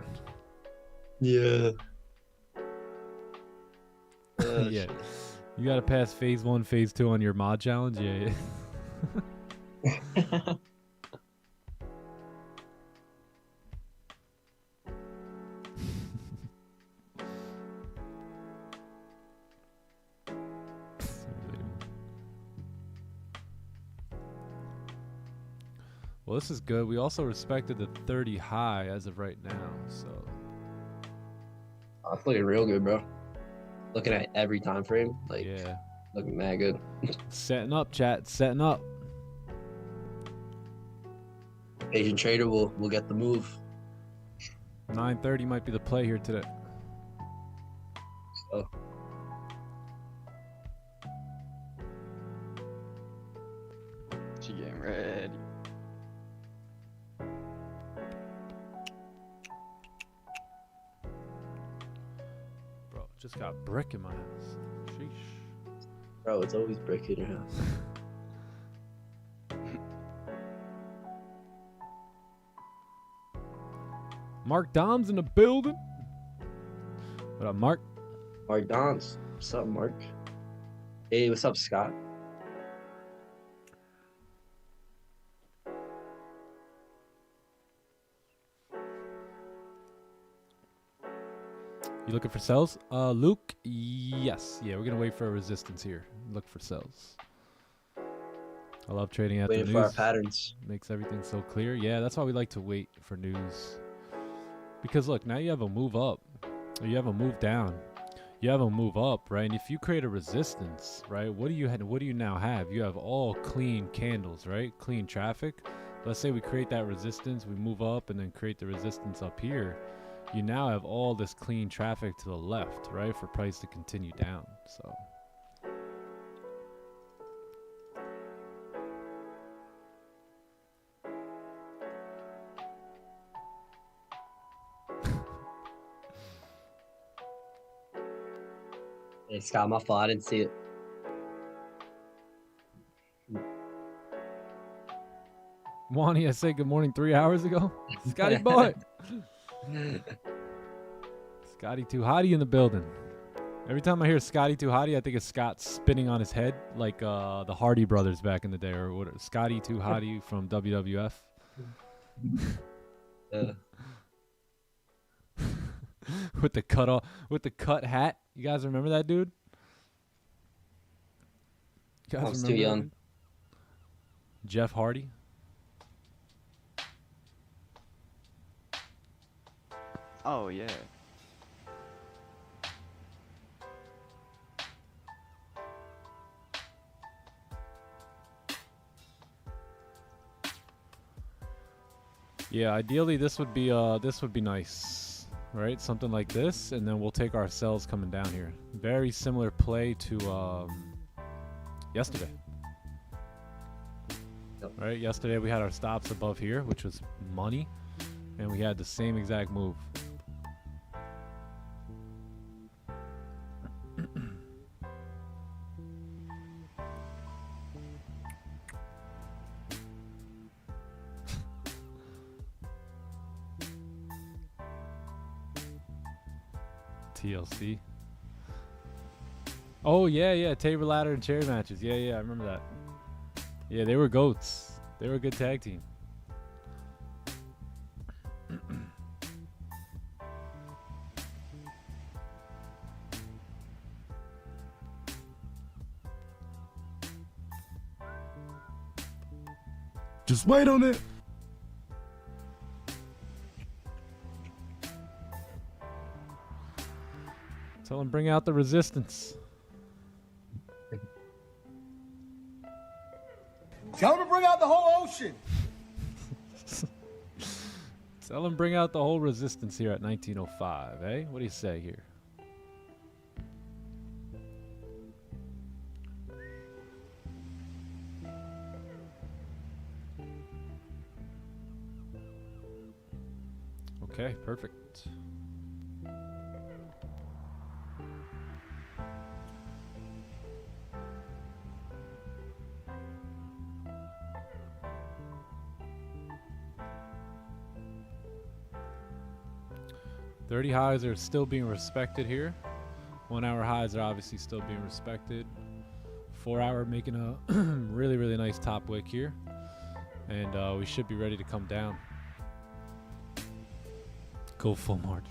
Yeah. Yeah. You got to pass phase 1, phase 2 on your mod challenge? Yeah. Well, this is good. We also respected the 30 high as of right now, so. Oh, it's looking real good, bro. Looking at every time frame, like Yeah. looking mad good. Setting up, chat. Setting up. Patient trader will get the move. 9:30 might be the play here today. So She getting ready. Bro, just got brick in my house. Sheesh. bro, it's always brick in your house. Mark Dom's in the building. What up, Mark? Mark Dons. What's up, Mark? Hey, what's up, Scott? You looking for sells? Luke? Yes. Yeah, we're gonna wait for a resistance here. Look for sells. I love trading at the Waiting for our news. patterns. Makes everything so clear. Yeah, that's why we like to wait for news. Because look, now you have a move up, or you have a move down, you have a move up, right? And if you create a resistance, right, what do you now have? You have all clean candles, right? Clean traffic. Let's say we create that resistance, we move up, and then create the resistance up here. You now have all this clean traffic to the left, right, for price to continue down. So. Hey, Scott, my fault. I didn't see it. Wani, I said good morning 3 hours ago. Scotty boy. Scotty Too Hottie in the building. Every time I hear Scotty Too Hottie, I think of Scott spinning on his head like the Hardy brothers back in the day, or what? Scotty Too Hottie from WWF. With the cut hat. You guys remember that dude? You guys I was remember too that young. dude? Jeff Hardy. Oh yeah. Yeah, ideally this would be nice, right? Something like this, and then we'll take our sells coming down here. Very similar play to yesterday. Yep. Right? Yesterday we had our stops above here, which was money, and we had the same exact move. TLC. Oh yeah, table ladder and chair matches. Yeah, I remember that. Yeah, they were goats. They were a good tag team. Just wait on it. Tell them bring out the resistance. Tell him to bring out the whole ocean. Tell them bring out the whole resistance here at 1905, eh? What do you say here? Okay, perfect. $30 highs are still being respected here. 1 hour highs are obviously still being respected. 4 hour making a really, really nice top wick here. And we should be ready to come down. Go full march.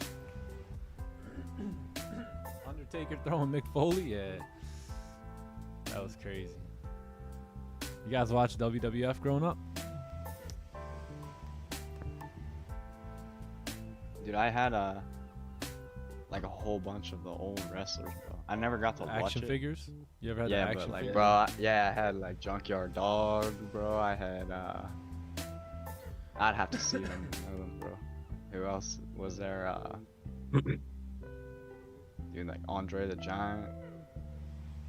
Undertaker throwing Mick Foley? Yeah. That was crazy. You guys watch WWF growing up? Dude, I had like a whole bunch of the old wrestlers, bro. I never got to watch Action it. figures? You ever had the Yeah, action but like, figures? bro, yeah, I had like Junkyard Dog, bro. I had I'd have to see them, bro. Who else was there? Dude, like Andre the Giant.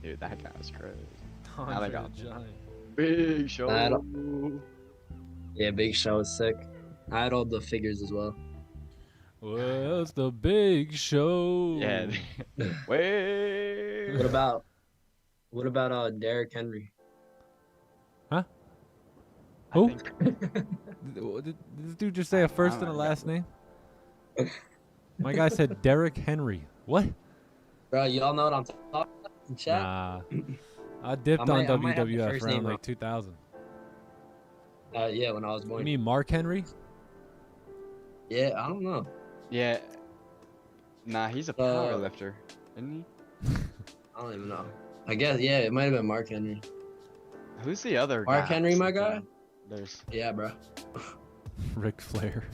Dude, that guy was crazy. Now they Andre got the Giant. Big Show. I Yeah, Big Show is sick. I had all the figures as well. Well, it's the big show. Yeah. Wait. What about Derrick Henry? Huh? I Who? think- Did this dude just say a first and a last name? My guy said Derrick Henry. What? Bro, y'all know what I'm talking about in chat? Nah. I dipped I might on have the WWF first around name like wrong. 2000. Yeah, when I was You born. mean Mark Henry? Yeah, I don't know. Yeah. Nah, he's a power lifter, isn't I don't even know. I guess, yeah, it might have been Mark Henry. he? Who's the other guy? Mark Henry, my guy? There's Yeah, bro. Ric Flair.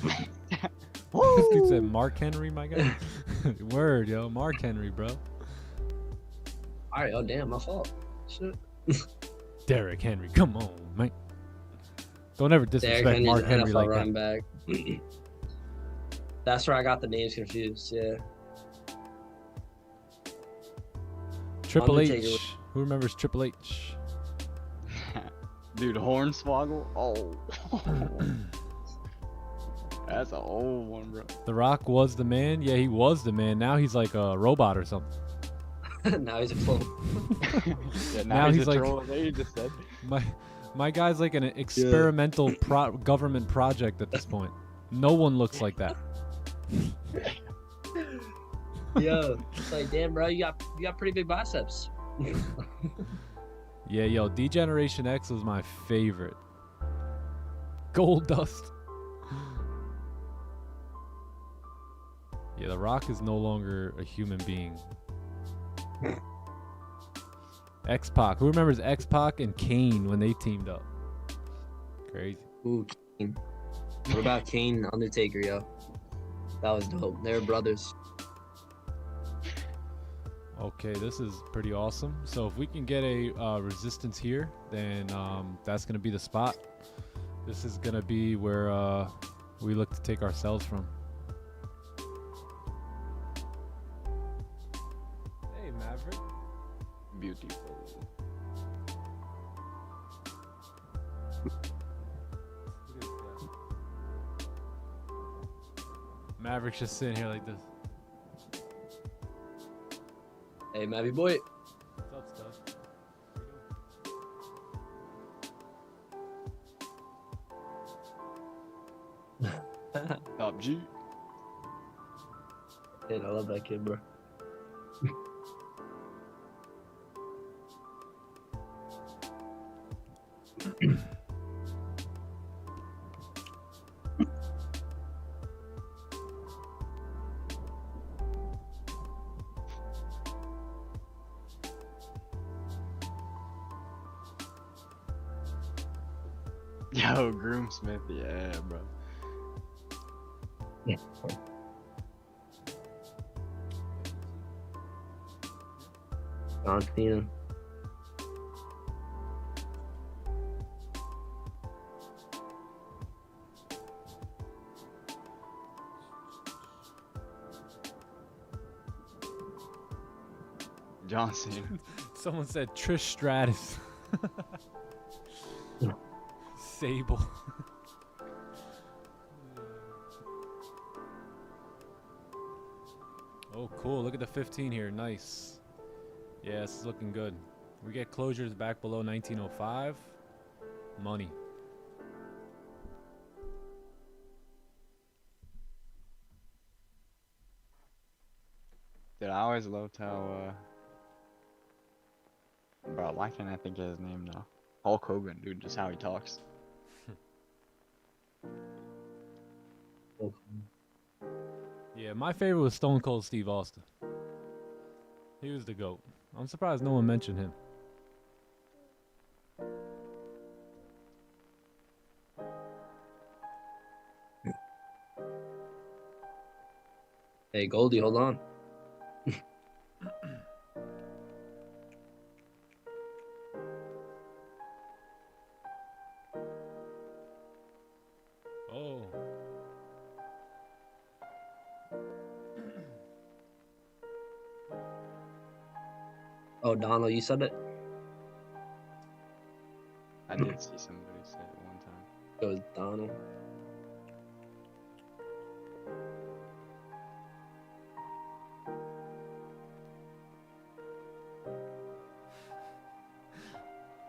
This dude said Mark Henry, my guy. Word, yo, Mark Henry, bro. All right, oh damn, my fault. Shit. Derrick Henry, come on, man. Don't ever Derrick disrespect Henry's Mark an Henry NFL like running that. back. That's where I got the names confused. Yeah. Triple Undertaker H. Who remembers Triple H? dude Hornswoggle. Oh. That's an old one, bro. The Rock was the man. Yeah, he was the man. Now he's like a robot or something. Now he's a clone. Yeah, Now he's a like- troll, they just said. My guy's like an experimental government project at this point. No one looks like that. Yo, it's like, damn, bro, you got pretty big biceps. Yeah, yo, D-Generation X was my favorite. Gold Dust. Yeah, The Rock is no longer a human being. X-Pac. Who remembers X-Pac and Kane when they teamed up? Crazy. Ooh, Kane. What about Kane and Undertaker, yo? That was dope. They were brothers. Okay, this is pretty awesome. So if we can get a resistance here, then that's going to be the spot. This is going to be where we look to take ourselves from. Hey, Maverick. Beautiful. Maverick's just sitting here like this. Hey, Mavy boy. What's up, stuff? Top G. Dude, I love that kid, bro. Yo, Groomsmith, yeah, bro. John Cena. John Cena. Someone said Trish Stratus. Sable. Oh, cool. Look at the 15 here. Nice. Yeah, this is looking good. We get closures back below 1905. Money. Dude, I always loved how, bro, why can't I think of his name now? Hulk Hogan, dude, just how he talks. Yeah, my favorite was Stone Cold Steve Austin. He was the GOAT. I'm surprised no one mentioned him. Hey, Goldie, hold on. Oh. Oh, Donald, you said it? I did see somebody say it one time. It was Donald.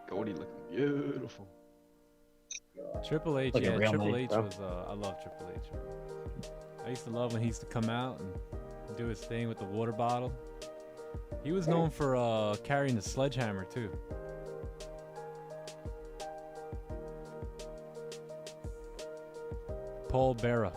Goldie looking beautiful. Triple H, Looking yeah, real Triple nice, H bro. was, I love Triple H. I used to love when he used to come out and do his thing with the water bottle. He was known for carrying the sledgehammer too. Paul Bearer.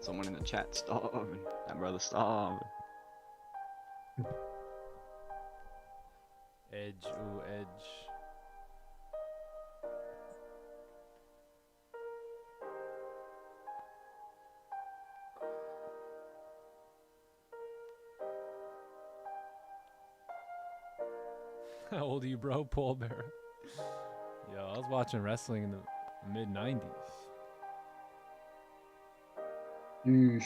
Someone in the chat starving. That brother starving. Edge, ooh, edge. How old are you, bro? Paul Bearer. Yo, I was watching wrestling in the mid-90s. Yeesh.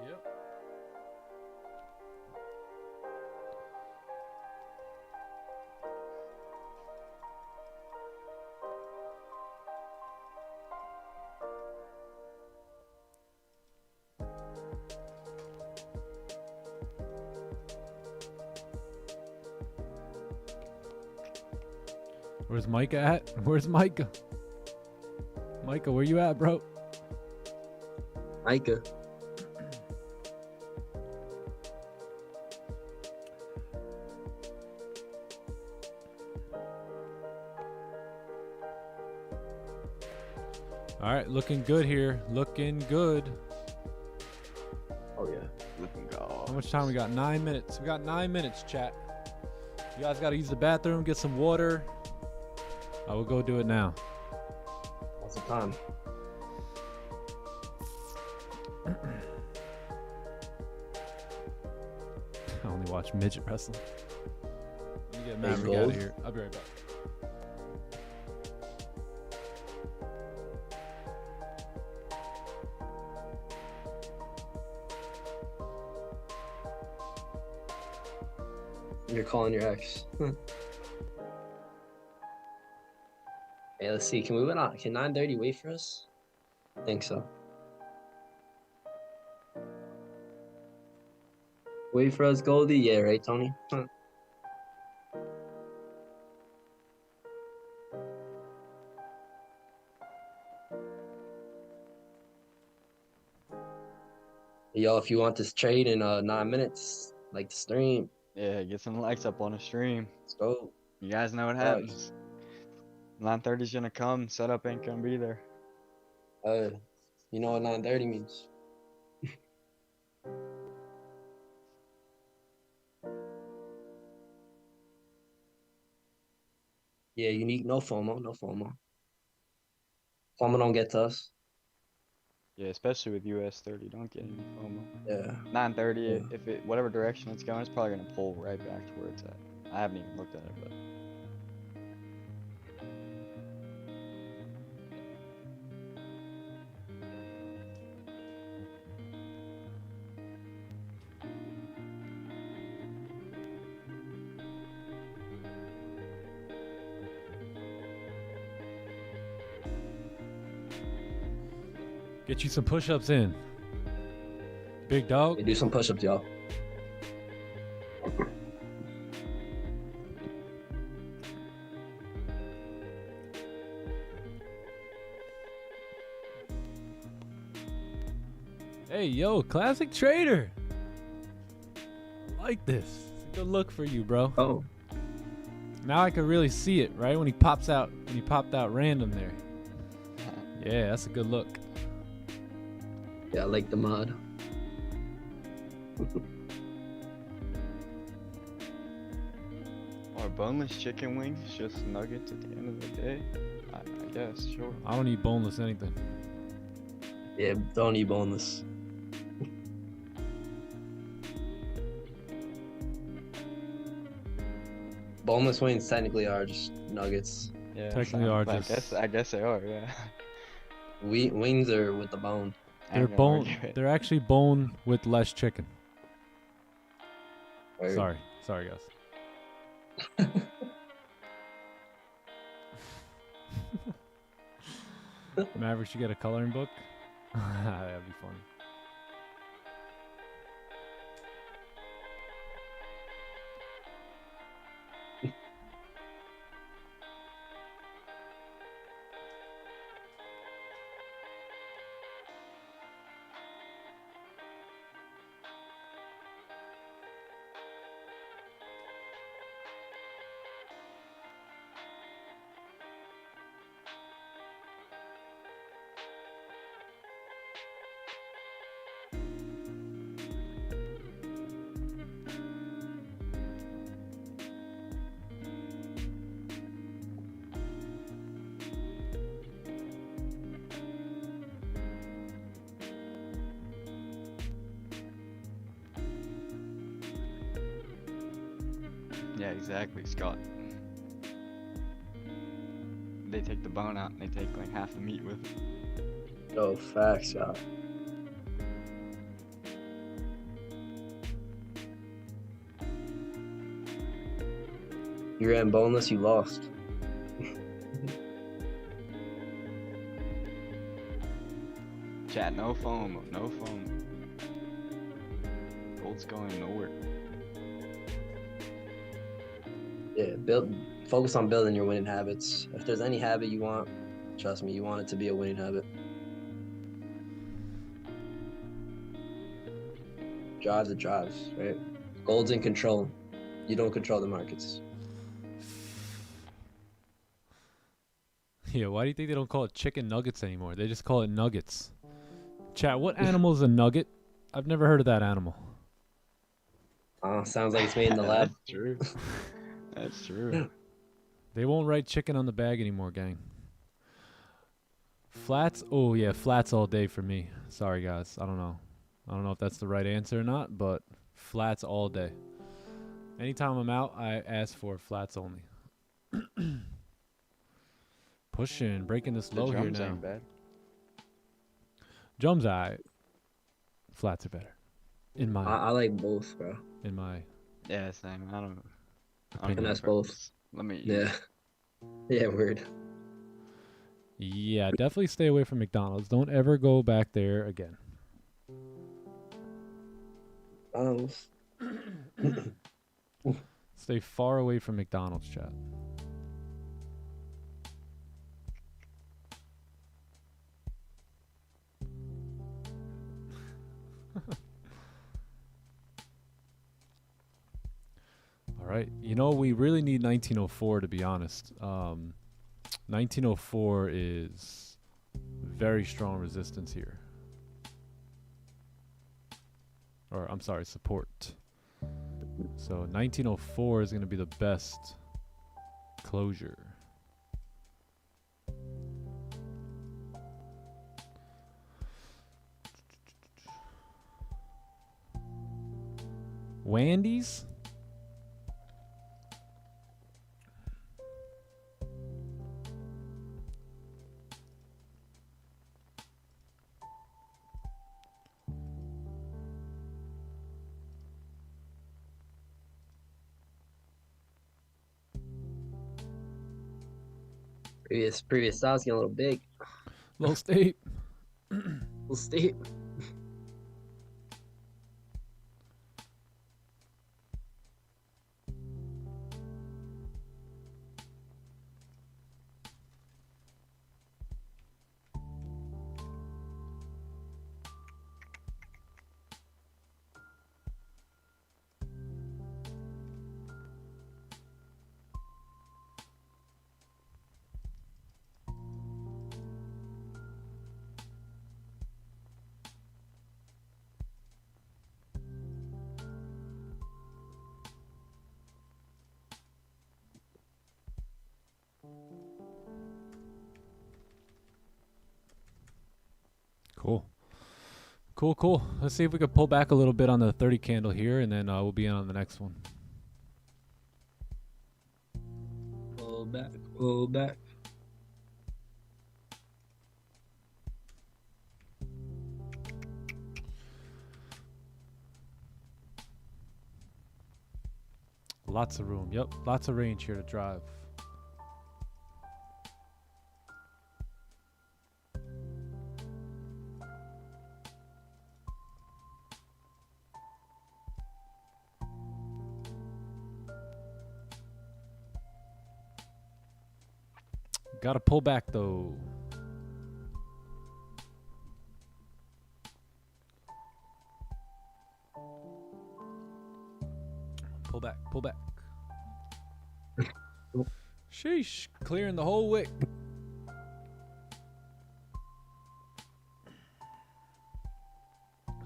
Yep. Where's Micah at? Where's Micah? Micah, where you at, bro? Micah. All right, looking good here. Looking good. Oh, yeah. Looking How god. much time we got? 9 minutes. We got 9 minutes, chat. You guys got to use the bathroom, get some water. I will go do it now. What's the time? I only watch midget wrestling. Let me get Hey, Maverick out Gold. of here. I'll be right back. You're calling your ex. Hey, let's see. Can we win on? Can 9:30 wait for us? I think so. Wait for us, Goldie? Yeah, right, Tony? Yo, if you want this trade in 9 minutes, like the stream, Yeah, get some likes up on the stream. let's go. You guys know what Facts. happens. 9:30's gonna come. Setup ain't gonna be there. You know what 9:30 means? Yeah, unique, no FOMO, no FOMO. FOMO don't get to us. Yeah, especially with US 30. Don't get any FOMO. Yeah. 9:30. Yeah. If it whatever direction it's going, it's probably gonna pull right back to where it's at. I haven't even looked at it, but. Get you some push-ups in. Big dog. Hey, do some push-ups, y'all. Hey, yo, classic trader. I like this. It's a good look for you, bro. Oh, Now I can really see it, right? When he pops out, when he popped out random there. Yeah, that's a good look. yeah, I like the mod. Are boneless chicken wings just nuggets at the end of the day? I guess, sure. I don't eat boneless anything. Yeah, don't eat boneless. Boneless wings technically are just nuggets. Yeah, Technically are I just- guess, I guess they are, yeah. Wings are with the bone. I They're ain't gonna bone. argue it. They're actually bone with less chicken. Word. Sorry, guys. Maverick should get a coloring book. That'd be funny. Yeah, exactly, Scott. They take the bone out and they take like half the meat with it. Oh, facts, y'all. You ran boneless, you lost. Chat, no foam, no foam. Gold's going nowhere. Yeah, focus on building your winning habits. If there's any habit you want, trust me, you want it to be a winning habit. Drives it drives, right? Gold's in control. You don't control the markets. Yeah, why do you think they don't call it chicken nuggets anymore? They just call it nuggets. Chat, what animal is a nugget? I've never heard of that animal. Sounds like it's made in the lab. That's true. That's true. They won't write chicken on the bag anymore, gang. Flats? Oh, yeah, flats all day for me. Sorry, guys. I don't know. I don't know if that's the right answer or not, but flats all day. Anytime I'm out, I ask for flats only. Pushing, breaking this The low here drums now. ain't bad. Drums, alright. Flats are better. In my, I like both, bro. in my Yeah, same. I don't opinion. And that's know. both. Let me. Yeah. Yeah, weird. Yeah, definitely stay away from McDonald's. Don't ever go back there again. Stay far away from McDonald's, chat. All right. You know, we really need 1904 to be honest. 1904 is very strong resistance here. Or, I'm sorry, support. So 1904 is going to be the best closure. Wandy's? Previous styles getting a little big. Low state. We'll stay. Cool. Cool, cool. Let's see if we can pull back a little bit on the 30 candle here, and then we'll be on the next one. Pull back. Pull back. Lots of room. Yep, lots of range here to drive. Gotta pull back though. Pull back, pull back. Sheesh, clearing the whole wick.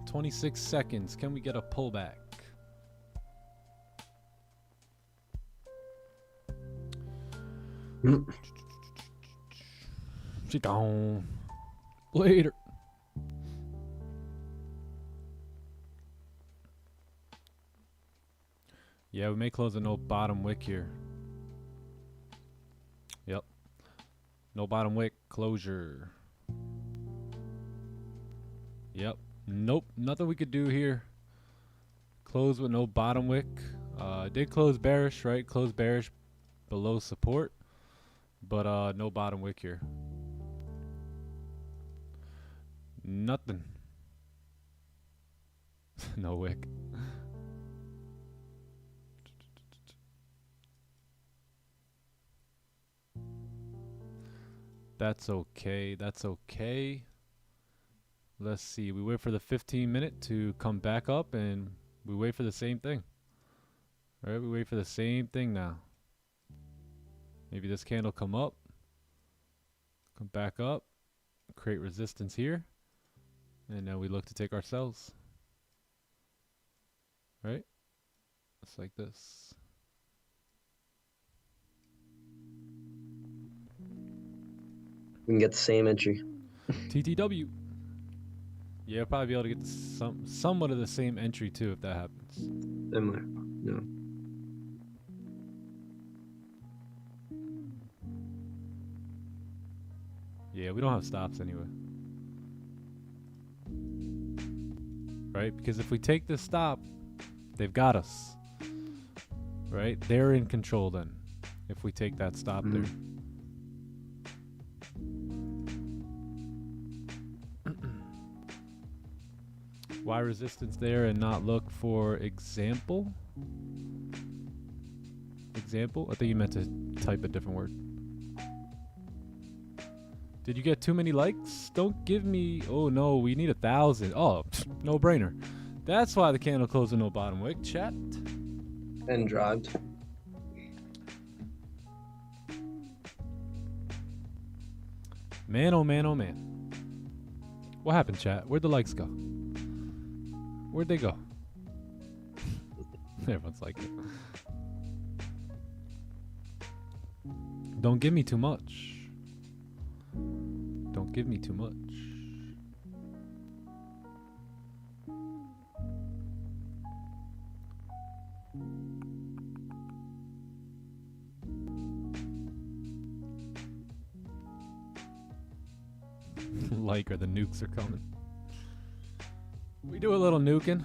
"26 seconds. Can we get a pullback?" Sit down. Later. Yeah, we may close a no bottom wick here. Yep. No bottom wick closure. Yep. Nope. Nothing we could do here. Close with no bottom wick. Did close bearish, right? Close bearish below support. But no bottom wick here. Nothing. No wick. That's okay. That's okay. Let's see. We wait for the 15-minute to come back up, and we wait for the same thing. All right, we wait for the same thing now. Maybe this candle come up, come back up, create resistance here, and then we look to take our sells. Right? Just like this. We can get the same entry. TTW. Yeah, probably be able to get somewhat of the same entry too if that happens. Similar. No. Yeah, we don't have stops anyway. Right? Because if we take this stop, they've got us. Right? They're in control then. If we take that stop there. Why resistance there and not look for example? Example? I think you meant to type a different word. Did you get too many likes? Don't give me... Oh no, we need 1,000. Oh, no brainer. That's why the candle closed with no bottom wick. Chat. And dropped. Man, oh man, oh man. What happened, chat? Where'd the likes go? Where'd they go? Everyone's like it. Don't give me too much. Don't give me too much. Like, or the nukes are coming. We do a little nuking.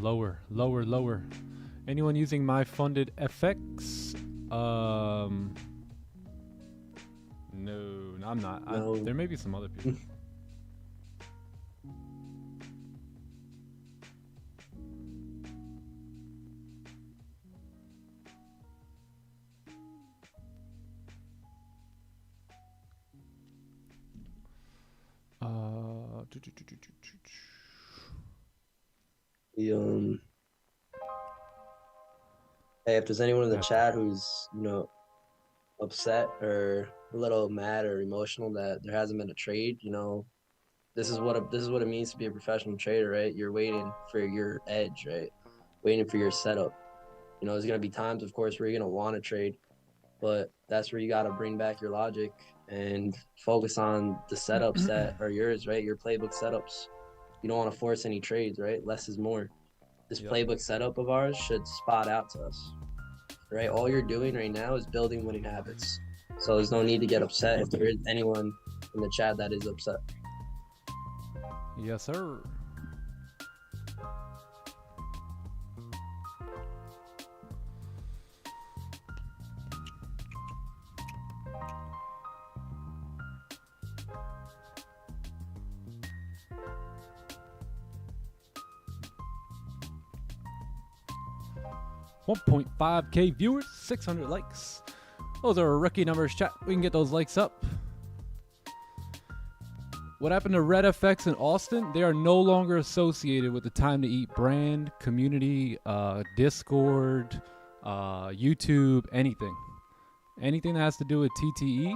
Lower, lower, lower. Anyone using my funded FX? No, I'm not. No. There may be some other people. The Hey, if there's anyone in the chat who's, you know, upset or a little mad or emotional that there hasn't been a trade, you know, this is what it means to be a professional trader, right? You're waiting for your edge, right? Waiting for your setup. You know, there's gonna be times, of course, where you're gonna want to trade, but that's where you gotta bring back your logic and focus on the setups that are yours, right? Your playbook setups. You don't want to force any trades, right? Less is more. This playbook setup of ours should spot out to us, right? All you're doing right now is building winning habits. So there's no need to get upset if there is anyone in the chat that is upset. Yes, sir. $1.5K viewers, 600 likes. Those are rookie numbers, chat. We can get those likes up. What happened to Red FX in Austin? They are no longer associated with the Time to Eat brand, community, Discord, YouTube, anything. Anything that has to do with TTE,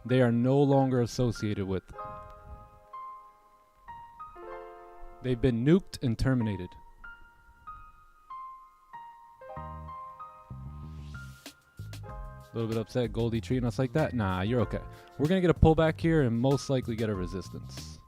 they are no longer associated with. They've been nuked and terminated. A little bit upset, Goldie treating us like that? Nah, you're okay. We're going to get a pullback here and most likely get a resistance.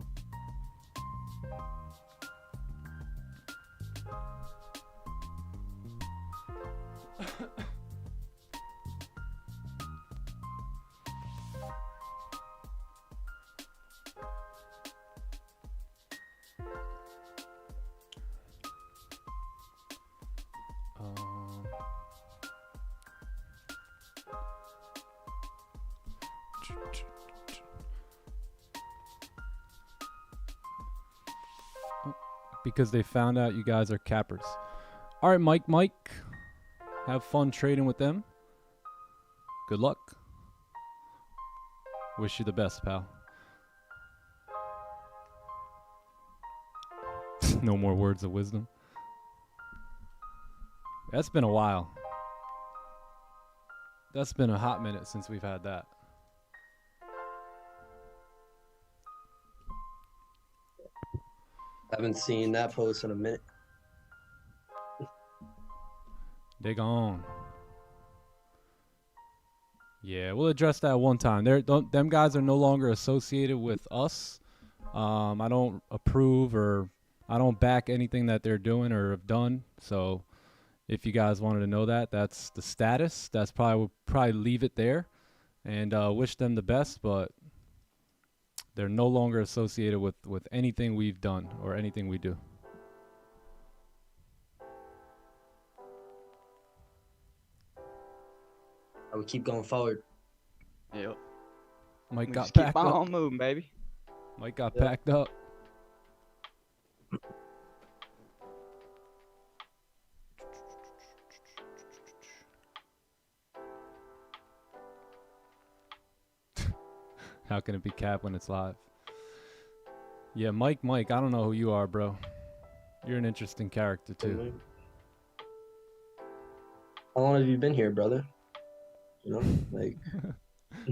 Because they found out you guys are cappers. All right, Mike. Have fun trading with them. Good luck. Wish you the best, pal. No more words of wisdom. That's been a while. That's been a hot minute since we've had that. Haven't seen that post in a minute. They gone. Yeah, we'll address that one time. Them guys are no longer associated with us. I don't approve or I don't back anything that they're doing or have done. So if you guys wanted to know that, that's the status. We'll probably leave it there and wish them the best, but they're no longer associated with anything we've done or anything we do. I would keep going forward. Yep. Mike We got just keep packed on up. moving, baby. Mike got packed up. How can it be capped when it's live? Yeah, Mike, I don't know who you are, bro. You're an interesting character, too. How long have you been here, brother? You know, like...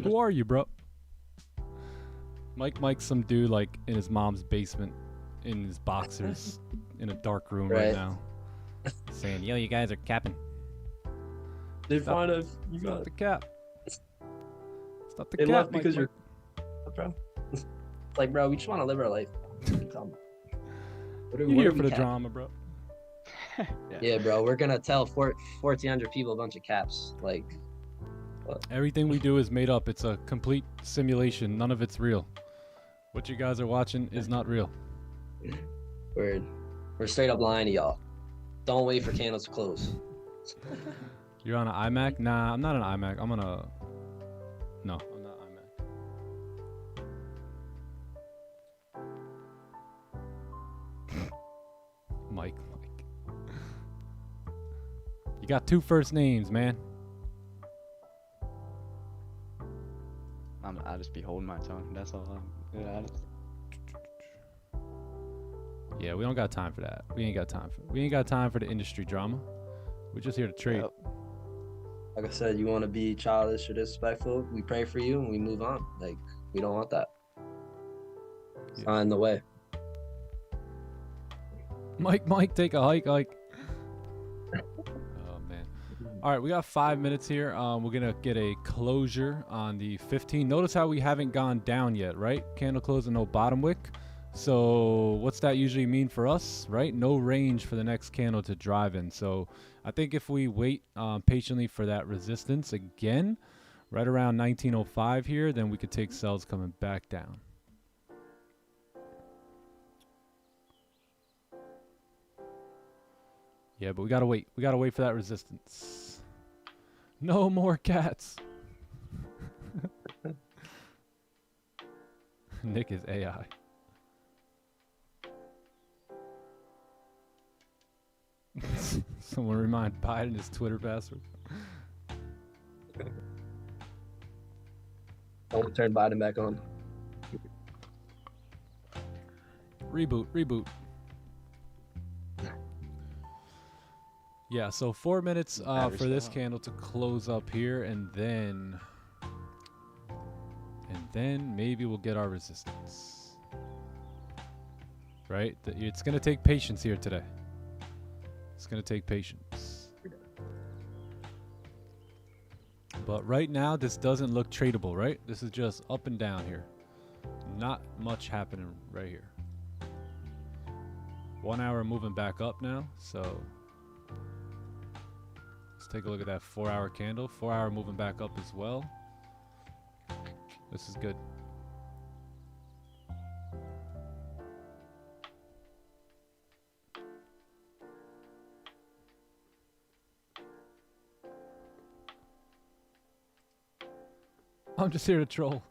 Who are you, bro? Mike's some dude, like, in his mom's basement, in his boxers, in a dark room right now. Saying, yo, you guys are capping. They find us. You Stop got the cap. Stop the They cap, left because Mike. you're... Bro. It's like, bro, we just want to live our life. You're here for the drama, bro. Yeah, bro, we're gonna tell 1,400 people a bunch of caps. Like, what? Everything we do is made up. It's a complete simulation. None of it's real. What you guys are watching is not real. We're straight up lying to y'all. Don't wait for candles to close. You're on an iMac? Nah, I'm not an iMac. I'm on a... No, I'm not iMac. Mike. You got 2 first names, man. I'll just be holding my tongue. That's all. Yeah, we don't got time for that. We ain't got time for the industry drama. We're just here to trade. Yep. Like I said, you want to be childish or disrespectful, we pray for you and we move on. Like, we don't want that. It's not in the way. Mike, take a hike. Oh man. All right, we got 5 minutes here. We're gonna get a closure on the 15. Notice how we haven't gone down yet, right? Candle close and no bottom wick. So what's that usually mean for us, right? No range for the next candle to drive in. So I think if we wait patiently for that resistance again, right around 1905 here, then we could take sells coming back down. Yeah, but we gotta wait. We gotta wait for that resistance. No more cats. Nick is AI. Someone remind Biden his Twitter password. Don't turn Biden back on. Reboot. Yeah, so 4 minutes for this candle to close up here, and then maybe we'll get our resistance. Right? It's gonna take patience here today. It's gonna take patience. But right now, this doesn't look tradable, right? This is just up and down here. Not much happening right here. 1 hour moving back up now, so let's take a look at that 4 hour candle. 4 hour moving back up as well. This is good. I'm just here to troll.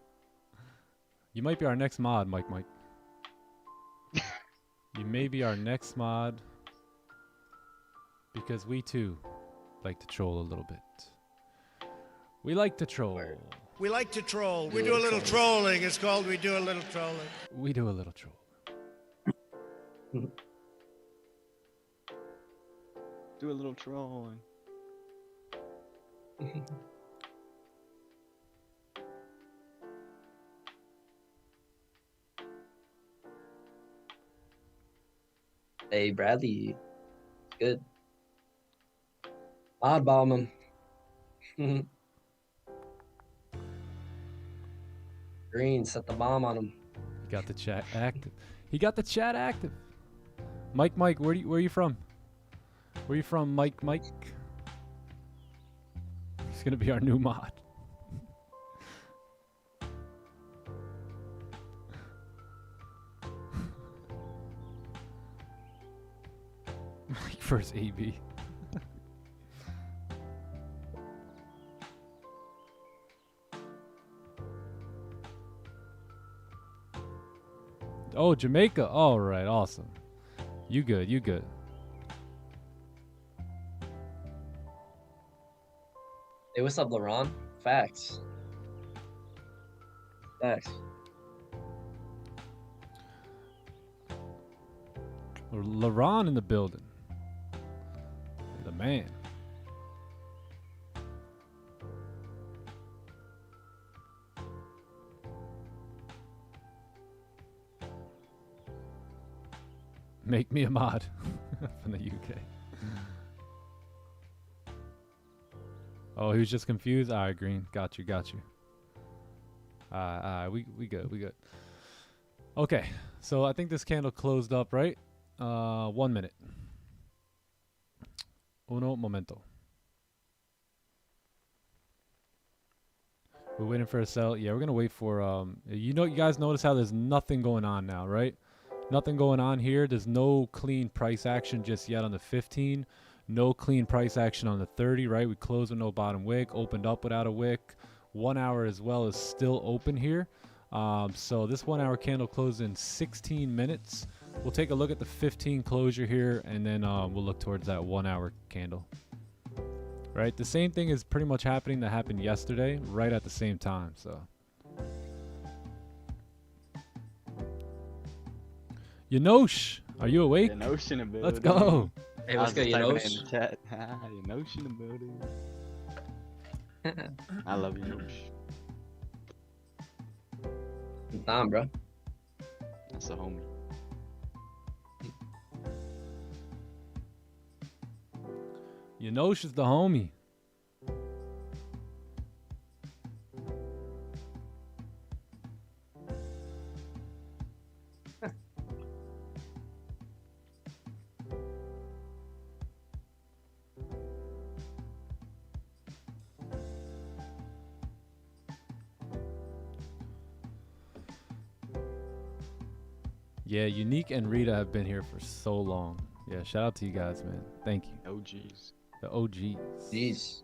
You might be our next mod, Mike. You may be our next mod. Because we too like to troll a little bit. We like to troll. We like to troll. We do a little trolling. It's called We Do a Little Trolling. We do a little troll. Do a little trolling. Hey, Bradley. Good. Odd bomb him. Green, set the bomb on him. He got the chat active. He got the chat active. Mike, where are you from? Where are you from, Mike? He's gonna be our new mod. Mike versus AB. Oh, Jamaica. All right, awesome. You good. Hey, what's up, LeRon? Facts. LeRon in the building. The man. Make me a mod from the UK. Oh, he was just confused. All right, Green. Got you. We good. Okay, so I think this candle closed up, right? 1 minute. Uno momento. We're waiting for a sell. Yeah, we're gonna wait for you guys notice how there's nothing going on now, right? Nothing going on here. There's no clean price action just yet on the 15. No clean price action on the 30, right? We closed with no bottom wick, opened up without a wick. 1 hour as well is still open here. So this 1 hour candle closed in 16 minutes. We'll take a look at the 15 closure here, and then we'll look towards that 1 hour candle. Right, the same thing is pretty much happening that happened yesterday, right at the same time. So, Yanosh, are you awake? Yanosh in the building. Let's go. Hey, what's good, you know? In the chat. Yanosh in the building. I love Yanosh. Nah, bro. That's a homie. Yanosh is the homie. Yeah, Unique and Rita have been here for so long. Yeah, shout out to you guys, man. Thank you. OGs. The OGs. Jeez.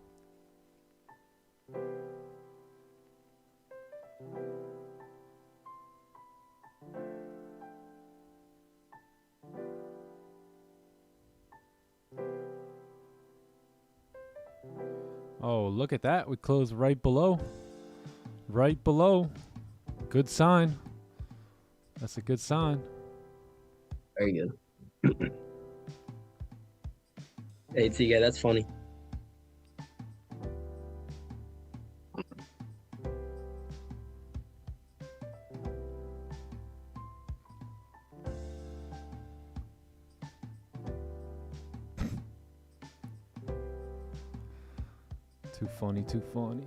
Oh, look at that. We closed right below. Right below. Good sign. That's a good sign. Very good. Hey, TK, that's funny. Too funny, too funny.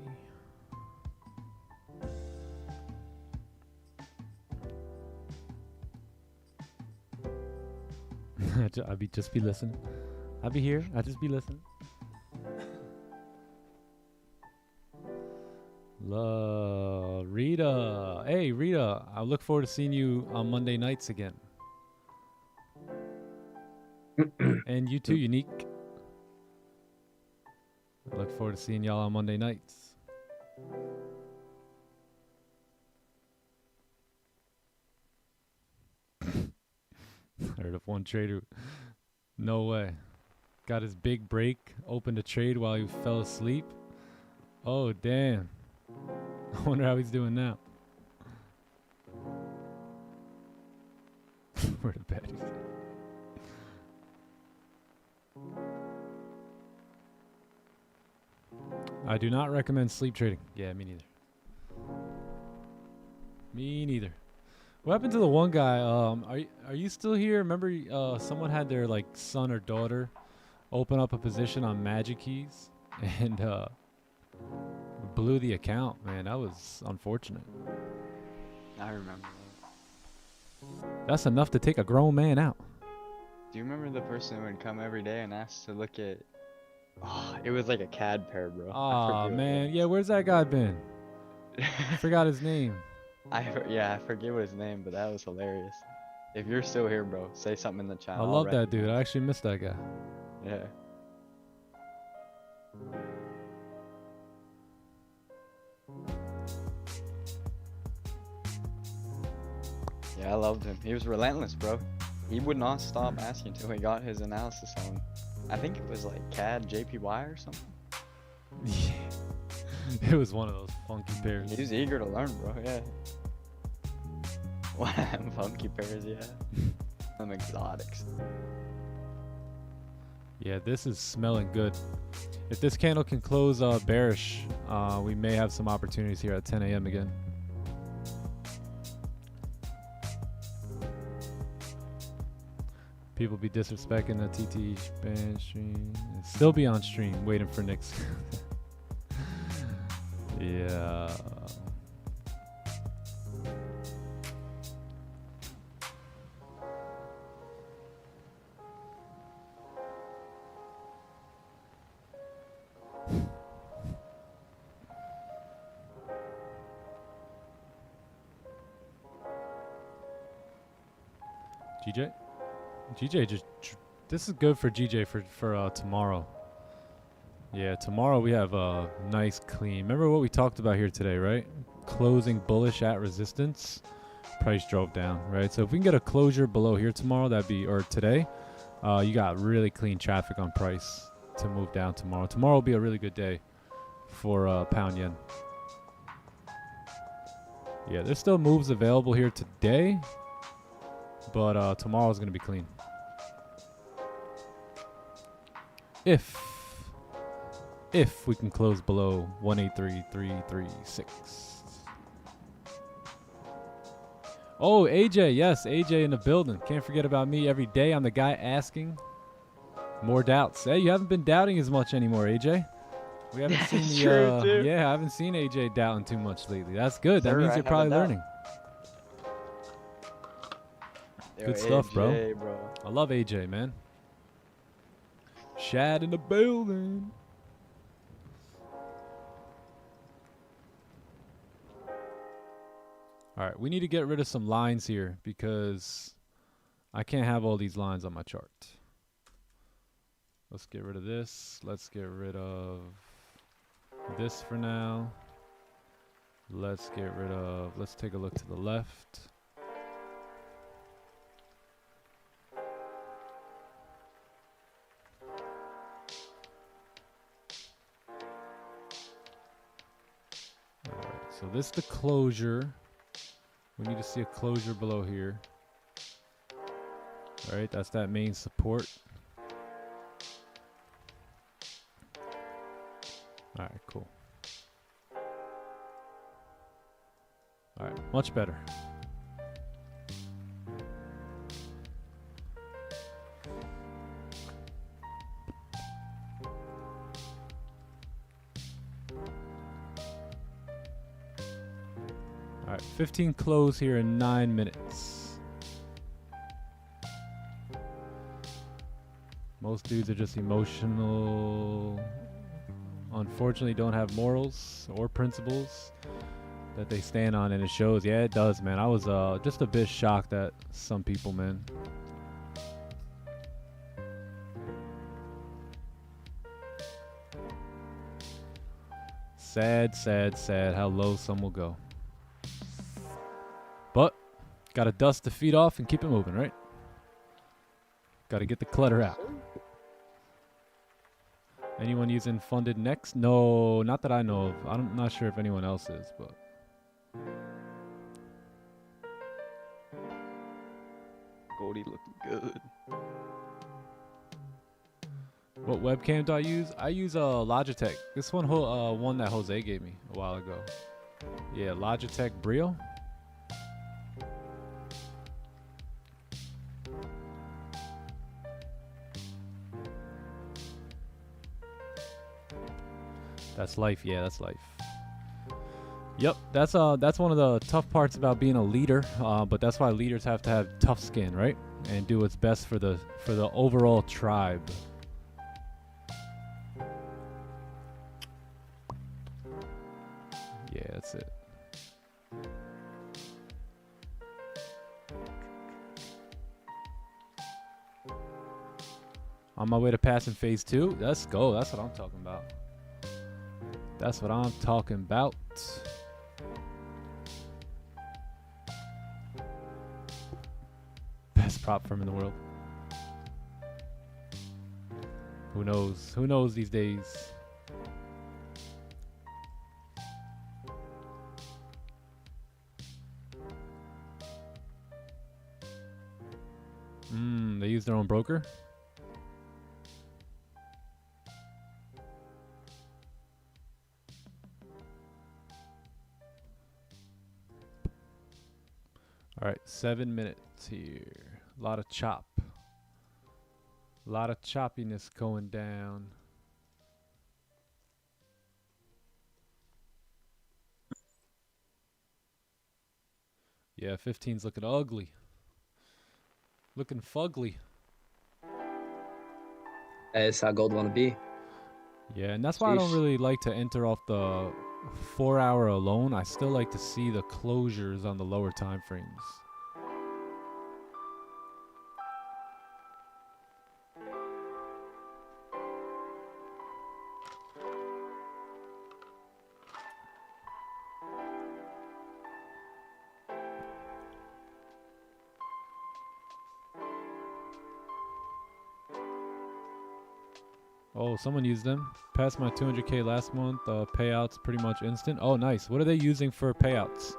I'll just be listening. I'll be here. I'll just be listening. Rita. Hey, Rita. I look forward to seeing you on Monday nights again. And you too, Unique. I look forward to seeing y'all on Monday nights. I heard of one trader. No way. Got his big break, opened a trade while he fell asleep. Oh, damn. I wonder how he's doing now. Where the bed is. I do not recommend sleep trading. Yeah, me neither. Me neither. What happened to the one guy? Are you still here? Remember, someone had their like son or daughter open up a position on Magic Keys and blew the account. Man, that was unfortunate. I remember that. That's enough to take a grown man out. Do you remember the person who would come every day and ask to look at? Oh, it was like a CAD pair, bro. Aw, man. Yeah, where's that guy been? I forgot his name. I forget what his name, but that was hilarious. If you're still here, bro, say something in the chat. I love that dude. I actually missed that guy. Yeah. Yeah, I loved him. He was relentless, bro. He would not stop asking until he got his analysis on. I think it was like CAD JPY or something. Yeah. It was one of those funky pairs. He was eager to learn, bro. Yeah. What funky pairs? Yeah. Some exotics. Yeah, this is smelling good. If this candle can close bearish, we may have some opportunities here at 10 a.m. again. People be disrespecting the TT band stream. Still be on stream, waiting for Nick's. Yeah. GJ? GJ just... This is good for GJ for tomorrow. Yeah, tomorrow we have a nice clean. Remember what we talked about here today, right? Closing bullish at resistance. Price drove down, right? So if we can get a closure below here tomorrow, that'd be... Or today, you got really clean traffic on price to move down tomorrow. Tomorrow will be a really good day for pound yen. Yeah, there's still moves available here today, but tomorrow's going to be clean. If we can close below 183.336. Oh, AJ, yes, AJ in the building. Can't forget about me every day. I'm the guy asking more doubts. Hey, you haven't been doubting as much anymore, AJ. We haven't seen the True, too. yeah, I haven't seen AJ doubting too much lately. That's good. That Sir, means I you're have a probably doubt. learning. Yo, Good stuff, bro. AJ, bro. I love AJ, man. Shad in the building. All right, we need to get rid of some lines here because I can't have all these lines on my chart. Let's get rid of this. Let's get rid of this for now. Let's get rid of, let's take a look to the left. All right, so this is the closure. We need to see a closure below here. All right, that's that main support. All right, cool. All right, much better. All right, 15 close here in 9 minutes. Most dudes are just emotional. Unfortunately, don't have morals or principles that they stand on, and it shows. Yeah, it does, man. I was just a bit shocked at some people, man. Sad, sad, sad how low some will go. But gotta dust the feet off and keep it moving, right? Gotta get the clutter out. Anyone using funded next? No, not that I know of. I'm not sure if anyone else is, but. Goldie looking good. What webcam do I use? I use Logitech. This one, one that Jose gave me a while ago. Yeah, Logitech Brio. That's life. Yeah, that's life. Yep, that's one of the tough parts about being a leader. But that's why leaders have to have tough skin, right? And do what's best for the overall tribe. Yeah, that's it. On my way to passing phase 2. Let's go. That's what I'm talking about. That's what I'm talking about. Best prop firm in the world. Who knows? Who knows these days? They use their own broker? All right, 7 minutes here. A lot of chop. A lot of choppiness going down. Yeah, 15's looking ugly. Looking fugly. Hey, it's how gold want to be. Yeah, and that's why I don't really like to enter off the 4 hour alone. I still like to see the closures on the lower time frames. Oh, someone used them. Passed my 200K last month. Payouts pretty much instant. Oh, nice. What are they using for payouts?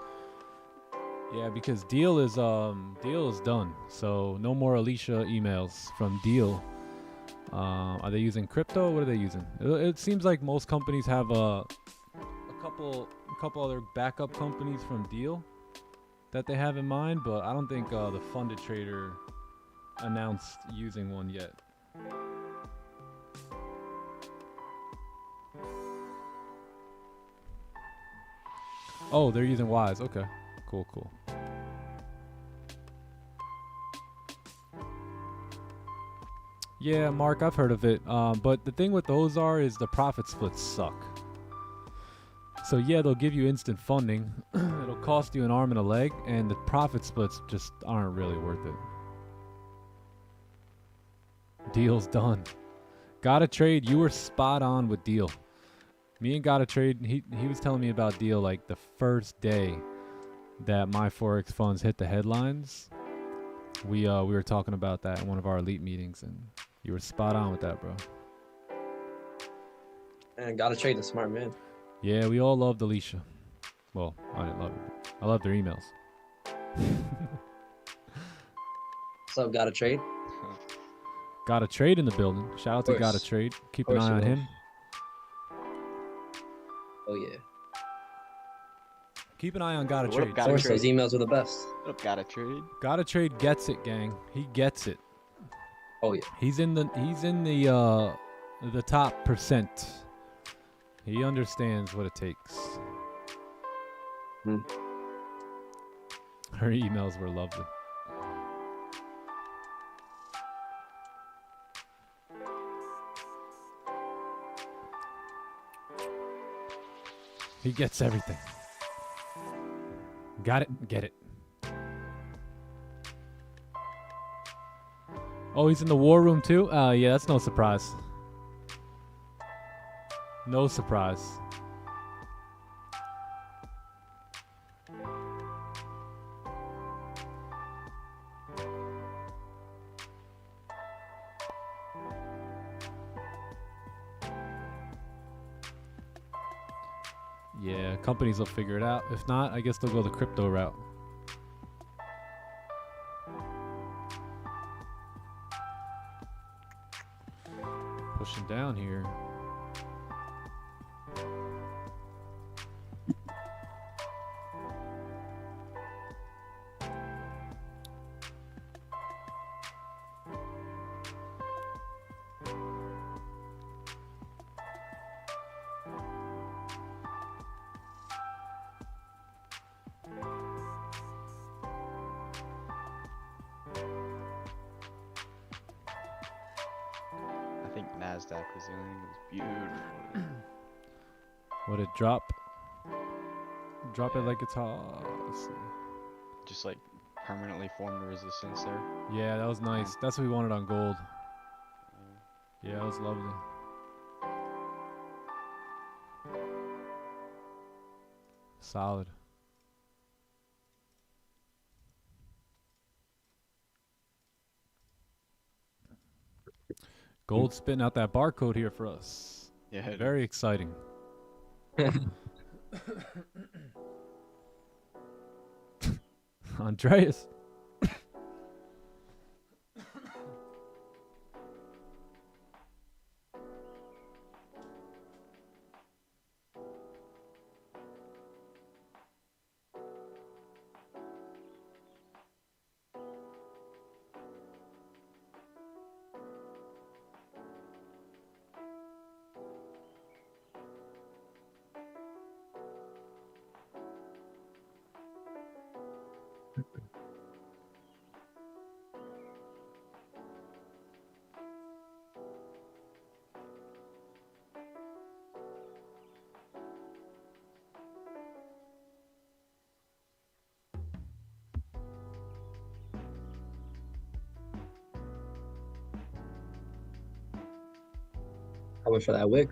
Yeah, because deal is done. So no more Alicia emails from deal. Are they using crypto? What are they using? It seems like most companies have a couple other backup companies from deal that they have in mind, but I don't think the funded trader announced using one yet. Oh, they're using Wise. Okay. Cool. Yeah, Mark, I've heard of it. But the thing with those is the profit splits suck. So yeah, they'll give you instant funding. It'll cost you an arm and a leg, and the profit splits just aren't really worth it. Deal's done. Gotta trade. You were spot on with deal. Me and Gotta Trade, he was telling me about deal like the first day that my Forex funds hit the headlines. We were talking about that in one of our elite meetings, and you were spot on with that, bro. And Gotta Trade the smart man. Yeah, we all loved Alicia. Well, I didn't love her. I loved her emails. What's up, Gotta Trade? Gotta Trade in the building. Shout out to Gotta Trade. Keep an eye on him. Oh yeah. Keep an eye on Gotta What up, Trade. Gotta Of course, Trade? those emails were the best. What up, Gotta Trade? Gotta Trade gets it, gang. He gets it. Oh yeah. He's in the top percent. He understands what it takes. Hmm. Her emails were lovely. He gets everything. Got it, get it. Oh, he's in the war room too? Yeah, that's no surprise. No surprise. Yeah, companies will figure it out. If not, I guess they'll go the crypto route. Pushing down here. I think NASDAQ was the only thing that was beautiful. Would it drop? Drop it like it's hot. Let's see. Just like permanently formed a resistance there. Yeah, that was nice. That's what we wanted on gold. Yeah, that was lovely. Solid. Gold spitting out that barcode here for us. Yeah. Very exciting. Andreas. How much for that wig?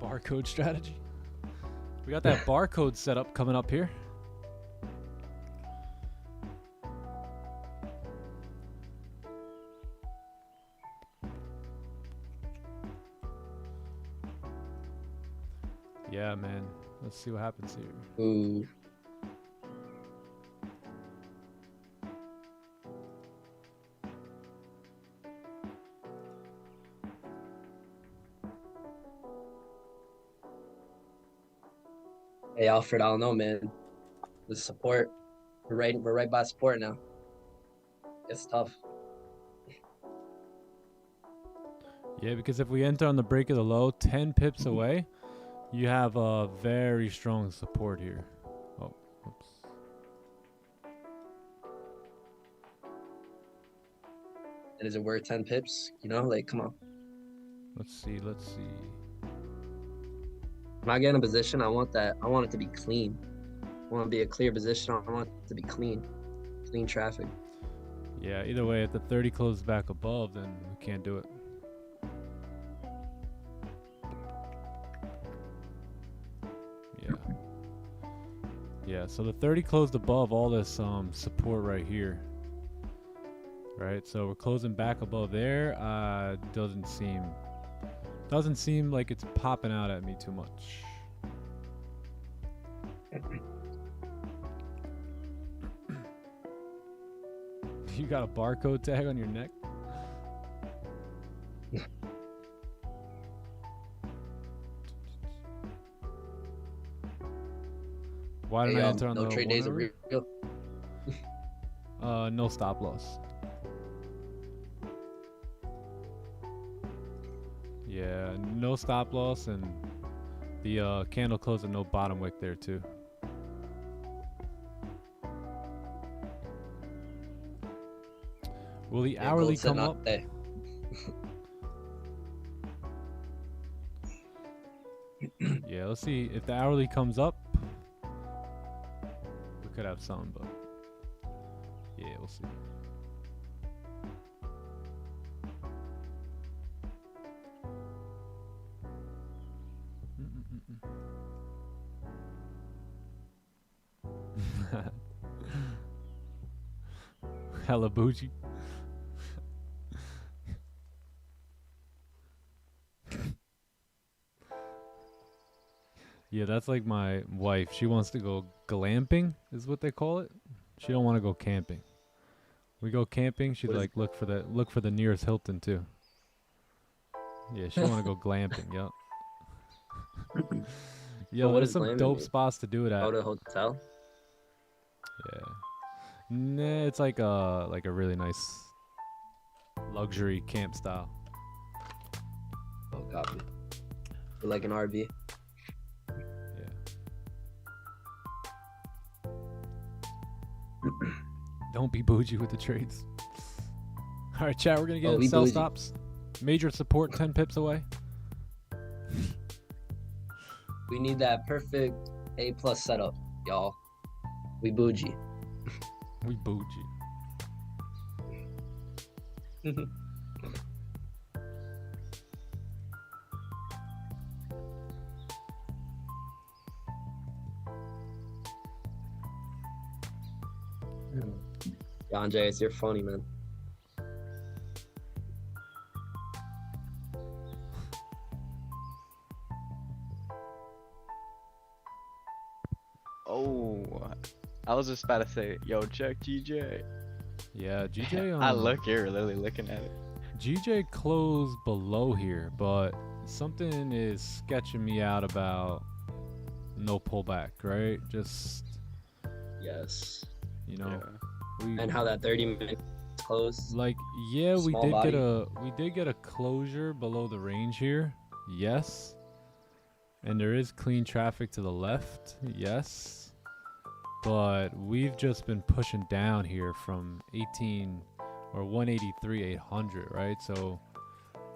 Barcode strategy. We got that barcode setup coming up here. Yeah, man. Let's see what happens here. Ooh. Hey Alfred, I don't know, man. The support, we're right by support now. It's tough. Yeah, because if we enter on the break of the low, 10 pips away, you have a very strong support here. Oh, oops. And is it worth 10 pips? You know, like, come on. Let's see. When I get in a position, I want it to be clean. I want to be a clear position. I want it to be clean traffic. Yeah, either way, if the 30 closes back above, then we can't do it. Yeah, so the 30 closed above all this support right here. Right, so we're closing back above there. Doesn't seem like it's popping out at me too much. You got a barcode tag on your neck? Why didn't I enter on no the trade days are 1 real. hour? No stop loss. Yeah, no stop loss, and the candle closed at no bottom wick there too. Will the hourly come up? Yeah, let's see if the hourly comes up. We could have some, but yeah, we'll see. Hella bougie. Yeah, that's like my wife. She wants to go glamping, is what they call it. She don't want to go camping. We go camping. She'd like look for the nearest Hilton too. Yeah, she want to go glamping. Yep. Yo, what there's does some glamping dope mean? spots to do it at. Go to a hotel? Yeah. Nah, it's like a really nice luxury camp style. Oh, copy. Or like an RV. Yeah. Don't be bougie with the trades. All right, chat. We're gonna get into sell bougie. stops. Major support 10 pips away. We need that perfect A+ setup, y'all. We bougie. We bougie. Yeah, Andreas, you're funny, man. Oh, I was just about to say, yo, check GJ. Yeah, GJ. I look here, literally looking at it. GJ closed below here, but something is sketching me out about no pullback, right? Just, Yes. you know, Yeah. we And how that 30-minute closed. like, yeah, we Small did body. get a closure below the range here. Yes. And there is clean traffic to the left. Yes. But we've just been pushing down here from 18 or 183,800, right? So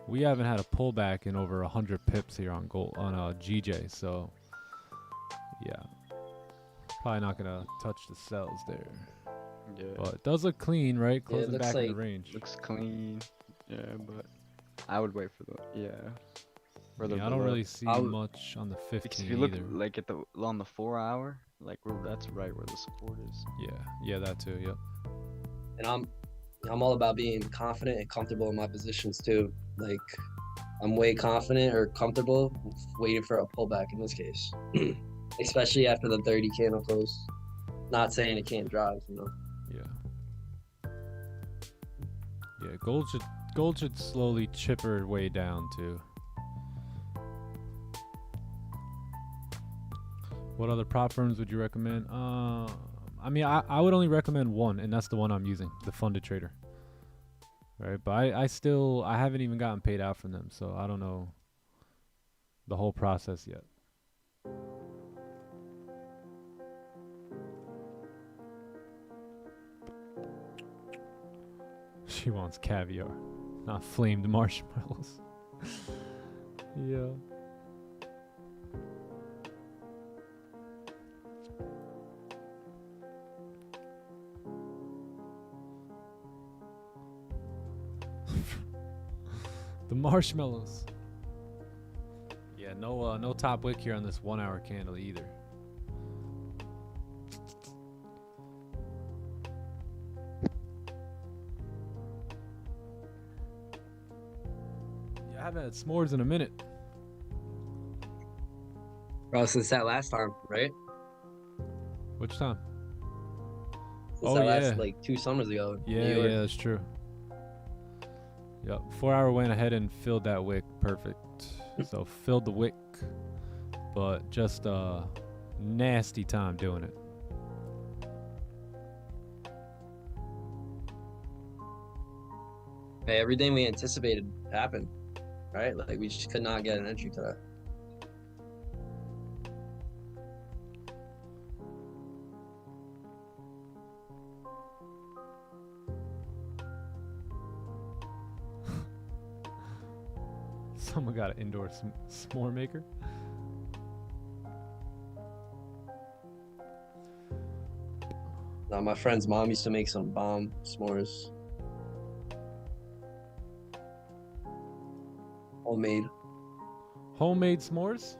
we haven't had a pullback in over 100 pips here on gold on GJ. So yeah, probably not gonna touch the sells there. Yeah. But it does look clean, right? Yeah, it Closing looks back in the like- range. Looks clean. Yeah, but I would wait for the further Yeah, I don't below. really see I'll- much on the Because 15 if you look either. like at the on the 4 hour, like that's right where the support is. Yeah, that too. Yep. And I'm all about being confident and comfortable in my positions too. Like I'm way confident or comfortable waiting for a pullback in this case, especially after the 30 candle close. Not saying it can't drive, you know. Yeah. Yeah, gold should slowly chip her way down too. What other prop firms would you recommend? I mean, I would only recommend one, and that's the one I'm using, the Funded Trader. Right, but I haven't even gotten paid out from them, so I don't know the whole process yet. She wants caviar, not flamed marshmallows. Yeah. The marshmallows. Yeah, no top wick here on this 1 hour candle either. Yeah, I haven't had s'mores in a minute. Bro, since that last time, right? Which time? Since Oh, that yeah. last like 2 summers ago. in New Yeah, York. yeah, that's true. Yep, 4 hour went ahead and filled that wick perfect. So filled the wick, but just a nasty time doing it. Hey, everything we anticipated happened, right? Like we just could not get an entry to that. Someone got an indoor s'more maker. Now, my friend's mom used to make some bomb s'mores. Homemade. Homemade s'mores.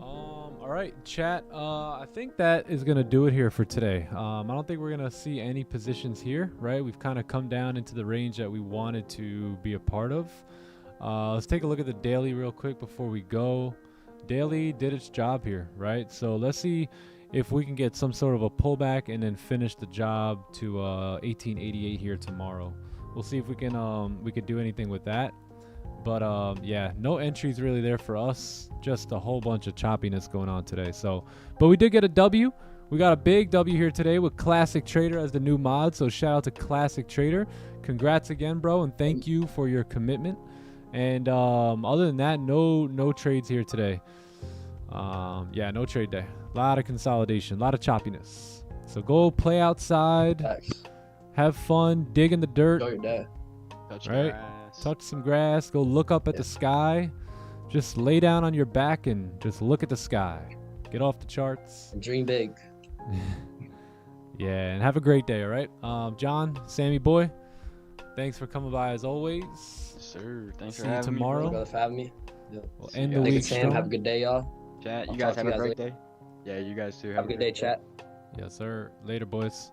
All right, chat. I think that is gonna do it here for today. I don't think we're gonna see any positions here, right? We've kind of come down into the range that we wanted to be a part of. Let's take a look at the daily real quick before we go. Daily did its job here, right? So let's see if we can get some sort of a pullback and then finish the job to 1888 here tomorrow. We'll see if we could do anything with that. But yeah, no entries really there for us. Just a whole bunch of choppiness going on today. So, but we did get a W. We got a big W here today with Classic Trader as the new mod. So shout out to Classic Trader. Congrats again, bro, and thank you for your commitment. And other than that, no trades here today. Yeah, no trade day. A lot of consolidation, a lot of choppiness. So go play outside, Facts. have fun, dig in the dirt. Enjoy your day. Touch Right. grass. Touch some grass, go look up at the sky, just lay down on your back and just look at the sky. Get off the charts. And dream big. Yeah, and have a great day, all right? John, Sammy boy, thanks for coming by as always. Yes, sir. Thanks See for you having tomorrow. me, Brother, for having me. Yeah. We'll See end you the guys. Nick week and Sam, strong. have a good day, y'all. bro. Chat, I'll you guys talk have to a you guys great day. Yeah, you guys too. Have a good day, chat. Yes, sir. Later, boys.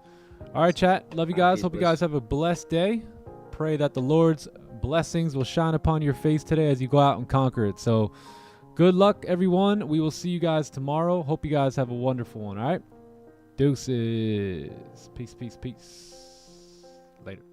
All right, chat. Love you guys. Peace, Hope you boys. guys have a blessed day. Pray that the Lord's blessings will shine upon your face today as you go out and conquer it. So good luck, everyone. We will see you guys tomorrow. Hope you guys have a wonderful one. All right. Deuces. Peace, peace, peace. Later.